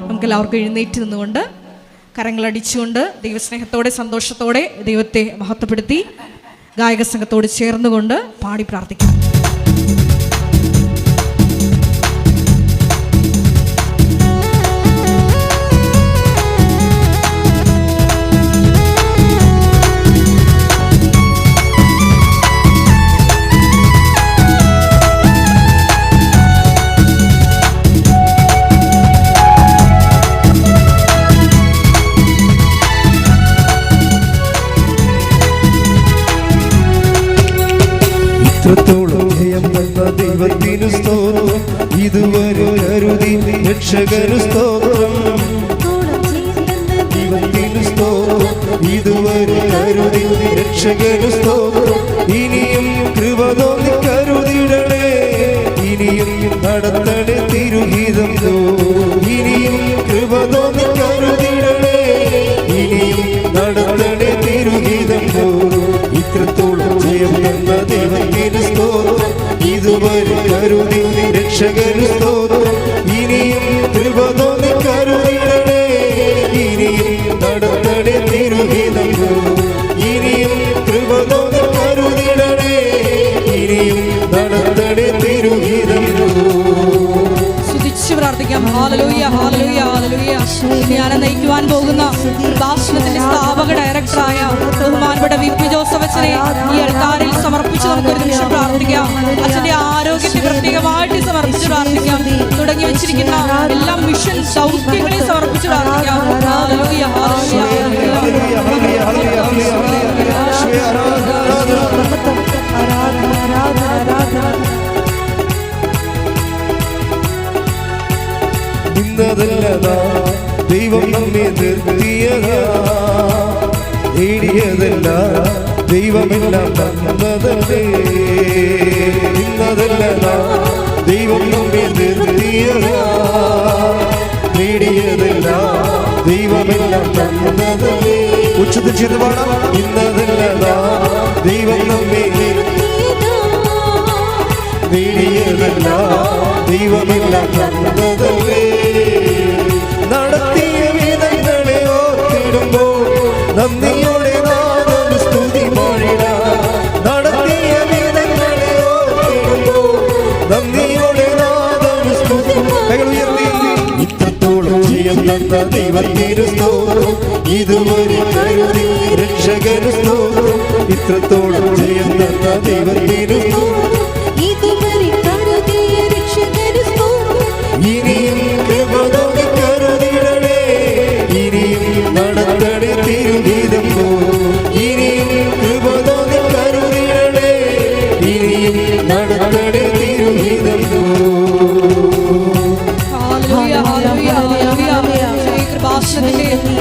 നമുക്ക് എല്ലാവർക്കും എഴുന്നേറ്റ് നിന്നുകൊണ്ട് കരങ്ങളടിച്ചുകൊണ്ട് ദൈവസ്നേഹത്തോടെ സന്തോഷത്തോടെ ദൈവത്തെ മഹത്വപ്പെടുത്തി ഗായക സംഘത്തോട് ചേർന്നുകൊണ്ട് പാടി പ്രാർത്ഥിക്കാം. ഇത്രത്തോളം ജയം തന്ന ദൈവത്തിനു സ്തോത്രം, ഇതുവരെ കരുതി രക്ഷകനു സ്തോത്രം. ദൈവത്തിനു സ്തോത്രം, ഇതുവരെ കരുതി രക്ഷകനു സ്തോത്രം. ഇനിയും കൃപ തോന്നി കരുതിടണേ, ഇനിയും നടത്തണേ തിരുഹിതം. ഇനിയും കൃപ തോന്നി കരുതിടണേ, ഇനിയും നടത്തണേ തിരുഹിതം. ഇത്രത്തോളം ജയം തന്ന ദൈവത്തിന് സ്തോത്രം, ഇതുവരെ കരുതി രക്ഷകന് സ്തോത്രം. ഇനിയും കൃപ തോന്നി കരുതിടണേ, ഇനിയും നടത്തണേ തിരുഹിതം. ഇനിയും കൃപ തോന്നി കരുതിടണേ, ഇനിയും നടത്തണേ തിരുഹിതം. സ്തുതിച്ച് പ്രാർത്ഥിക്കാം. ഹല്ലേലൂയ, ഹല്ലേലൂയ, ഹല്ലേലൂയ. ധ്യാനം നയിക്കുവാൻ പോകുന്ന ഭാഷണത്തിന്റെ സ്ഥാപക ഡയറക്ടറായ ബഹുമാനപ്പെട്ട VP ജോസഫ് അച്ഛനെ ഈ അൾത്താരയിൽ സമർപ്പിച്ച് നമുക്കൊരു നിമിഷം പ്രാർത്ഥിക്കാം. അച്ഛന്റെ ആരോഗ്യത്തെ പ്രത്യേകമായിട്ട് സമർപ്പിച്ച് പ്രാർത്ഥിക്കാം. തുടങ്ങി വെച്ചിരിക്കുന്ന എല്ലാ മിഷൻ ദൗത്യങ്ങളെ സമർപ്പിച്ച് പ്രാർത്ഥിക്കാം. ഹല്ലേലൂയ, ഹല്ലേലൂയ, ഇന്നതല്ലതാ ദൈവം നമ്മെ നിർത്തിയതാ, നേടിയതല്ല ദൈവമെല്ലാം തന്നതല്ലേ. ഇന്നതല്ലതാ ദൈവം നമ്മെ നിർത്തിയതാ, നേടിയതല്ല ദൈവമെല്ലാം തന്നതല്ലേ. ഉച്ചത്തിൽ ചെയ്ത് പാടാം. ഇന്നതല്ലതാ ദൈവം നമ്മെ നേടിയതല്ല ദൈവമെല്ലാം തന്നതല്ലേ. നടത്തിയ വിധങ്ങളെ ഓർത്തിടുമ്പോൾ നന്ദിയോടെ നാം സ്തുതി പാടിടാം. നടത്തിയ വിധങ്ങളെ ഓർത്തിടുമ്പോൾ നന്ദിയോടെ നാം സ്തുതി. കൈകൾ ഉയർത്തി. ഇത്രത്തോളം ജയം തന്ന ദൈവത്തിന് സ്തോത്രം, ഇതുവരെ കരുതി രക്ഷകന് സ്തോത്രം. ഇത്രത്തോളം ജയം തന്ന ദൈവത്തിന് സ്തോത്രം, ഇനിയും കൃപതോടെ കരുതിടണേ. ഇനിയും നടത്തണേ തിരുഗീതം പോ. ഇനിയും കൃപതോടെ കരുതിടണേ. ഇനിയും നടത്തണേ തിരുഗീതം പോ.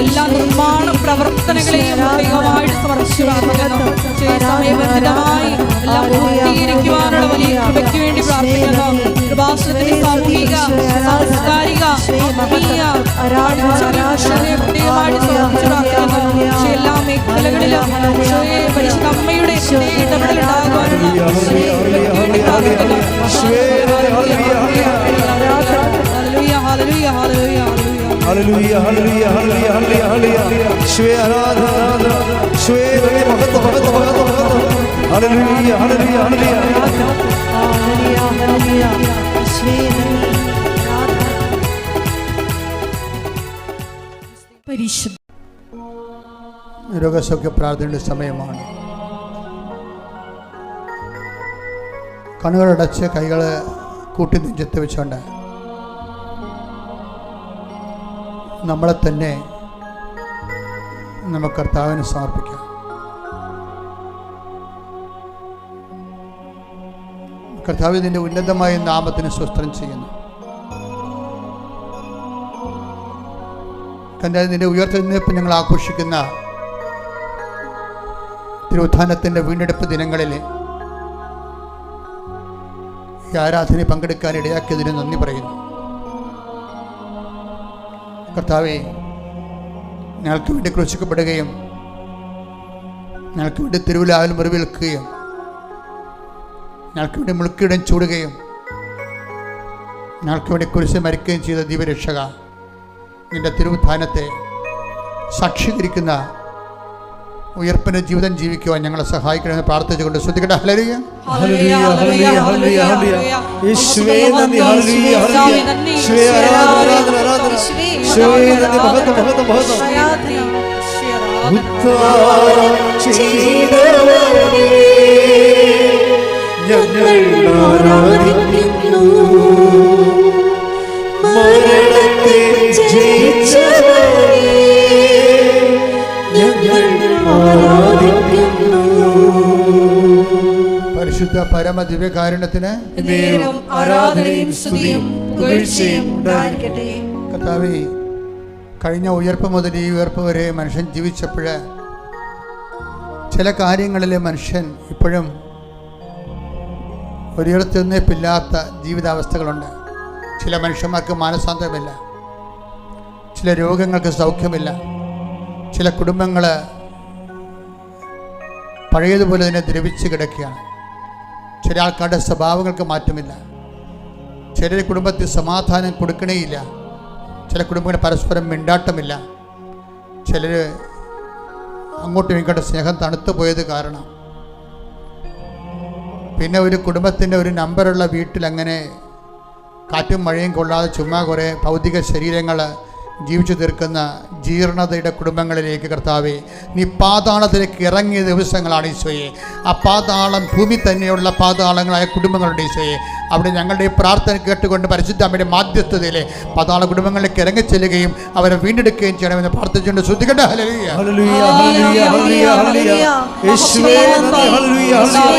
എല്ലാ നിർമ്മാണ പ്രവർത്തനങ്ങളെയും പ്രത്യേകമായിട്ട് സമർപ്പിച്ചു പ്രാർത്ഥിക്കുന്നു. സമയബന്ധിതമായി എല്ലാം പൂർത്തീകരിക്കുവാനുള്ള വലിയ കൃപയ്ക്ക് വേണ്ടി പ്രാർത്ഥിക്കുന്നു. കൃപാസനത്തിന്റെ സാമൂഹിക, സാംസ്കാരിക, ആത്മീയ പ്രത്യേകമായിട്ട് സമർപ്പിച്ചു പ്രാർത്ഥിക്കുന്നു. എല്ലാ മേഖലകളിലും പരിശുദ്ധ അമ്മയുടെ ഇടപെടൽ ഉണ്ടാകുവാനുള്ള പ്രാർത്ഥിക്കുന്നു. Hallelujah, hallelujah, hallelujah, hallelujah, hallelujah. Shwe aradha, aradha. Shwe bhagavad, bhagavad, bhagavad, bhagavad. Hallelujah, hallelujah, hallelujah. Hallelujah, hallelujah. Shwe aradha. പരിശുദ്ധ രോഗസൗഖ്യ പ്രാർത്ഥനയുടെ സമയമാണ്. കണ്ണുകളടച്ച് കൈകൾ കൂട്ടി നെഞ്ചത്ത് വെച്ചുകൊണ്ട് നമ്മളെ തന്നെ നമുക്ക് കർത്താവിന് സമർപ്പിക്കാം. കർത്താവ് ഇതിൻ്റെ ഉന്നതമായ നാമത്തിന് സ്വസ്ത്രം ചെയ്യുന്നു. നിന്റെ ഉയർത്തെഴുന്നേൽപ്പ് ഞങ്ങൾ ആഘോഷിക്കുന്ന തിരുവുത്ഥാനത്തിൻ്റെ വീണ്ടെടുപ്പ് ദിനങ്ങളിൽ ഈ ആരാധനയിൽ പങ്കെടുക്കാൻ ഇടയാക്കിയതിന് നന്ദി പറയുന്നു. കർത്താവേ, ഞങ്ങൾക്ക് വേണ്ടി ക്രൂശിക്കപ്പെടുകയും ഞങ്ങൾക്ക് വേണ്ടി തിരുവിലാവിൽ മുറിവേൽക്കുകയും ഞങ്ങൾക്ക് വേണ്ടി മുൾക്കിടം ചൂടുകയും ഞങ്ങൾക്ക് വേണ്ടി കുരിശിൽ മരിക്കുകയും ചെയ്ത ദിവ്യരക്ഷക, നിന്റെ തിരുവുത്ഥാനത്തെ സാക്ഷീകരിക്കുന്ന ഉയർപ്പിന്റെ ജീവിതം ജീവിക്കുവാൻ ഞങ്ങളെ സഹായിക്കണമെന്ന് പ്രാർത്ഥിച്ചുകൊണ്ട് ശ്രദ്ധിക്കട്ടെ. ഹല്ലേലൂയ, Hallelujah, hallelujah, hallelujah, hallelujah. യേശുവേ നന്ദി, hallelujah, hallelujah. യേശുവേ ആരാധന, ആരാധന. യേശുവേ നന്ദി, മഹത്വം, മഹത്വം, മഹത്വം. ഉദ്ധാരം ചെയ്തവനേ, ഞങ്ങൾ ആരാധിക്കുന്നു. മരണത്തെ ജയിച്ചവനേ, ഞങ്ങൾ ആരാധിക്കുന്നു. പരിശുദ്ധ പരമ ദിവ്യകാരുണ്യത്തിന് ആരാധനയും സ്തുതിയും പുകഴ്ചയും ഉണ്ടായിരിക്കട്ടെ. കർത്താവേ, കഴിഞ്ഞ ഉയർപ്പ് മുതൽ ഈ ഉയർപ്പ് വരെ മനുഷ്യൻ ജീവിച്ചപ്പോൾ ചില കാര്യങ്ങളിൽ മനുഷ്യൻ ഇപ്പോഴും ഒരിടത്തുനിന്നിപ്പില്ലാത്ത ജീവിതാവസ്ഥകളുണ്ട്. ചില മനുഷ്യന്മാർക്ക് മാനസാന്തരമില്ല, ചില രോഗങ്ങൾക്ക് സൗഖ്യമില്ല, ചില കുടുംബങ്ങൾ പഴയതുപോലെ തന്നെ ദ്രവിച്ച് കിടക്കുകയാണ്. ചില ആൾക്കാരുടെ സ്വഭാവങ്ങൾക്ക് മാറ്റമില്ല. ചില കുടുംബത്തിൽ സമാധാനം കൊടുക്കണേയില്ല. ചില കുടുംബങ്ങൾ പരസ്പരം മിണ്ടാട്ടമില്ല. ചിലർ അങ്ങോട്ടും ഇങ്ങോട്ടും സ്നേഹം തണുത്തു പോയത് കാരണം പിന്നെ ഒരു കുടുംബത്തിൻ്റെ ഒരു നമ്പറുള്ള വീട്ടിൽ അങ്ങനെ കാറ്റും മഴയും കൊള്ളാതെ ചുമ്മാ കുറേ ഭൗതിക ശരീരങ്ങൾ ജീവിച്ചു തീർക്കുന്ന ജീർണതയുടെ കുടുംബങ്ങളിലേക്ക് കർത്താവെ നീ പാതാളത്തിലേക്ക് ഇറങ്ങിയ ദിവസങ്ങളാണ് ഈശോയെ. ആ പാതാളം ഭൂമി തന്നെയുള്ള പാതാളങ്ങളായ കുടുംബങ്ങളുടെ ഈശോയെ, അവിടെ ഞങ്ങളുടെ പ്രാർത്ഥന കേട്ടുകൊണ്ട് പരിശുദ്ധ അമ്മയുടെ മാധ്യസ്ഥതയിലെ പാതാള കുടുംബങ്ങളിലേക്ക് ഇറങ്ങിച്ചെല്ലുകയും അവരെ വീണ്ടെടുക്കുകയും ചെയ്യണമെന്ന് പ്രാർത്ഥിച്ചുകൊണ്ട് ശ്രദ്ധിക്കട്ടെ. ഹല്ലേലൂയ. ഹല്ലേലൂയ ഹല്ലേലൂയ ഹല്ലേലൂയ ഹല്ലേലൂയ യേശുവേ നന്ദി. ഹല്ലേലൂയ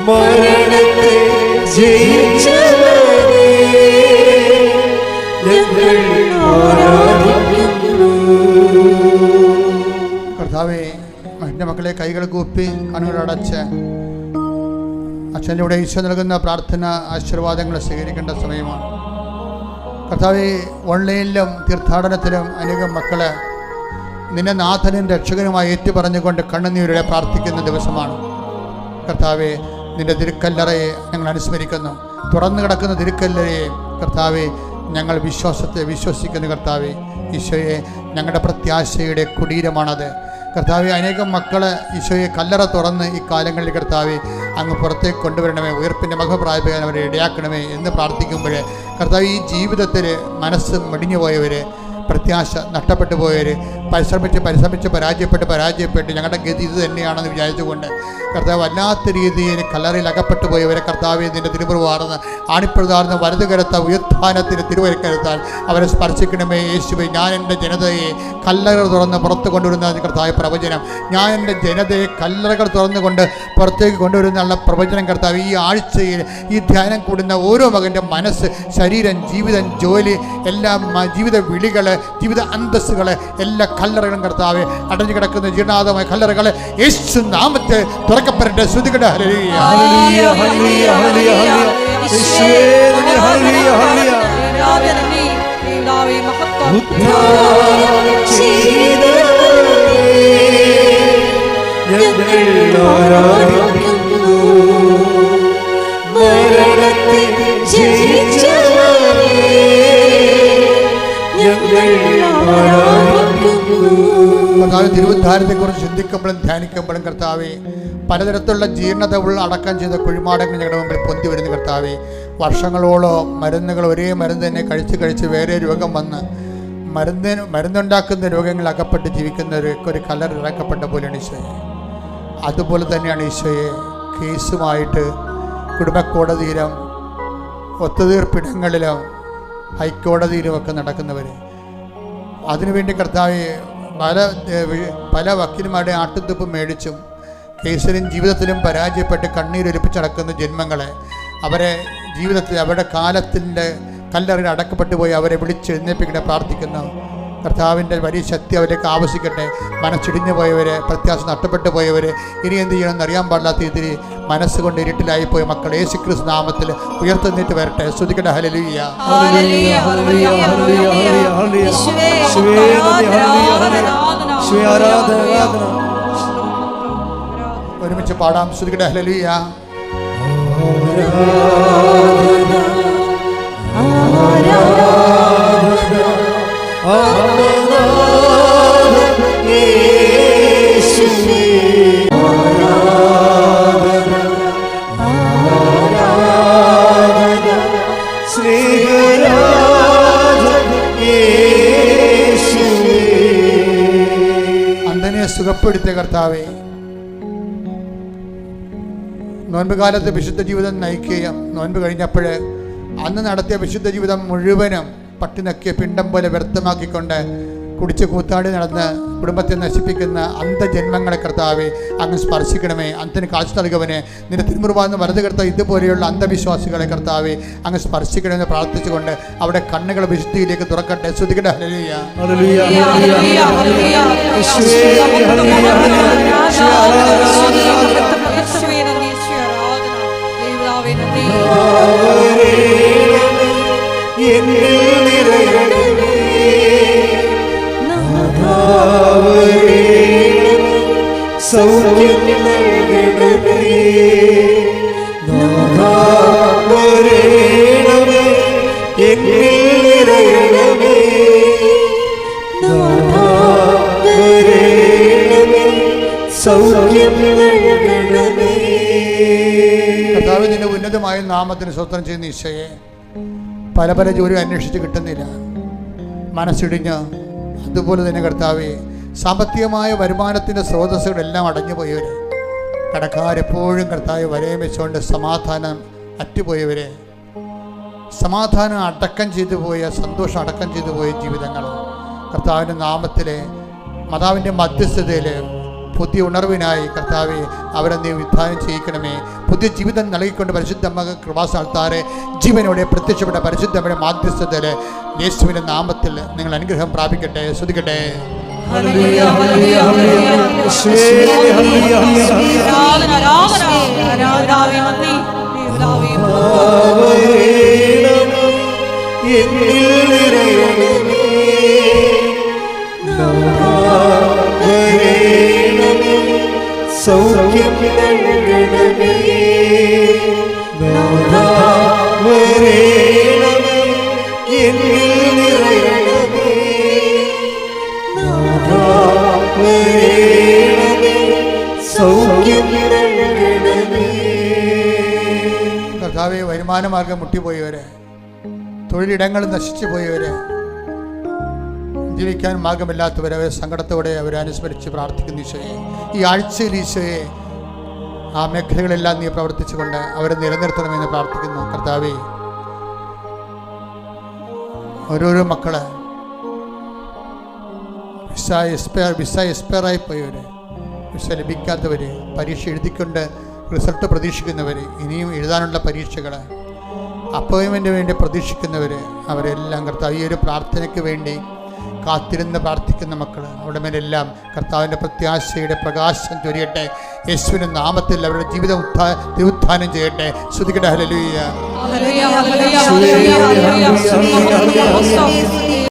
മരണത്തെ ജയിച്ചവരേ ഞങ്ങൾ ആരാധിക്കുന്നു. കർത്താവേ, എൻ്റെ മക്കളെ കൈകൾ കൂപ്പി കണ്ണുകളടച്ച് അച്ഛൻ്റെ കൂടെ ഈശോ നൽകുന്ന പ്രാർത്ഥന ആശീർവാദങ്ങൾ സ്വീകരിക്കേണ്ട സമയമാണ്. കർത്താവേ, ഓൺലൈനിലും തീർത്ഥാടനത്തിലും അനേകം മക്കള് നിന്നെ നാഥനും രക്ഷകനുമായി ഏറ്റുപറഞ്ഞുകൊണ്ട് കണ്ണുനീരോടെ പ്രാർത്ഥിക്കുന്ന ദിവസമാണ്. കർത്താവെ, നിന്റെ തിരുക്കല്ലറയെ ഞങ്ങൾ അനുസ്മരിക്കുന്നു. തുറന്നു കിടക്കുന്ന തിരുക്കല്ലറയെ കർത്താവെ ഞങ്ങൾ വിശ്വസിക്കുന്നു. കർത്താവെ, ഈശോയെ ഞങ്ങളുടെ പ്രത്യാശയുടെ കുടീരമാണത്. കർത്താവെ, അനേകം മക്കള് ഈശോയെ കല്ലറ തുറന്ന് ഈ കാലങ്ങളിൽ കർത്താവെ അങ്ങ് പുറത്തേക്ക് കൊണ്ടുവരണമേ, ഉയർപ്പിൻ്റെ മഹപ്രാപിക്കാൻ അവരെ ഇടയാക്കണമേ എന്ന് പ്രാർത്ഥിക്കുമ്പോൾ കർത്താവ് ഈ ജീവിതത്തിൽ മനസ്സ് മടിഞ്ഞു പോയവർ, പ്രത്യാശ നഷ്ടപ്പെട്ടു പോയവർ, പരിശ്രമിച്ച് പരാജയപ്പെട്ട് ഞങ്ങളുടെ ഗതി ഇത് തന്നെയാണെന്ന് വിചാരിച്ചുകൊണ്ട് കർത്താവ് വല്ലാത്ത രീതിയിൽ കല്ലറയിൽ അകപ്പെട്ടു പോയവരെ കർത്താവ് നിൻ്റെ തിരുമുറിവാർന്ന് ആണിപ്പഴുതാർന്ന് വലതുകരത്ത ഉയർത്ഥാനത്തിന് തിരുവരക്കരുത്താൽ അവരെ സ്പർശിക്കണമേ യേശുവേ. ഞാൻ എൻ്റെ ജനതയെ കല്ലറകൾ തുറന്ന് പുറത്ത് കൊണ്ടുവരുന്ന കർത്താവ് പ്രവചനം, ഞാൻ എൻ്റെ ജനതയെ കല്ലറകൾ തുറന്നുകൊണ്ട് പുറത്തേക്ക് കൊണ്ടുവരുന്നുള്ള പ്രവചനം കർത്താവ് ഈ ആഴ്ചയിൽ ഈ ധ്യാനം കൂടുന്ന ഓരോ മകൻ്റെ മനസ്സ്, ശരീരം, ജീവിതം, ജോലി, എല്ലാ ജീവിത വിളികൾ, ജീവിത അന്തസ്സുകൾ, എല്ലാ കല്ലറകളും കർത്താവെ അടഞ്ഞു കിടക്കുന്ന ജീർണാതമായ കല്ലറകൾ യേശു നാമത്തെ തുറക്കപ്പെടട്ടെ. ശ്രുതികട ഹല്ലേലൂയ ഹല്ലേലൂയ ഹല്ലേലൂയ ഹല്ലേലൂയ യേശുവേ നന്ദി. ഹല്ലേലൂയ ഹല്ലേലൂയ കർത്താവ്, തിരുവുദ്ധാരത്തെക്കുറിച്ച് ചിന്തിക്കുമ്പോഴും ധ്യാനിക്കുമ്പോഴും കർത്താവെ പലതരത്തിലുള്ള ജീർണത അടക്കം ചെയ്ത കുഴിമാടങ്ങൾ ഞങ്ങളുടെ മുമ്പിൽ പൊന്തി വരുന്ന കർത്താവെ, വർഷങ്ങളോളം മരുന്നുകൾ ഒരേ മരുന്ന് തന്നെ കഴിച്ച് വേറെ രോഗം വന്ന് മരുന്നുണ്ടാക്കുന്ന രോഗങ്ങൾ അകപ്പെട്ട് ജീവിക്കുന്ന ഒരു കല്ലർ ഇറക്കപ്പെട്ട പോലെയാണ് ഈശോയെ. അതുപോലെ തന്നെയാണ് ഈശോയെ കേസുമായിട്ട് കുടുംബക്കോടതിയിലും ഒത്തുതീർപ്പിടങ്ങളിലും ഹൈക്കോടതിയിലുമൊക്കെ നടക്കുന്നവർ, അതിനുവേണ്ടി കർത്താവെ പല വക്കീലുമാരുടെ ആട്ടുതുപ്പ് മേടിച്ചും കേസിലും ജീവിതത്തിലും പരാജയപ്പെട്ട് കണ്ണീരൊലിപ്പിച്ച് നടക്കുന്ന ജന്മങ്ങളെ, അവരെ ജീവിതത്തിൽ അവരുടെ കാലത്തിൻ്റെ കല്ലറിൽ അടക്കപ്പെട്ടു പോയി അവരെ വിളിച്ചെഴുന്നേൽപ്പിക്കണേ പ്രാർത്ഥിക്കുന്നു. കർത്താവിൻ്റെ വലിയ ശക്തി അവരിലേക്ക് ആവശ്യിക്കട്ടെ. മനസ്സിടിഞ്ഞു പോയവരെ, പ്രത്യാശ നഷ്ടപ്പെട്ടു പോയവർ, ഇനി എന്ത് ചെയ്യണമെന്ന് അറിയാൻ പാടില്ലാത്ത രീതിയിൽ മനസ്സുകൊണ്ട് ഇരുട്ടിലായിപ്പോയി മക്കൾ യേശുക്രിസ്തു നാമത്തിൽ ഉയർത്തുന്നിട്ട് വരട്ടെ. സ്തുതിക്കട്ടെ. ഹല്ലേലൂയ ഹല്ലേലൂയ ഹല്ലേലൂയ ഹല്ലേലൂയ ഹല്ലേലൂയ യേശുവേ ആരാധന. ഒരുമിച്ച് പാടാം. സ്തുതിക്കട്ടെ. ഹല്ലേലൂയ അന്ധനെ സുഖപ്പെടുത്തിയ കർത്താവേ, നോൻപ് കാലത്ത് വിശുദ്ധ ജീവിതം നയിക്കുകയും നോൻപ് കഴിഞ്ഞപ്പോൾ അന്ന് നടത്തിയ വിശുദ്ധ ജീവിതം മുഴുവനും പട്ടിനക്കിയ പിണ്ടം പോലെ വ്യർത്ഥമാക്കിക്കൊണ്ട് കുടിച്ച് കൂത്താടി നടന്ന് കുടുംബത്തെ നശിപ്പിക്കുന്ന അന്ധജന്മങ്ങളെ കർത്താവെ അങ്ങ് സ്പർശിക്കണമേ. അന്ധന് കാഴ്ച നൽകുവനെ, നിന്റെ തിരുമുറിവാന്ന് വലത് കർത്ത ഇതുപോലെയുള്ള അന്ധവിശ്വാസികളെ കർത്താവെ അങ്ങ് സ്പർശിക്കണമെന്ന് പ്രാർത്ഥിച്ചുകൊണ്ട് അവിടെ കണ്ണുകൾ വിശുദ്ധിയിലേക്ക് തുറക്കട്ടെ. ശ്രുതിക്കട്ടെ. ഹല്ലേലൂയ ഹല്ലേലൂയ ഹല്ലേലൂയ ഹല്ലേലൂയ യേശുവേ സൗഖ്യം കർത്താവ് നിന്റെ ഉന്നതമായ നാമത്തിന് സ്വത്രം ചെയ്യുന്ന ഈശോയെ, പല പല ജോലി അന്വേഷിച്ച് കിട്ടുന്നില്ല, മനസ്സിടിഞ്ഞ് അതുപോലെ തന്നെ കർത്താവെ സാമ്പത്തികമായ വരുമാനത്തിൻ്റെ സ്രോതസ്സുകളെല്ലാം അടഞ്ഞുപോയവർ, കടക്കാരെപ്പോഴും കർത്താവ് വരയം വെച്ചുകൊണ്ട് സമാധാനം അറ്റുപോയവരെ, സമാധാനം അടക്കം ചെയ്തു പോയ, സന്തോഷം അടക്കം ചെയ്തു പോയ ജീവിതങ്ങൾ കർത്താവിൻ്റെ നാമത്തിലെ മാതാവിൻ്റെ മധ്യസ്ഥതയിൽ പുതിയ ഉണർവിനായി കർത്താവെ അവരെ നീ വിധാനം ചെയ്യിക്കണമേ. പുതിയ ജീവിതം നൽകിക്കൊണ്ട് പരിശുദ്ധമ്മ കൃപാസ്ഥാനത്താറെ ജീവനോടെ പ്രത്യക്ഷപ്പെട്ട പരിശുദ്ധമ്മയുടെ മാധ്യസ്ഥതയിൽ യേശുവിൻ്റെ നാമത്തിൽ നിങ്ങൾ അനുഗ്രഹം പ്രാപിക്കട്ടെ. ശ്രദ്ധിക്കട്ടെ. സൗഖ്യം നൽകണമേ, നാഥാ വരേണമേ, എന്നിൽ നിറയണമേ, നാഥാ വരേണമേ, സൗഖ്യം നൽകണമേ. കർത്താവെ, വരുമാനമാർഗം മുട്ടിപ്പോയവരെ, തൊഴിലിടങ്ങൾ നശിച്ചു പോയവരെ, ജീവിക്കാൻ മാർഗമില്ലാത്തവരെ സങ്കടത്തോടെ അവരെ അനുസ്മരിച്ച് പ്രാർത്ഥിക്കുന്ന ഈശോയെ, ഈ ആഴ്ചയിൽ ഈശോയെ ആ മേഖലകളെല്ലാം നീ പ്രവർത്തിച്ചുകൊണ്ട് അവരെ നിലനിർത്തണമെന്ന് പ്രാർത്ഥിക്കുന്നു. കർത്താവേ, ഓരോരോ മക്കള് വിസ എക്സ്പയറായി പോയവർ, വിസ ലഭിക്കാത്തവർ, പരീക്ഷ എഴുതിക്കൊണ്ട് റിസൾട്ട് പ്രതീക്ഷിക്കുന്നവർ, ഇനിയും എഴുതാനുള്ള പരീക്ഷകൾ, അപ്പോയിൻമെൻറ്റ് വേണ്ടി പ്രതീക്ഷിക്കുന്നവർ, അവരെല്ലാം കർത്താവ് ഈ ഒരു പ്രാർത്ഥനയ്ക്ക് വേണ്ടി കാത്തിരുന്ന് പ്രാർത്ഥിക്കുന്ന മക്കൾ, അവിടെ മേലെല്ലാം കർത്താവിൻ്റെ പ്രത്യാശയുടെ പ്രകാശം ചൊരിയട്ടെ. യേശുവിൻ്റെ നാമത്തിൽ അവരുടെ ജീവിതം ഉത്ഥാനം ചെയ്യട്ടെ. ശ്രുതിക്കട്ടെ. ഹല്ലേലൂയ.